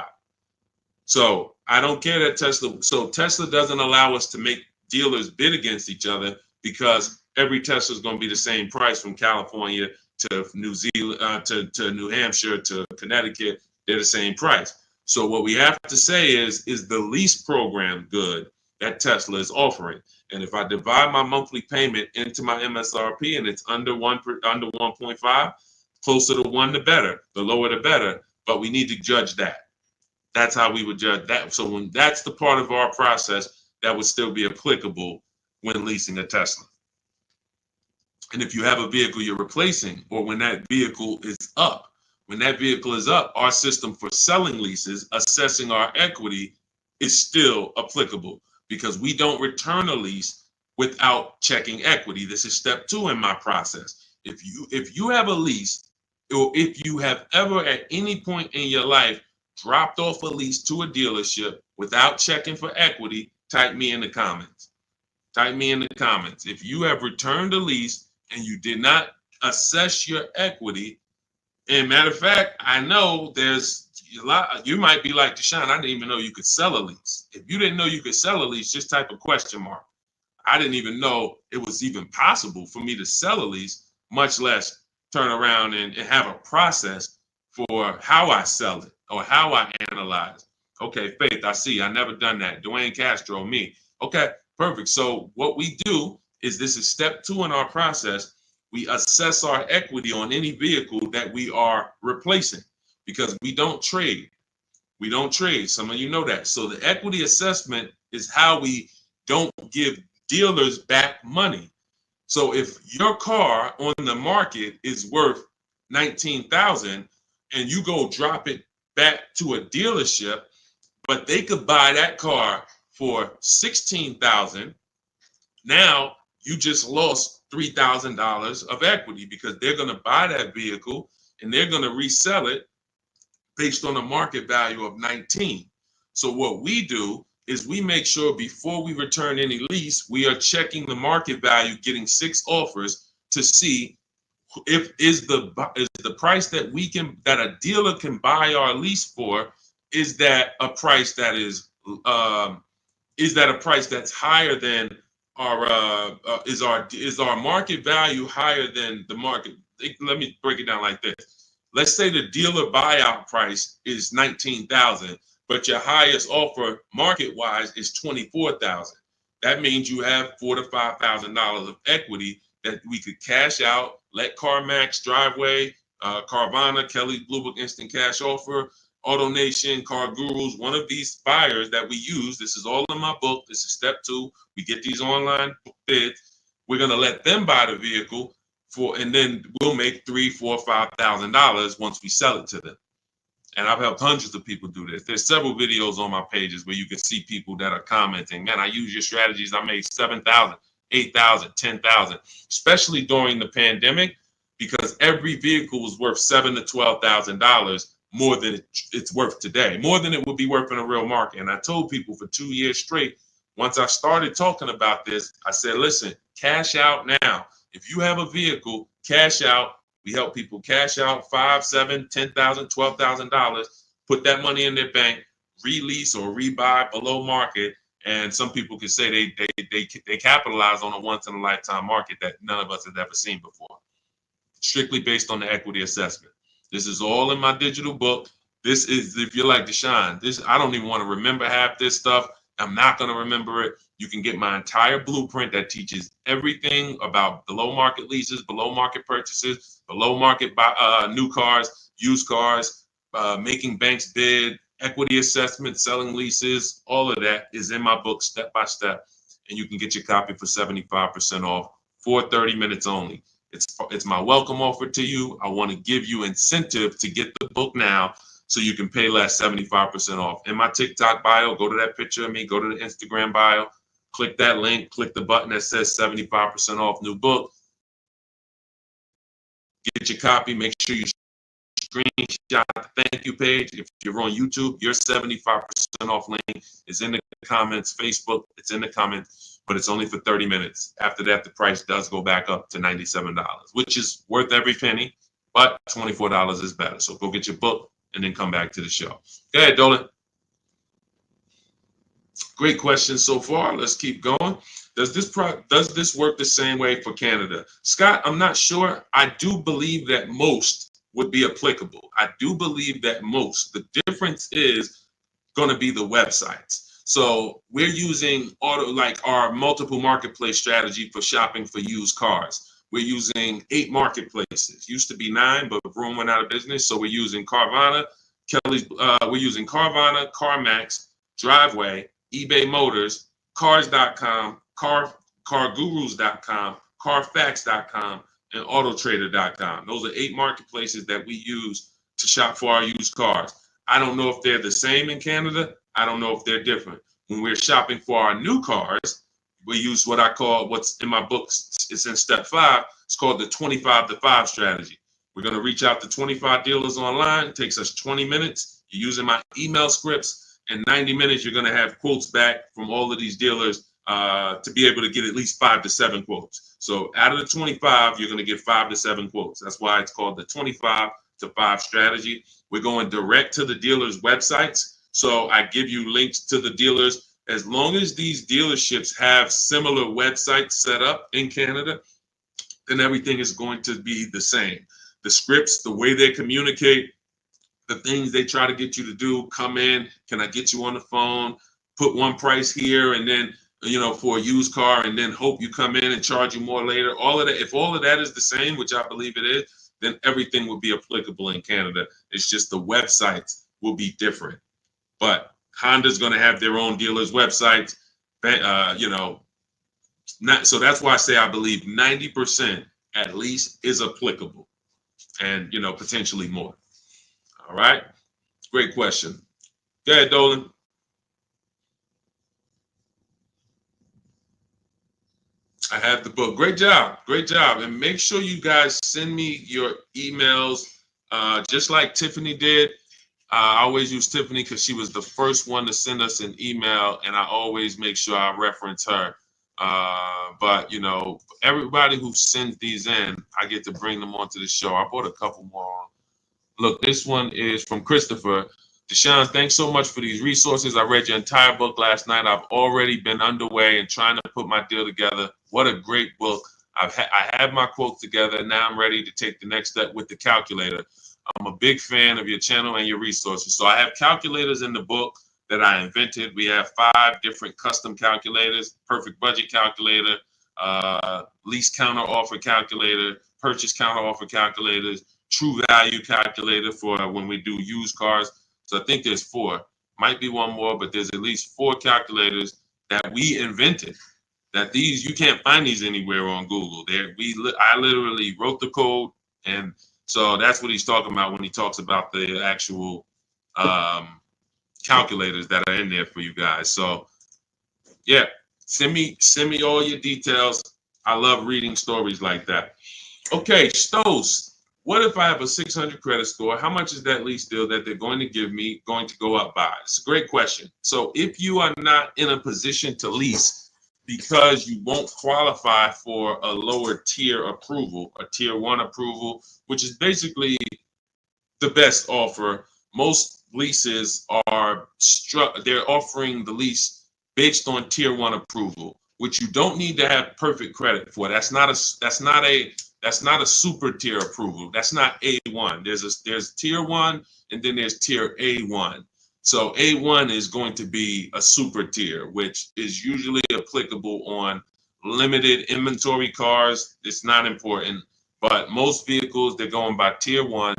[SPEAKER 1] So I don't care that Tesla. So Tesla doesn't allow us to make dealers bid against each other because every Tesla is going to be the same price from California to New Zealand to New Hampshire to Connecticut. They're the same price. So what we have to say is the lease program good that Tesla is offering? And if I divide my monthly payment into my MSRP and it's under 1.5, closer to 1 the better, the lower the better. But we need to judge that. That's how we would judge that. So when that's the part of our process that would still be applicable when leasing a Tesla. And if you have a vehicle you're replacing, or when that vehicle is up, our system for selling leases, assessing our equity is still applicable because we don't return a lease without checking equity. This is step 2 in my process. If you have a lease, or if you have ever at any point in your life dropped off a lease to a dealership without checking for equity, type me in the comments. Type me in the comments. If you have returned a lease and you did not assess your equity, and matter of fact, I know there's a lot, you might be like Deshone, I didn't even know you could sell a lease. If you didn't know you could sell a lease, just type a question mark. I didn't even know it was even possible for me to sell a lease, much less turn around and have a process for how I sell it or how I analyze. Okay, Faith, I see. I never done that. Dwayne Castro, me. Okay, perfect. So what we do is, this is step 2 in our process. We assess our equity on any vehicle that we are replacing because we don't trade. We don't trade. Some of you know that. So the equity assessment is how we don't give dealers back money. So if your car on the market is worth $19,000 and you go drop it back to a dealership, but they could buy that car for $16,000, now you just lost $3,000 of equity because they're going to buy that vehicle and they're going to resell it based on a market value of 19. So what we do is we make sure before we return any lease, we are checking the market value, getting 6 offers to see if is the price that a dealer can buy our lease for, is that a price that is a price that's higher than our is our market value higher than the market? Let me break it down like this. Let's say the dealer buyout price is $19,000, but your highest offer market-wise is $24,000. That means you have $4,000 to $5,000 of equity that we could cash out, let CarMax, Driveway, Carvana, Kelly Blue Book Instant Cash Offer, AutoNation, Car Gurus, one of these buyers that we use, this is all in my book. This is step 2. We get these online bids. We're going to let them buy the vehicle and then we'll make $3,000, $4,000, $5,000 once we sell it to them. And I've helped hundreds of people do this. There's several videos on my pages where you can see people that are commenting, man, I use your strategies. I made 7,000, 8,000, 10,000, especially during the pandemic, because every vehicle was worth $7,000 to $12,000 more than it's worth today, more than it would be worth in a real market. And I told people for 2 years straight, once I started talking about this, I said, listen, cash out now. If you have a vehicle, cash out. We help people cash out $5,000, $7,000, $10,000, $12,000, put that money in their bank, release or rebuy below market. And some people can say they capitalize on a once in a lifetime market that none of us have ever seen before. Strictly based on the equity assessment. This is all in my digital book. This is, if you're like Deshone, I don't even want to remember half this stuff. I'm not going to remember it. You can get my entire blueprint that teaches everything about below market leases, below market purchases, below market new cars, used cars, making banks bid, equity assessment, selling leases. All of that is in my book step by step. And you can get your copy for 75% off for 30 minutes only. It's my welcome offer to you. I want to give you incentive to get the book now so you can pay less, 75% off. In my TikTok bio, go to that picture of me, go to the Instagram bio, click that link, click the button that says 75% off new book. Get your copy. Make sure you screenshot the thank you page. If you're on YouTube, your 75% off link is in the comments. Facebook, it's in the comments, but it's only for 30 minutes. After that, the price does go back up to $97, which is worth every penny, but $24 is better. So go get your book and then come back to the show. Go ahead, Dolan. Great question so far. Let's keep going. Does this work the same way for Canada? Scott, I'm not sure. I do believe that most would be applicable. I do believe that most. The difference is going to be the websites. So we're using our multiple marketplace strategy for shopping for used cars. We're using 8 marketplaces. Used to be 9, but Vroom went out of business. So we're using Carvana, we're using Carvana, CarMax, Driveway, eBay Motors, Cars.com, CarGurus.com, Carfax.com, and Autotrader.com. Those are 8 marketplaces that we use to shop for our used cars. I don't know if they're the same in Canada. I don't know if they're different. When we're shopping for our new cars, we use what I call, what's in my books, it's in step 5, it's called the 25 to 5 strategy. We're going to reach out to 25 dealers online. It takes us 20 minutes. You're using my email scripts. In 90 minutes, you're going to have quotes back from all of these dealers to be able to get at least 5 to 7 quotes. So out of the 25, you're going to get 5 to 7 quotes. That's why it's called the 25 to 5 strategy. We're going direct to the dealers' websites. So I give you links to the dealers. As long as these dealerships have similar websites set up in Canada, then everything is going to be the same. The scripts, the way they communicate, the things they try to get you to do, come in, can I get you on the phone, put one price here, and then, for a used car, and then hope you come in and charge you more later. All of that, if all of that is the same, which I believe it is, then everything will be applicable in Canada. It's just the websites will be different. But Honda's going to have their own dealers' websites, so that's why I say I believe 90% at least is applicable, and potentially more. All right, great question. Go ahead, Dolan. I have the book. Great job, and make sure you guys send me your emails, just like Tiffany did. I always use Tiffany because she was the first one to send us an email, and I always make sure I reference her. But everybody who sends these in, I get to bring them onto the show. I brought a couple more. Look, this one is from Christopher. Deshone, thanks so much for these resources. I read your entire book last night. I've already been underway and trying to put my deal together. What a great book. I have my quotes together. Now I'm ready to take the next step with the calculator. I'm a big fan of your channel and your resources. So I have calculators in the book that I invented. We have 5 different custom calculators: perfect budget calculator, lease counter offer calculator, purchase counter offer calculators, true value calculator for when we do used cars. So I think there's 4. Might be one more, but there's at least 4 calculators that we invented. That these, you can't find these anywhere on Google. I literally wrote the code, and so that's what he's talking about when he talks about the actual calculators that are in there for you guys. So yeah, send me all your details. I love reading stories like that. Okay, Stos, what if I have a 600 credit score? How much is that lease deal that they're going to give me going to go up by? It's a great question. So if you are not in a position to lease because you won't qualify for a lower tier approval, a tier 1 approval, which is basically the best offer. Most leases are they're offering the lease based on tier 1 approval, which you don't need to have perfect credit for. That's not a super tier approval. That's not A1. There's tier 1 and then there's tier A1. So A1 is going to be a super tier, which is usually applicable on limited inventory cars. It's not important, but most vehicles, they're going by tier 1.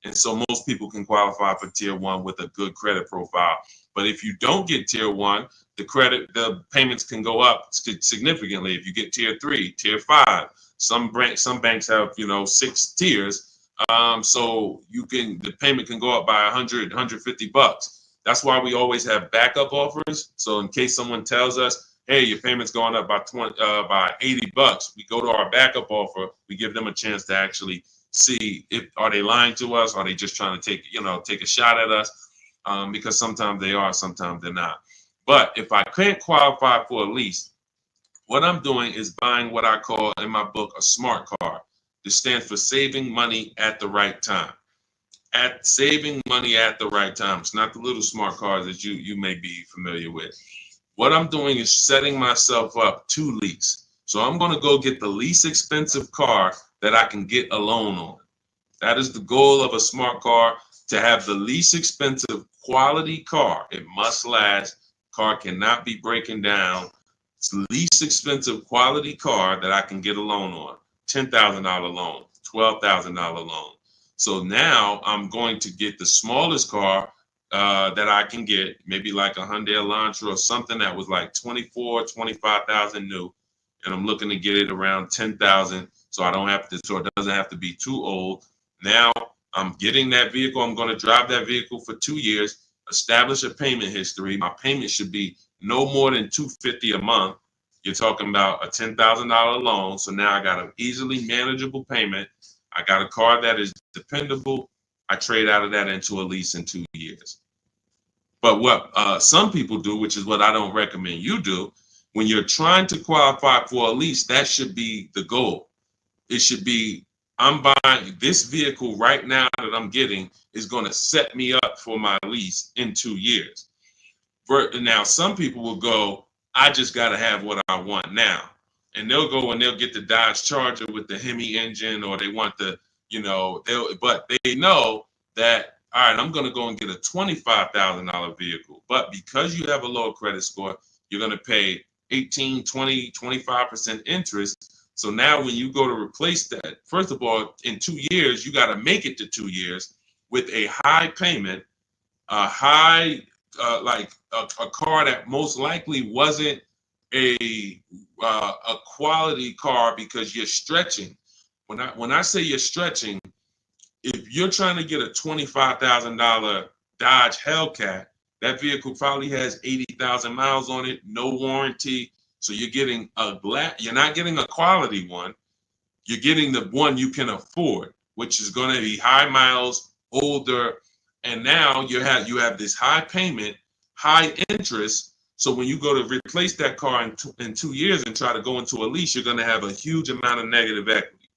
[SPEAKER 1] And so most people can qualify for tier 1 with a good credit profile. But if you don't get tier 1, the payments can go up significantly. If you get tier 3, tier 5, some banks have 6 tiers. So the payment can go up by $100, $150. That's why we always have backup offers. So in case someone tells us, hey, your payment's going up by $80, we go to our backup offer. We give them a chance to actually see are they lying to us? Are they just trying to take a shot at us? Because sometimes they are, sometimes they're not. But if I can't qualify for a lease, what I'm doing is buying what I call in my book a smart card. This stands for saving money at the right time. Saving money at the right time. It's not the little smart cards that you may be familiar with. What I'm doing is setting myself up to lease. So I'm going to go get the least expensive car that I can get a loan on. That is the goal of a smart car, to have the least expensive quality car. It must last. Car cannot be breaking down. It's the least expensive quality car that I can get a loan on. $10,000 loan, $12,000 loan. So now I'm going to get the smallest car that I can get, maybe like a Hyundai Elantra or something that was like 24, 25,000 new. And I'm looking to get it around 10,000. So it doesn't have to be too old. Now I'm getting that vehicle. I'm going to drive that vehicle for 2 years, establish a payment history. My payment should be no more than $250 a month. You're talking about a $10,000 loan. So now I got an easily manageable payment. I got a car that is dependable. I trade out of that into a lease in 2 years. But what some people do, which is what I don't recommend you do, when you're trying to qualify for a lease, that should be the goal. It should be, I'm buying this vehicle right now that I'm getting is going to set me up for my lease in 2 years. Now, some people will go, I just got to have what I want now. And they'll go and they'll get the Dodge Charger with the Hemi engine, or they want but they know that, all right, I'm going to go and get a $25,000 vehicle. But because you have a lower credit score, you're going to pay 18, 20, 25% interest. So now when you go to replace that, first of all, in 2 years, you got to make it to 2 years with a high payment, a car that most likely wasn't a quality car, because you're stretching. When I say you're stretching, if you're trying to get a $25,000 Dodge Hellcat, that vehicle probably has 80,000 miles on it, no warranty. So you're getting you're not getting a quality one. You're getting the one you can afford, which is going to be high miles, older, and now you have this high payment, high interest. So when you go to replace that car in 2 years and try to go into a lease, you're going to have a huge amount of negative equity,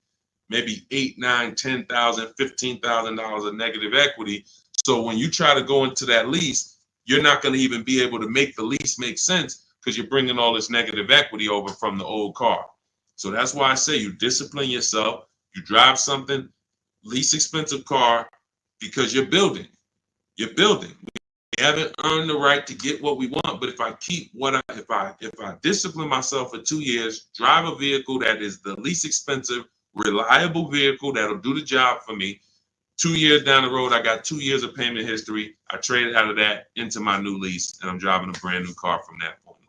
[SPEAKER 1] maybe $8,000, $9,000, $10,000, $15,000 of negative equity. So when you try to go into that lease, you're not going to even be able to make the lease make sense, because you're bringing all this negative equity over from the old car. So that's why I say you discipline yourself. You drive something, least expensive car, because you're building. You're building. We haven't earned the right to get what we want, but if I discipline myself for 2 years, drive a vehicle that is the least expensive, reliable vehicle that'll do the job for me, 2 years down the road, I got 2 years of payment history. I traded out of that into my new lease, and I'm driving a brand new car from that point on.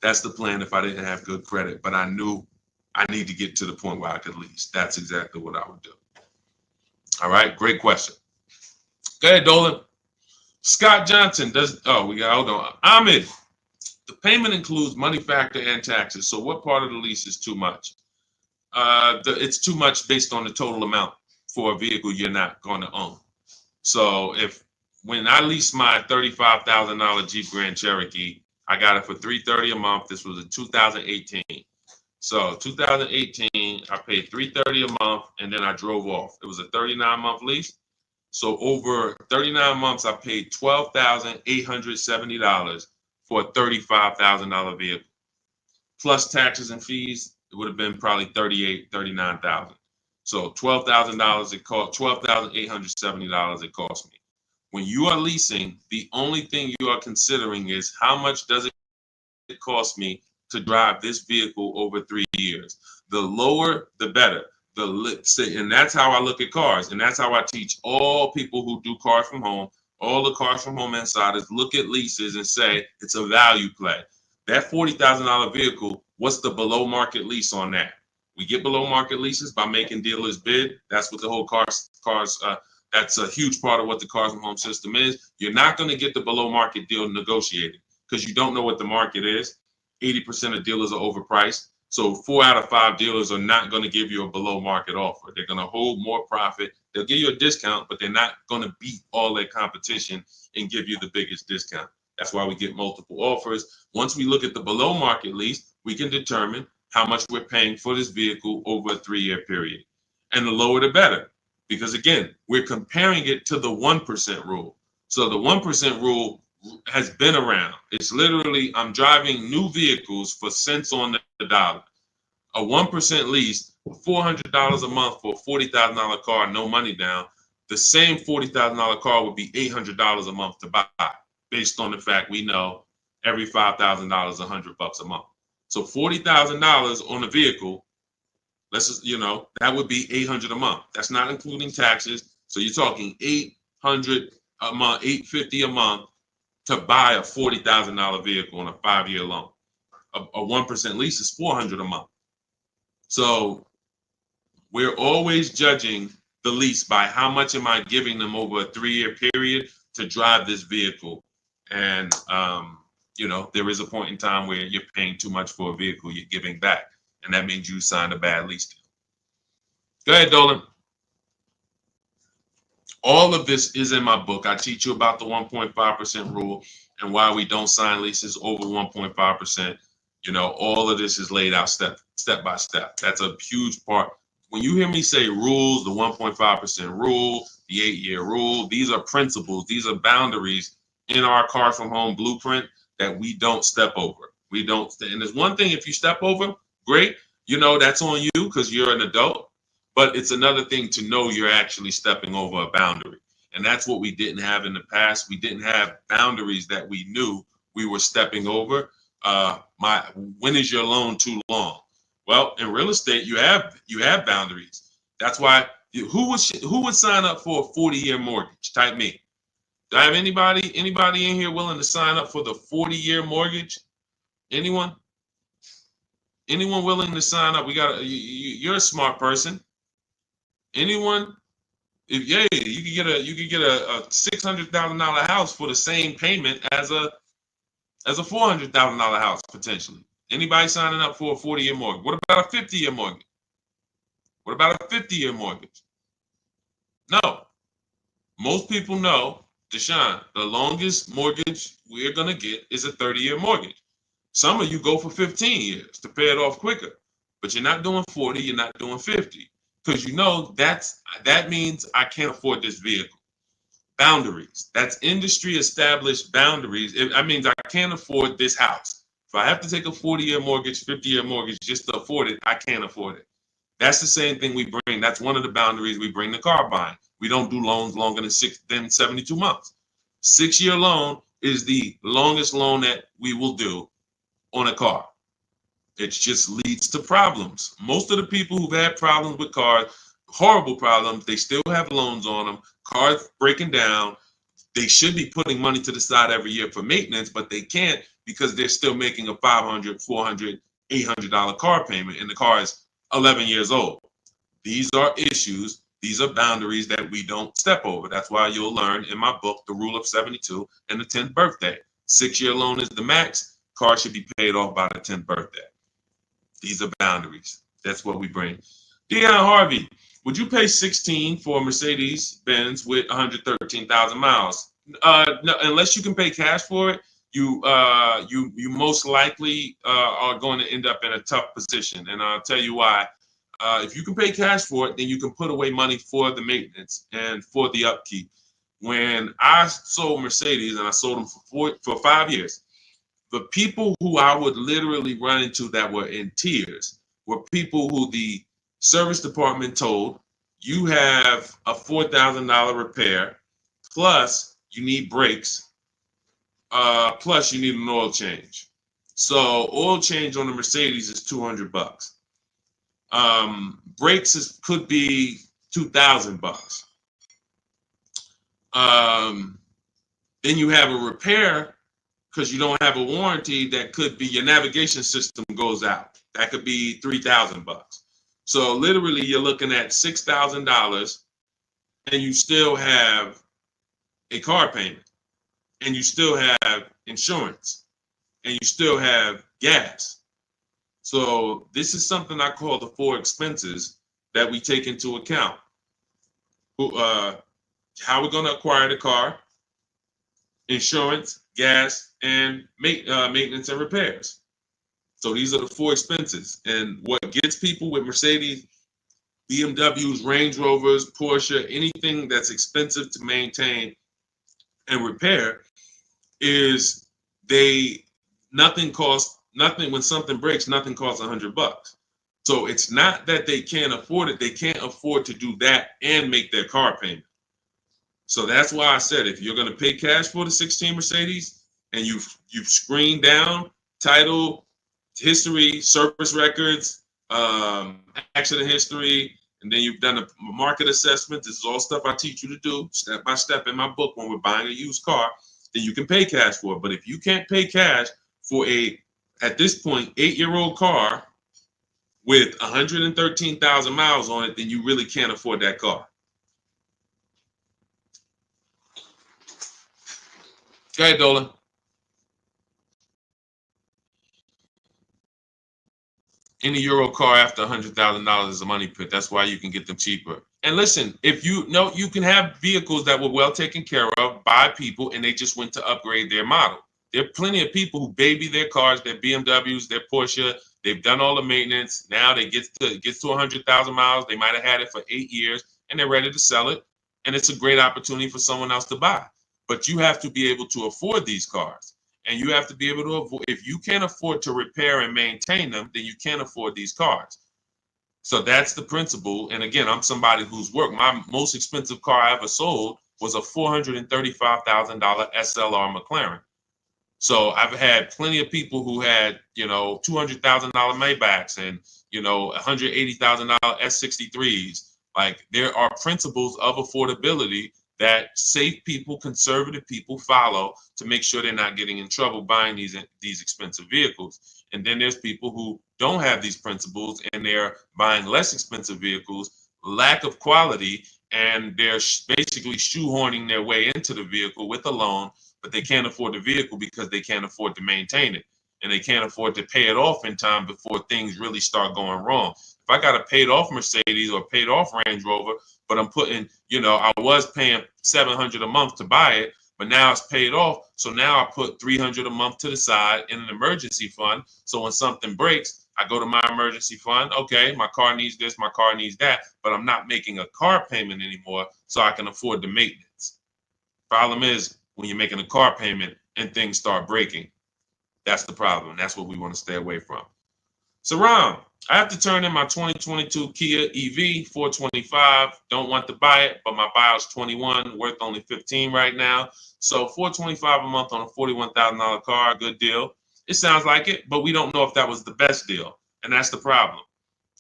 [SPEAKER 1] That's the plan if I didn't have good credit, but I knew I need to get to the point where I could lease. That's exactly what I would do. All right, great question. Go ahead, Dolan. Scott Johnson hold on. Ahmed, the payment includes money factor and taxes. So what part of the lease is too much? It's too much based on the total amount for a vehicle you're not going to own. So when I leased my $35,000 Jeep Grand Cherokee, I got it for $330 a month. This was in 2018. So 2018, I paid $330 a month, and then I drove off. It was a 39-month lease. So over 39 months, I paid $12,870 for a $35,000 vehicle. Plus taxes and fees, it would have been probably $39,000. So $12,000 it cost, $12,870 it cost me. When you are leasing, the only thing you are considering is how much does it cost me to drive this vehicle over 3 years. The lower, the better. And that's how I look at cars, and that's how I teach all people who do cars from home, all the cars from home insiders, look at leases and say it's a value play. That $40,000 vehicle, what's the below market lease on that? We get below market leases by making dealers bid. That's what the whole cars. That's a huge part of what the cars from home system is. You're not going to get the below market deal negotiated because you don't know what the market is. 80% of dealers are overpriced. So 4 out of 5 dealers are not going to give you a below market offer. They're going to hold more profit. They'll give you a discount, but they're not going to beat all their competition and give you the biggest discount. That's why we get multiple offers. Once we look at the below market lease, we can determine how much we're paying for this vehicle over a 3-year period. And the lower the better. Because again, we're comparing it to the 1% rule. So the 1% rule has been around. It's literally, I'm driving new vehicles for cents on the dollar. A 1% lease, $400 a month for a $40,000 car, no money down. The same $40,000 car would be $800 a month to buy, based on the fact we know every $5,000 is $100 a month. So $40,000 on a vehicle, that would be $800 a month. That's not including taxes. So you're talking $800 a month, $850 a month to buy a $40,000 vehicle on a 5-year loan. A 1% lease is $400 a month. So we're always judging the lease by how much am I giving them over a 3-year period to drive this vehicle. And, there is a point in time where you're paying too much for a vehicle you're giving back. And that means you signed a bad lease deal. Go ahead, Dolan. All of this is in my book. I teach you about the 1.5% rule and why we don't sign leases over 1.5%. All of this is laid out step by step. That's a huge part. When you hear me say rules, the 1.5% rule, the 8-year rule, these are principles. These are boundaries in our Cars from Home blueprint that we don't step over. We don't. And there's one thing, if you step over, great. That's on you because you're an adult. But it's another thing to know you're actually stepping over a boundary. And that's what we didn't have in the past. We didn't have boundaries that we knew we were stepping over. When is your loan too long? Well, in real estate, you have boundaries. That's why who would sign up for a 40-year mortgage? Type me. Do I have anybody in here willing to sign up for the 40-year mortgage? Anyone? Anyone willing to sign up? You're a smart person. Anyone? You could get a $600,000 house for the same payment as a $400,000 house potentially. Anybody signing up for a 40-year mortgage? What about a 50-year mortgage? What about a 50-year mortgage? No. Most people know, Deshone, the longest mortgage we're gonna get is a 30-year mortgage. Some of you go for 15 years to pay it off quicker, but you're not doing 40, you're not doing 50. Because that means I can't afford this vehicle. Boundaries. That's industry established boundaries. That means I can't afford this house. If I have to take a 40-year mortgage, 50-year mortgage just to afford it, I can't afford it. That's the same thing we bring. That's one of the boundaries we bring to car buying. We don't do loans longer than 72 months. 6-year loan is the longest loan that we will do on a car. It just leads to problems. Most of the people who've had problems with cars, horrible problems. They still have loans on them. Cars breaking down. They should be putting money to the side every year for maintenance, but they can't because they're still making a $500, $400, $800 car payment, and the car is 11 years old. These are issues. These are boundaries that we don't step over. That's why you'll learn in my book, The Rule of 72 and the 10th birthday. 6-year loan is the max. Car should be paid off by the 10th birthday. These are boundaries. That's what we bring. Dion Harvey, would you pay 16 for a Mercedes Benz with 113,000 miles? No, unless you can pay cash for it, you most likely are going to end up in a tough position, and I'll tell you why. If you can pay cash for it, then you can put away money for the maintenance and for the upkeep. When I sold Mercedes, and I sold them for 5 years, the people who I would literally run into that were in tears were people who the service department told, you have a $4,000 repair, plus you need brakes, plus you need an oil change. So oil change on the Mercedes is $200. Brakes could be $2,000. Then you have a repair because you don't have a warranty that could be your navigation system goes out. That could be $3,000. So literally you're looking at $6,000 and you still have a car payment and you still have insurance and you still have gas. So this is something I call the 4 expenses that we take into account. How we're going to acquire the car, insurance, gas, and maintenance and repairs. So these are the 4 expenses. And what gets people with Mercedes, BMWs, Range Rovers, Porsche, anything that's expensive to maintain and repair is nothing when something breaks, nothing costs $100. So it's not that they can't afford it. They can't afford to do that and make their car payment. So that's why I said, if you're going to pay cash for the 16 Mercedes and you've screened down title, history, service records, accident history, and then you've done a market assessment. This is all stuff I teach you to do step by step in my book when we're buying a used car. Then you can pay cash for it. But if you can't pay cash for at this point, 8-year-old car with 113,000 miles on it, then you really can't afford that car. Go ahead, Dolan. Any Euro car after $100,000 is a money pit. That's why you can get them cheaper. And listen, if you know, you can have vehicles that were well taken care of by people and they just went to upgrade their model. There are plenty of people who baby their cars, their BMWs, their Porsche. They've done all the maintenance. Now they get to 100,000 miles. They might have had it for 8 years and they're ready to sell it. And it's a great opportunity for someone else to buy. But you have to be able to afford these cars. And you have to be able to avoid, if you can't afford to repair and maintain them, then you can't afford these cars. So that's the principle. And again, I'm somebody who's worked. My most expensive car I ever sold was a $435,000 SLR McLaren. So I've had plenty of people who had, $200,000 Maybachs and, $180,000 S63s. Like, there are principles of affordability that safe people, conservative people follow to make sure they're not getting in trouble buying these expensive vehicles. And then there's people who don't have these principles and they're buying less expensive vehicles, lack of quality, and they're basically shoehorning their way into the vehicle with a loan, but they can't afford the vehicle because they can't afford to maintain it. And they can't afford to pay it off in time before things really start going wrong. If I got a paid off Mercedes or paid off Range Rover, but I'm putting, I was paying $700 a month to buy it, but now it's paid off. So now I put $300 a month to the side in an emergency fund. So when something breaks, I go to my emergency fund. Okay, my car needs this, my car needs that, but I'm not making a car payment anymore, so I can afford the maintenance. Problem is, when you're making a car payment and things start breaking, that's the problem. That's what we want to stay away from. So Ron, I have to turn in my 2022 Kia EV 425. Don't want to buy it, but my buyer's 21, worth only 15 right now. So 425 a month on a $41,000 car, good deal. It sounds like it, but we don't know if that was the best deal, and that's the problem.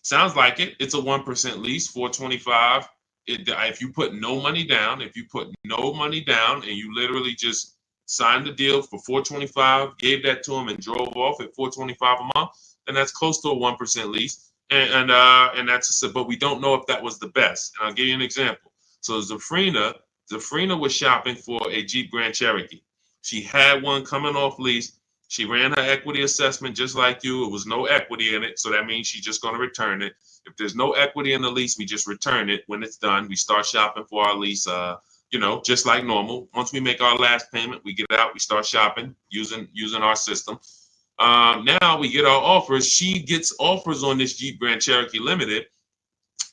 [SPEAKER 1] Sounds like it. It's a 1% lease, 425. If you put no money down, and you literally just signed the deal for 425, gave that to them and drove off at 425 a month, then that's close to a 1% lease. And that's but we don't know if that was the best. And I'll give you an example. So Zafrina was shopping for a Jeep Grand Cherokee. She had one coming off lease. She ran her equity assessment just like you. It was no equity in it, so that means she's just going to return it. If there's no equity in the lease, we just return it. When it's done, we start shopping for our lease, just like normal. Once we make our last payment, we get out, we start shopping using our system. Now we get our offers. She gets offers on this Jeep Grand Cherokee Limited,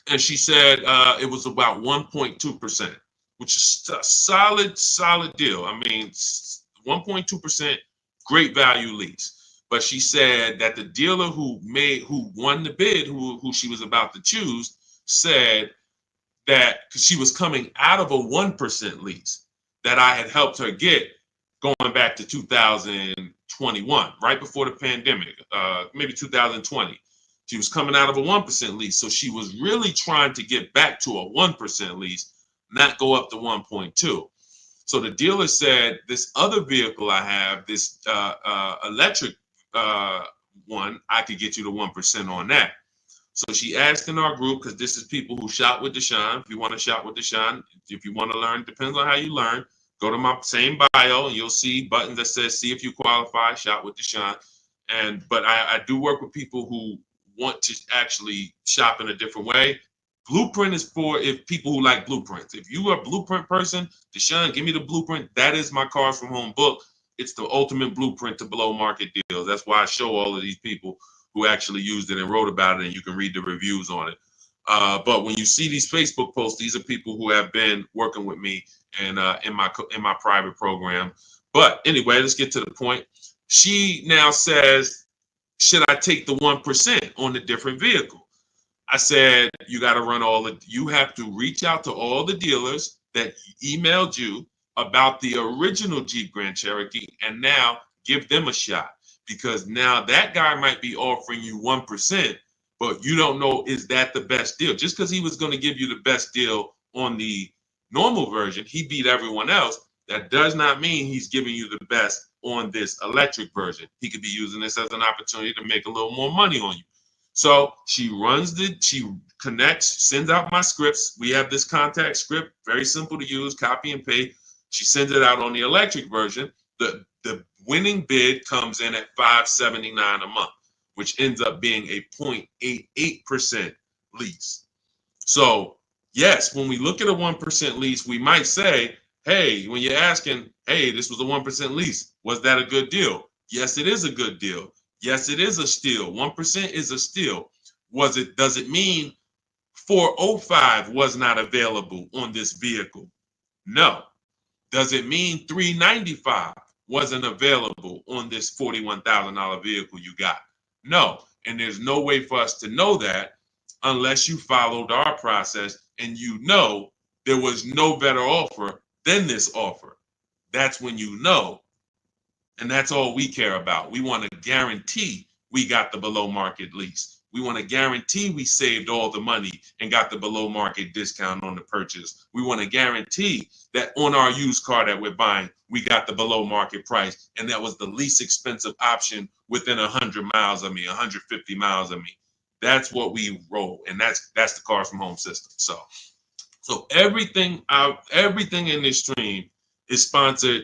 [SPEAKER 1] and she said it was about 1.2%, which is a solid deal. I mean, 1.2%. Great value lease. But she said that the dealer who won the bid, who she was about to choose, said that because she was coming out of a 1% lease that I had helped her get going back to 2021, right before the pandemic, maybe 2020. She was coming out of a 1% lease. So she was really trying to get back to a 1% lease, not go up to 1.2. So the dealer said, this other vehicle I have, this electric one, I could get you to 1% on that. So she asked in our group, because this is people who shop with Deshone. If you want to shop with Deshone, if you want to learn, depends on how you learn. Go to my same bio and you'll see buttons that says, see if you qualify, shop with Deshone. But I do work with people who want to actually shop in a different way. Blueprint is for people who like blueprints. If you are a blueprint person, Deshone, give me the blueprint. That is my Cars from Home book. It's the ultimate blueprint to below market deals. That's why I show all of these people who actually used it and wrote about it, and you can read the reviews on it. But when you see these Facebook posts, these are people who have been working with me and in my private program. But anyway, let's get to the point. She now says, should I take the 1% on the different vehicle? I said, you got to you have to reach out to all the dealers that emailed you about the original Jeep Grand Cherokee and now give them a shot, because now that guy might be offering you 1%, but you don't know, is that the best deal? Just because he was going to give you the best deal on the normal version, he beat everyone else. That does not mean he's giving you the best on this electric version. He could be using this as an opportunity to make a little more money on you. So she connects, sends out my scripts. We have this contact script, very simple to use, copy and paste. She sends it out on the electric version. The winning bid comes in at $579 a month, which ends up being a 0.88% lease. So yes, when we look at a 1% lease, we might say, hey, when you're asking, hey, this was a 1% lease, was that a good deal? Yes, it is a good deal. Yes, it is a steal. 1% is a steal. Does it mean 405 was not available on this vehicle? No. Does it mean 395 wasn't available on this $41,000 vehicle you got? No. And there's no way for us to know that unless you followed our process and you know there was no better offer than this offer. That's when you know. And that's all we care about. We want to guarantee we got the below market lease. We want to guarantee we saved all the money and got the below market discount on the purchase. We want to guarantee that on our used car that we're buying, we got the below market price. And that was the least expensive option within 100 miles of me, 150 miles of me. That's what we roll. And that's the Cars from Home system. So everything in this stream is sponsored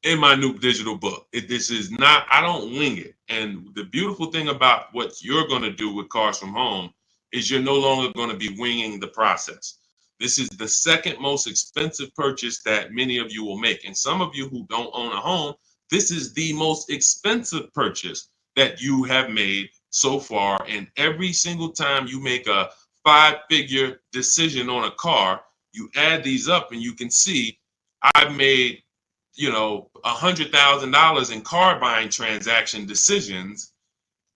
[SPEAKER 1] in my new digital book. This is not, I don't wing it. And the beautiful thing about what you're going to do with Cars from Home is you're no longer going to be winging the process. This is the second most expensive purchase that many of you will make. And some of you who don't own a home, this is the most expensive purchase that you have made so far. And every single time you make a 5-figure decision on a car, you add these up and you can see I've made $100,000 in car buying transaction decisions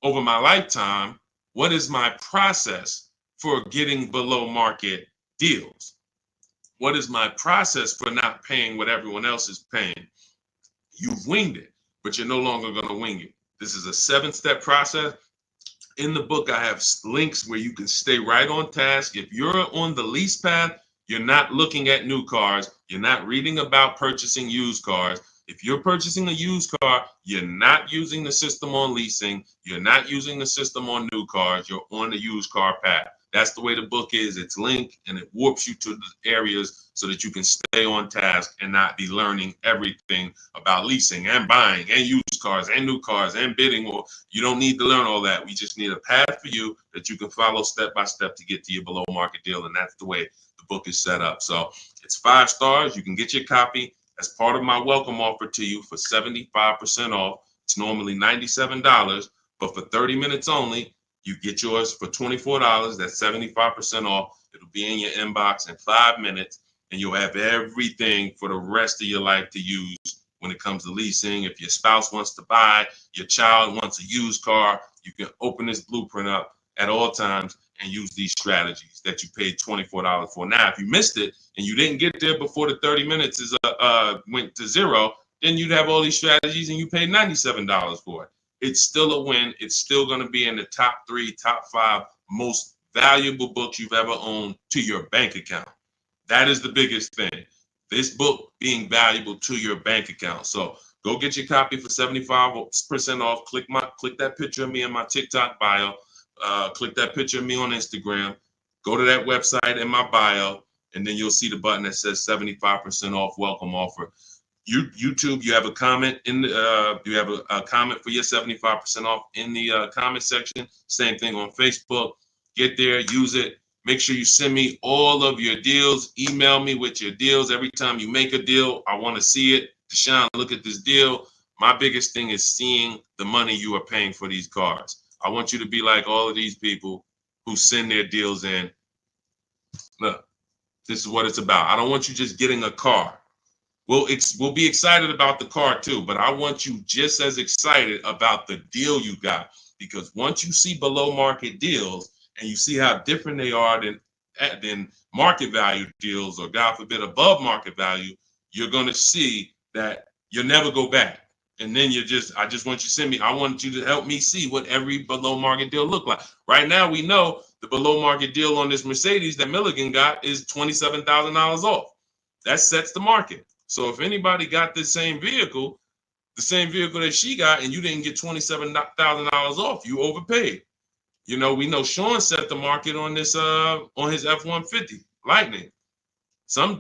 [SPEAKER 1] over my lifetime. What is my process for getting below market deals? What is my process for not paying what everyone else is paying? You've winged it, but you're no longer going to wing it. This is a 7-step process. In the book, I have links where you can stay right on task. If you're on the lease path, you're not looking at new cars. You're not reading about purchasing used cars. If you're purchasing a used car, you're not using the system on leasing. You're not using the system on new cars. You're on the used car path. That's the way the book is. It's linked and it warps you to the areas so that you can stay on task and not be learning everything about leasing and buying and used cars and new cars and bidding. Or you don't need to learn all that. We just need a path for you that you can follow step by step to get to your below market deal. And that's the way the book is set up. So it's 5 stars. You can get your copy as part of my welcome offer to you for 75% off. It's normally $97, but for 30 minutes only, you get yours for $24. That's 75% off. It'll be in your inbox in 5 minutes, and you'll have everything for the rest of your life to use when it comes to leasing. If your spouse wants to buy, your child wants a used car, you can open this blueprint up at all times and use these strategies that you paid $24 for. Now, if you missed it and you didn't get there before the 30 minutes is went to zero, then you'd have all these strategies and you paid $97 for it. It's still a win. It's still going to be in the top 3, top 5 most valuable books you've ever owned to your bank account. That is the biggest thing. This book being valuable to your bank account. So go get your copy for 75% off. Click that picture of me in my TikTok bio. Click that picture of me on Instagram. Go to that website in my bio, and then you'll see the button that says 75% off welcome offer. YouTube, you have a comment in the, you have a comment for your 75% off in the comment section. Same thing on Facebook. Get there, use it. Make sure you send me all of your deals. Email me with your deals. Every time you make a deal, I want to see it. Deshone, look at this deal. My biggest thing is seeing the money you are paying for these cars. I want you to be like all of these people who send their deals in. Look, this is what it's about. I don't want you just getting a car. We'll be excited about the car too, but I want you just as excited about the deal you got, because once you see below market deals and you see how different they are than market value deals, or God forbid above market value, you're going to see that you'll never go back. And then I just want you to send me, I want you to help me see what every below market deal look like. Right now, we know the below market deal on this Mercedes that Milligan got is $27,000 off. That sets the market. So if anybody got this same vehicle, the same vehicle that she got, and you didn't get $27,000 off, you overpaid. You know, we know Sean set the market on this on his F-150 Lightning. Some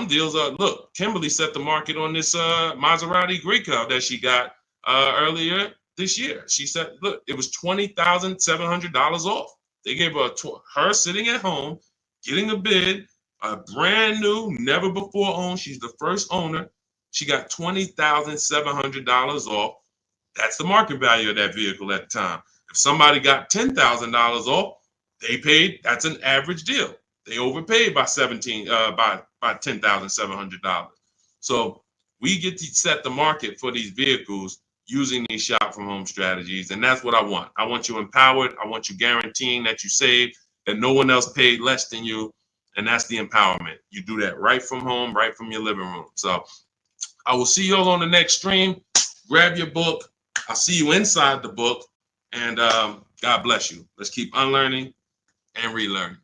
[SPEAKER 1] deals are, look, Kimberly set the market on this Maserati Greco that she got earlier this year. She said, look, it was $20,700 off. They gave her sitting at home, getting a bid, a brand new, never before owned. She's the first owner. She got $20,700 off. That's the market value of that vehicle at the time. If somebody got $10,000 off, they paid. That's an average deal. They overpaid by $10,700. So we get to set the market for these vehicles using these shop from home strategies, and that's what I want. I want you empowered. I want you guaranteeing that you save, that no one else paid less than you. And that's the empowerment. You do that right from home, right from your living room. So I will see you all on the next stream. Grab your book. I'll see you inside the book. And God bless you. Let's keep unlearning and relearning.